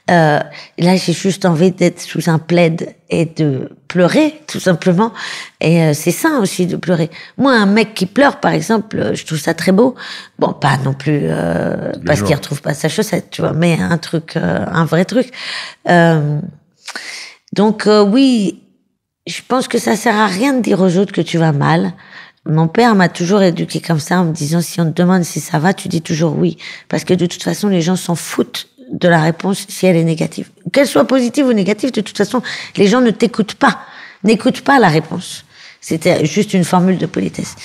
Là, j'ai juste envie d'être sous un plaid et de pleurer, tout simplement. Et c'est sain aussi de pleurer. Moi, un mec qui pleure, par exemple, je trouve ça très beau. Bon, pas non plus parce qu'il retrouve pas sa chaussette, tu vois, mais un truc, un vrai truc. Donc oui, je pense que ça sert à rien de dire aux autres que tu vas mal. Mon père m'a toujours éduqué comme ça, en me disant, si on te demande si ça va, tu dis toujours oui. Parce que de toute façon, les gens s'en foutent de la réponse si elle est négative. Qu'elle soit positive ou négative, de toute façon, les gens ne t'écoutent pas. N'écoutent pas la réponse. C'était juste une formule de politesse.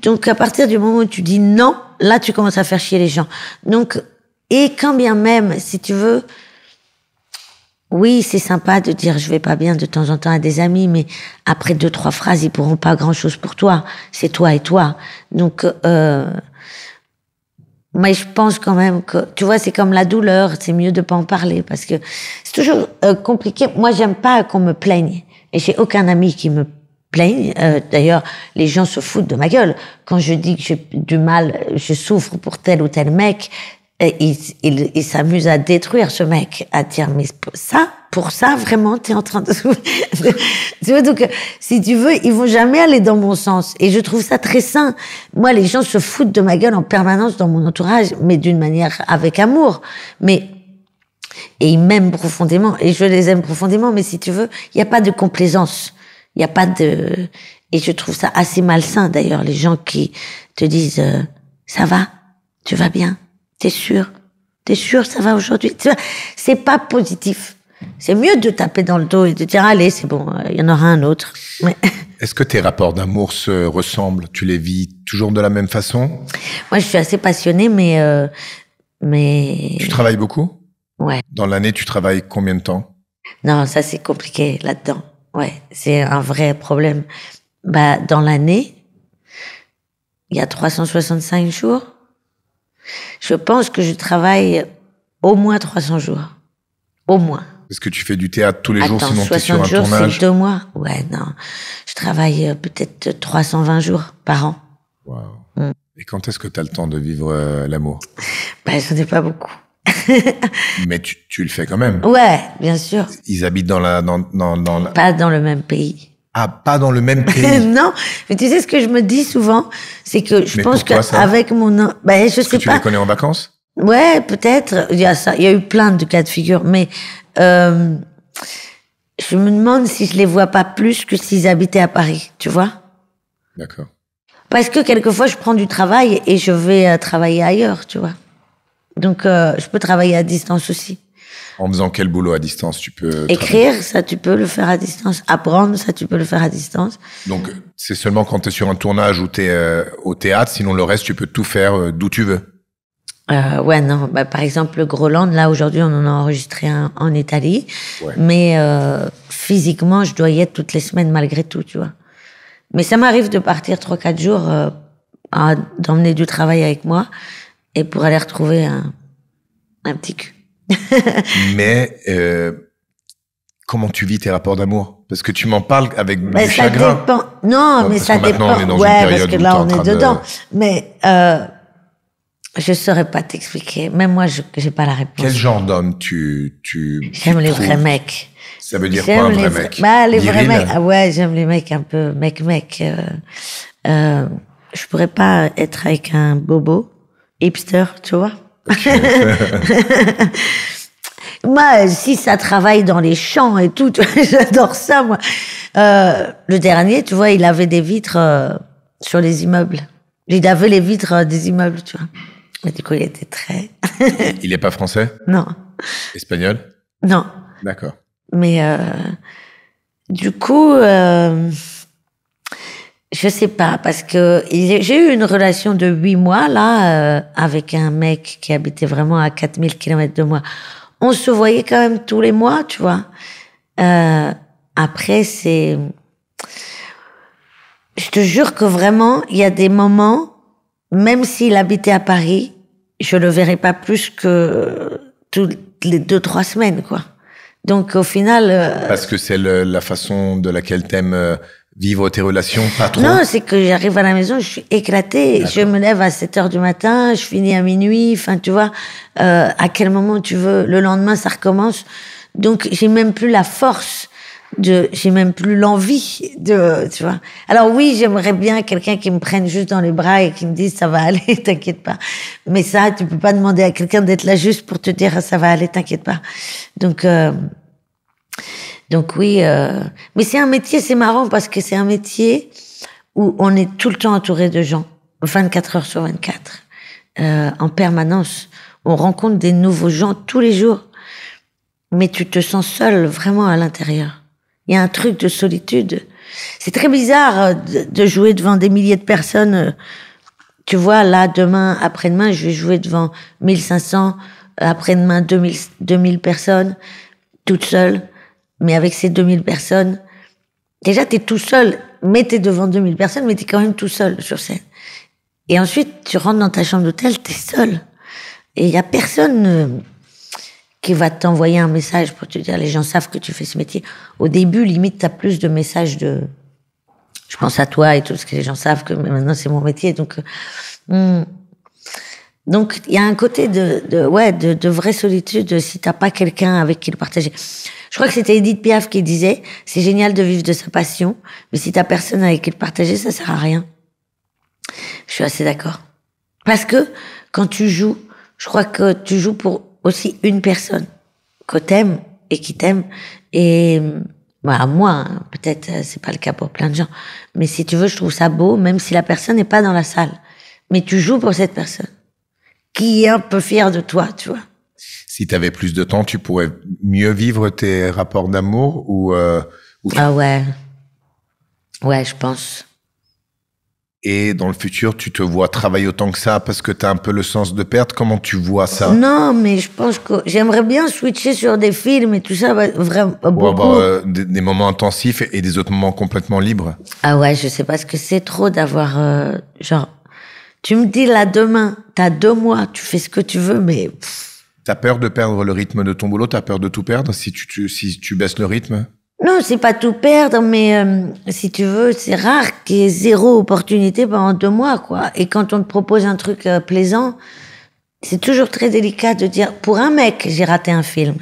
Donc, à partir du moment où tu dis non, là, tu commences à faire chier les gens. Donc, et quand bien même, si tu veux, oui, c'est sympa de dire je vais pas bien de temps en temps à des amis, mais après 2-3 phrases, ils pourront pas grand-chose pour toi. C'est toi et toi. Donc, mais je pense quand même que, tu vois, c'est comme la douleur, c'est mieux de pas en parler parce que c'est toujours compliqué. Moi, j'aime pas qu'on me plaigne et j'ai aucun ami qui me plaigne. D'ailleurs, les gens se foutent de ma gueule quand je dis que j'ai du mal, je souffre pour tel ou tel mec. Il s'amuse à détruire ce mec, à dire mais ça, pour ça vraiment t'es en train de tu vois, donc si tu veux, ils vont jamais aller dans mon sens et je trouve ça très sain. Moi, les gens se foutent de ma gueule en permanence dans mon entourage, mais d'une manière avec amour, mais et ils m'aiment profondément et je les aime profondément, mais si tu veux, il y a pas de complaisance, il y a pas de et je trouve ça assez malsain d'ailleurs les gens qui te disent ça va, tu vas bien. T'es sûr, ça va aujourd'hui. Tu vois, c'est pas positif. C'est mieux de taper dans le dos et de dire allez, c'est bon, il y en aura un autre. Mais... Est-ce que tes rapports d'amour se ressemblent? Tu les vis toujours de la même façon? Moi, je suis assez passionnée, mais. Tu travailles beaucoup? Ouais. Dans l'année, tu travailles combien de temps? Non, ça c'est compliqué là-dedans. Ouais, c'est un vrai problème. Bah, dans l'année, il y a 365 jours. Je pense que je travaille au moins 300 jours. Au moins. Est-ce que tu fais du théâtre tous les jours, sinon tu es sur un 60 jours, tournage? c'est 2 mois. Ouais, non. Je travaille peut-être 320 jours par an. Wow. Et quand est-ce que tu as le temps de vivre l'amour? Bah, j'en ai pas beaucoup. Mais tu le fais quand même? Ouais, bien sûr. Ils habitent dans la... Pas dans le même pays. Ah, pas dans le même pays? Non, mais tu sais ce que je me dis souvent, c'est que je pense qu'avec mon... Ben, je sais pas. Tu les connais en vacances? Ouais, peut-être. Il y a ça. Il y a eu plein de cas de figure, mais je me demande si je les vois pas plus que s'ils habitaient à Paris, tu vois? D'accord. Parce que quelquefois, je prends du travail et je vais travailler ailleurs, tu vois. Donc, je peux travailler à distance aussi. En faisant quel boulot à distance tu peux écrire, ça tu peux le faire à distance. Apprendre, ça tu peux le faire à distance. Donc c'est seulement quand tu es sur un tournage ou tu es au théâtre, sinon le reste tu peux tout faire d'où tu veux. Ouais, non, bah, par exemple le Groland, là aujourd'hui on en a enregistré un en Italie, ouais. Mais physiquement je dois y être toutes les semaines malgré tout, tu vois. Mais ça m'arrive de partir 3-4 jours, d'emmener du travail avec moi et pour aller retrouver un petit cul. Mais comment tu vis tes rapports d'amour? Parce que tu m'en parles avec du chagrin. Dépend. Non, mais ça dépend. On est dans ouais, une période parce que là on est dedans. Mais Je saurais pas t'expliquer. Même moi, j'ai pas la réponse. Quel genre d'homme J'aime les vrais mecs. Ça veut dire quoi, un vrai mec? Bah, les vrais Viril? mecs. Ah ouais, j'aime les mecs un peu mec. Je pourrais pas être avec un bobo, hipster, tu vois. Moi, si ça travaille dans les champs et tout, tu vois, j'adore ça, moi. Le dernier, tu vois, il avait des vitres sur les immeubles. Il avait les vitres des immeubles, tu vois. Mais du coup, il était très... Il est pas français? Non. Espagnol? Non. D'accord. Mais du coup, je sais pas, parce que j'ai eu une relation de 8 mois, là, avec un mec qui habitait vraiment à 4000 km de moi. On se voyait quand même tous les mois, tu vois. Après, je te jure que vraiment, il y a des moments, même s'il habitait à Paris, je le verrais pas plus que toutes les 2-3 semaines, quoi. Donc, au final... Parce que c'est la façon de laquelle t'aimes vivre tes relations, pas trop? Non, c'est que j'arrive à la maison, je suis éclatée. Je me lève à 7 heures du matin, je finis à minuit. Enfin, tu vois, à quel moment tu veux. Le lendemain, ça recommence. Donc, j'ai même plus la force j'ai même plus l'envie tu vois. Alors oui, j'aimerais bien quelqu'un qui me prenne juste dans les bras et qui me dise ça va aller, t'inquiète pas. Mais ça, tu peux pas demander à quelqu'un d'être là juste pour te dire ça va aller, t'inquiète pas. Donc oui, mais c'est un métier, c'est marrant parce que c'est un métier où on est tout le temps entouré de gens, 24 heures sur 24, en permanence. On rencontre des nouveaux gens tous les jours, mais tu te sens seul vraiment à l'intérieur. Il y a un truc de solitude. C'est très bizarre de jouer devant des milliers de personnes. Tu vois, là, demain, après-demain, je vais jouer devant 1500, après-demain, 2000 personnes, toute seule. Mais avec ces 2000 personnes, déjà, t'es tout seul, mais t'es devant 2000 personnes, mais t'es quand même tout seul sur scène. Et ensuite, tu rentres dans ta chambre d'hôtel, t'es seul. Et il y a personne qui va t'envoyer un message pour te dire, les gens savent que tu fais ce métier. Au début, limite, t'as plus de messages je pense à toi et tout, ce que les gens savent que mais maintenant c'est mon métier. Donc, il y a un côté de vraie solitude si t'as pas quelqu'un avec qui le partager. Je crois que c'était Edith Piaf qui disait, c'est génial de vivre de sa passion, mais si t'as personne avec qui le partager, ça sert à rien. Je suis assez d'accord. Parce que quand tu joues, je crois que tu joues pour aussi une personne que t'aimes et qui t'aime. Et moi, hein, peut-être c'est pas le cas pour plein de gens, mais si tu veux, je trouve ça beau, même si la personne n'est pas dans la salle. Mais tu joues pour cette personne qui est un peu fière de toi, tu vois. Si t'avais plus de temps, tu pourrais mieux vivre tes rapports d'amour ou Ah ouais, je pense. Et dans le futur, tu te vois travailler autant que ça parce que t'as un peu le sens de perdre. Comment tu vois ça? Non, mais je pense que j'aimerais bien switcher sur des films et tout ça, vraiment beaucoup. Pour avoir des moments intensifs et des autres moments complètement libres. Ah ouais, je sais pas ce que c'est trop d'avoir genre. Tu me dis là demain, t'as 2 mois, tu fais ce que tu veux, mais. T'as peur de perdre le rythme de ton boulot? T'as peur de tout perdre si tu baisses le rythme? Non, c'est pas tout perdre, mais si tu veux, c'est rare qu'il y ait 0 opportunité pendant 2 mois, quoi. Et quand on te propose un truc plaisant, c'est toujours très délicat de dire, pour un mec, j'ai raté un film.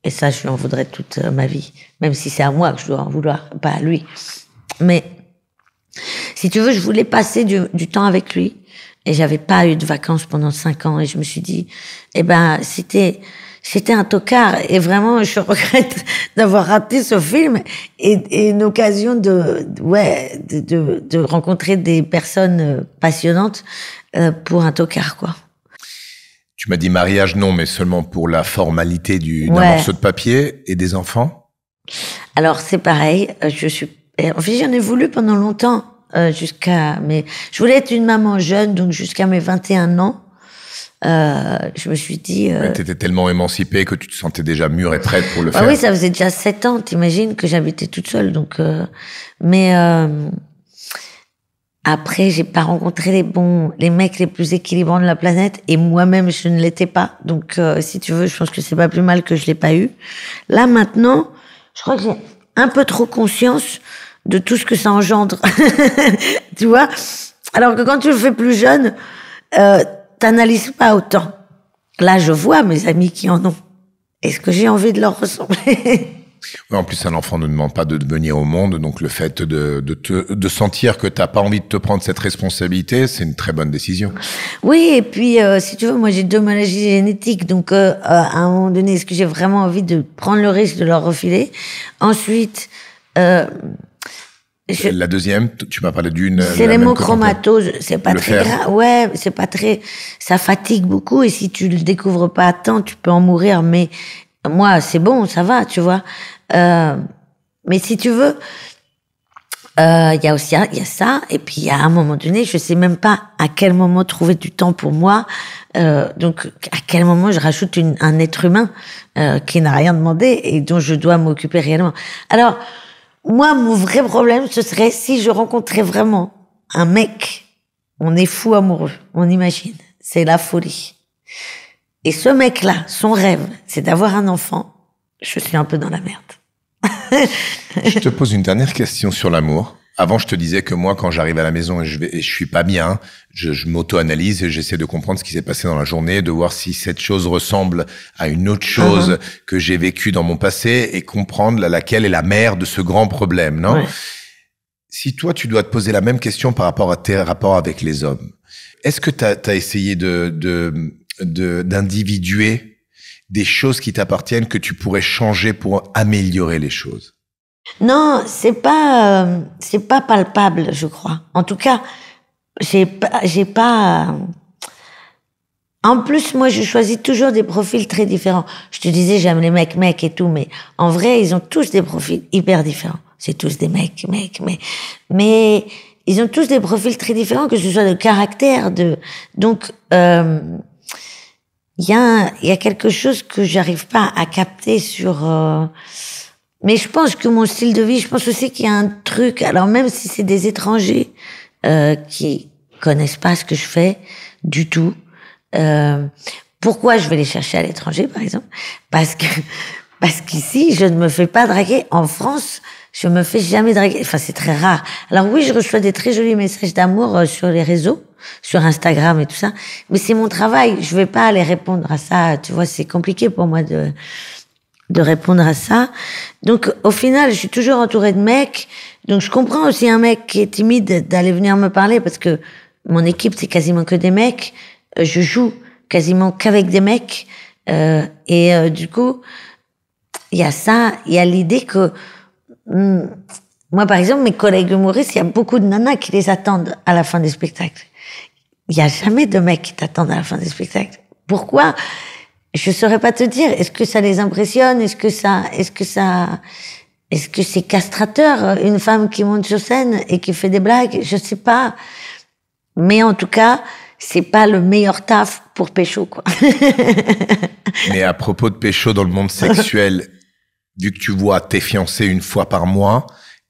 Et ça, je lui en voudrais toute ma vie. Même si c'est à moi que je dois en vouloir, pas à lui. Mais, si tu veux, je voulais passer du temps avec lui. Et j'avais pas eu de vacances pendant 5 ans. Et je me suis dit, c'était un tocard. Et vraiment, je regrette d'avoir raté ce film et une occasion de rencontrer des personnes passionnantes pour un tocard, quoi. Tu m'as dit mariage, non, mais seulement pour la formalité d'un morceau de papier et des enfants? Alors, c'est pareil. En fait, j'en ai voulu pendant longtemps. Mais je voulais être une maman jeune, donc jusqu'à mes 21 ans, je me suis dit... T'étais tellement émancipée que tu te sentais déjà mûre et prête pour le faire. Oui, ça faisait déjà 7 ans, t'imagines, que j'habitais toute seule, donc... Après, j'ai pas rencontré les mecs les plus équilibrants de la planète, et moi-même, je ne l'étais pas. Donc, si tu veux, je pense que c'est pas plus mal que je l'ai pas eu. Là, maintenant, je crois que j'ai un peu trop conscience de tout ce que ça engendre. Tu vois? Alors que quand tu le fais plus jeune, t'analyses pas autant. Là, je vois mes amis qui en ont. Est-ce que j'ai envie de leur ressembler? Ouais, en plus, un enfant ne demande pas de venir au monde, donc le fait de sentir que t'as pas envie de te prendre cette responsabilité, c'est une très bonne décision. Oui, et puis si tu veux, moi j'ai 2 maladies génétiques, donc à un moment donné, est-ce que j'ai vraiment envie de prendre le risque de leur refiler? Ensuite, La deuxième, tu m'as parlé d'une. c'est l'hémochromatose, c'est pas Le très fer. grave. Ouais, c'est pas très, ça fatigue beaucoup et si tu le découvres pas à temps, tu peux en mourir. Mais moi, c'est bon, ça va, tu vois. Mais si tu veux, il y a aussi, il y a ça. Et puis, il y a un moment donné, je sais même pas à quel moment trouver du temps pour moi. Donc, à quel moment je rajoute un être humain, qui n'a rien demandé et dont je dois m'occuper réellement. Alors, moi, mon vrai problème, ce serait si je rencontrais vraiment un mec, on est fou amoureux, on imagine, c'est la folie. Et ce mec-là, son rêve, c'est d'avoir un enfant, je suis un peu dans la merde. Je te pose une dernière question sur l'amour. Avant, je te disais que moi, quand j'arrive à la maison et je suis pas bien, je m'auto-analyse et j'essaie de comprendre ce qui s'est passé dans la journée, de voir si cette chose ressemble à une autre chose que j'ai vécue dans mon passé et comprendre laquelle est la mère de ce grand problème, non? Ouais. Si toi, tu dois te poser la même question par rapport à tes rapports avec les hommes, est-ce que t'as essayé d'individuer des choses qui t'appartiennent que tu pourrais changer pour améliorer les choses? Non, c'est pas palpable, je crois. En tout cas, j'ai pas. En plus, moi, je choisis toujours des profils très différents. Je te disais, j'aime les mecs et tout, mais en vrai, ils ont tous des profils hyper différents. C'est tous des mecs, mais ils ont tous des profils très différents, que ce soit de caractère, donc il y a quelque chose que j'arrive pas à capter sur. Mais je pense que mon style de vie, je pense aussi qu'il y a un truc. Alors même si c'est des étrangers qui connaissent pas ce que je fais du tout. Pourquoi je vais les chercher à l'étranger, par exemple? Parce qu'ici, je ne me fais pas draguer. En France, je me fais jamais draguer. Enfin, c'est très rare. Alors oui, je reçois des très jolis messages d'amour sur les réseaux, sur Instagram et tout ça. Mais c'est mon travail. Je vais pas aller répondre à ça. Tu vois, c'est compliqué pour moi de répondre à ça. Donc, au final, je suis toujours entourée de mecs. Donc, je comprends aussi un mec qui est timide d'aller venir me parler parce que mon équipe, c'est quasiment que des mecs. Je joue quasiment qu'avec des mecs. Du coup, il y a ça. Il y a l'idée que, moi, par exemple, mes collègues humoristes, il y a beaucoup de nanas qui les attendent à la fin des spectacles. Il y a jamais de mecs qui t'attendent à la fin des spectacles. Pourquoi? Je saurais pas te dire. Est-ce que ça les impressionne? Est-ce que c'est castrateur, une femme qui monte sur scène et qui fait des blagues? Je sais pas. Mais en tout cas, c'est pas le meilleur taf pour pécho, quoi. Mais à propos de pécho dans le monde sexuel, vu que tu vois tes fiancés une fois par mois,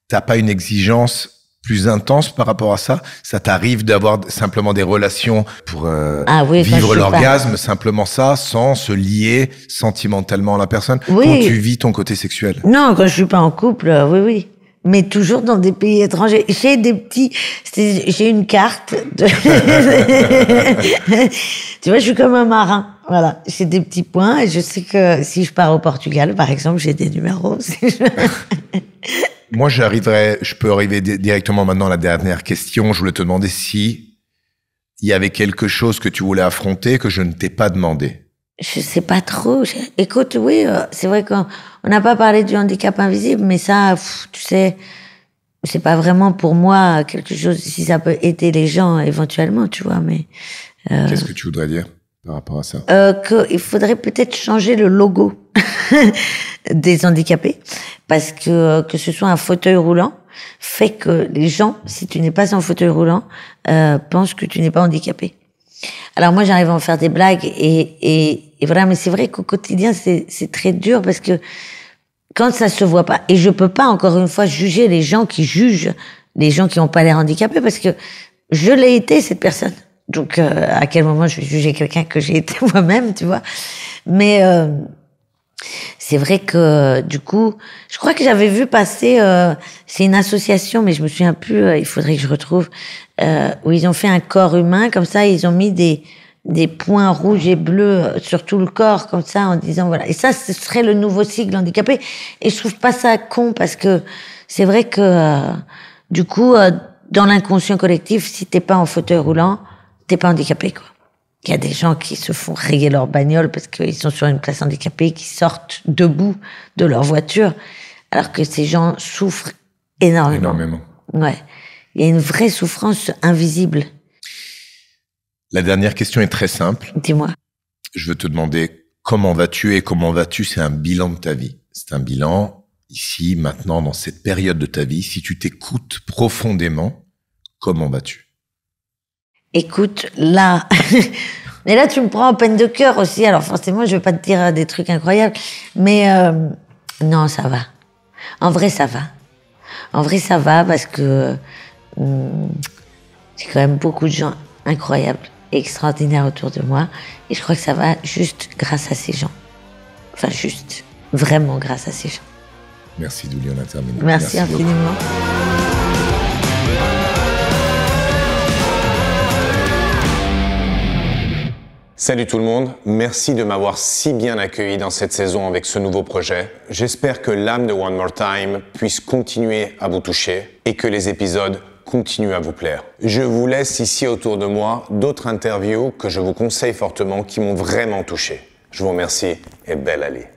t'as pas une exigence plus intense par rapport à ça? Ça t'arrive d'avoir simplement des relations pour vivre l'orgasme, simplement ça, sans se lier sentimentalement à la personne? Oui. Comment tu vis ton côté sexuel? Non, quand je suis pas en couple, oui. Mais toujours dans des pays étrangers. J'ai une carte. Tu vois, je suis comme un marin. Voilà. J'ai des petits points et je sais que si je pars au Portugal, par exemple, j'ai des numéros. Moi, je peux arriver directement maintenant à la dernière question. Je voulais te demander si il y avait quelque chose que tu voulais affronter que je ne t'ai pas demandé. Je sais pas trop. Écoute, oui, c'est vrai qu'on n'a pas parlé du handicap invisible, mais ça, tu sais, c'est pas vraiment pour moi quelque chose, si ça peut aider les gens éventuellement, tu vois, mais... Qu'est-ce que tu voudrais dire par rapport à ça? Qu'il faudrait peut-être changer le logo des handicapés, parce que ce soit un fauteuil roulant fait que les gens, si tu n'es pas en fauteuil roulant, pensent que tu n'es pas handicapé. Alors moi, j'arrive à en faire des blagues et voilà, mais c'est vrai qu'au quotidien, c'est très dur parce que quand ça se voit pas, et je peux pas encore une fois juger les gens qui jugent les gens qui ont pas l'air handicapés parce que je l'ai été, cette personne. Donc à quel moment je vais juger quelqu'un que j'ai été moi-même, tu vois? Mais c'est vrai que du coup, je crois que j'avais vu passer, c'est une association, mais je me souviens plus. Il faudrait que je retrouve où ils ont fait un corps humain comme ça. Ils ont mis des points rouges et bleus sur tout le corps, comme ça, en disant voilà. Et ça, ce serait le nouveau sigle handicapé. Et je trouve pas ça con parce que c'est vrai que, du coup, dans l'inconscient collectif, si t'es pas en fauteuil roulant, t'es pas handicapé, quoi. Il y a des gens qui se font rayer leur bagnole parce qu'ils sont sur une place handicapée, qui sortent debout de leur voiture, alors que ces gens souffrent énormément. Ouais. Il y a une vraie souffrance invisible. La dernière question est très simple. Dis-moi. Je veux te demander comment vas-tu et comment vas-tu, c'est un bilan de ta vie. C'est un bilan ici, maintenant, dans cette période de ta vie. Si tu t'écoutes profondément, comment vas-tu? Écoute, là, mais là tu me prends en peine de cœur aussi, alors forcément je vais pas te dire des trucs incroyables, mais non, ça va. En vrai ça va. En vrai ça va parce que j'ai quand même beaucoup de gens incroyables et extraordinaires autour de moi, et je crois que ça va juste grâce à ces gens. Enfin juste, vraiment grâce à ces gens. Merci Douli, on a terminé. Merci infiniment. Salut tout le monde, merci de m'avoir si bien accueilli dans cette saison avec ce nouveau projet. J'espère que l'âme de One More Time puisse continuer à vous toucher et que les épisodes continuent à vous plaire. Je vous laisse ici autour de moi d'autres interviews que je vous conseille fortement qui m'ont vraiment touché. Je vous remercie et belle allée.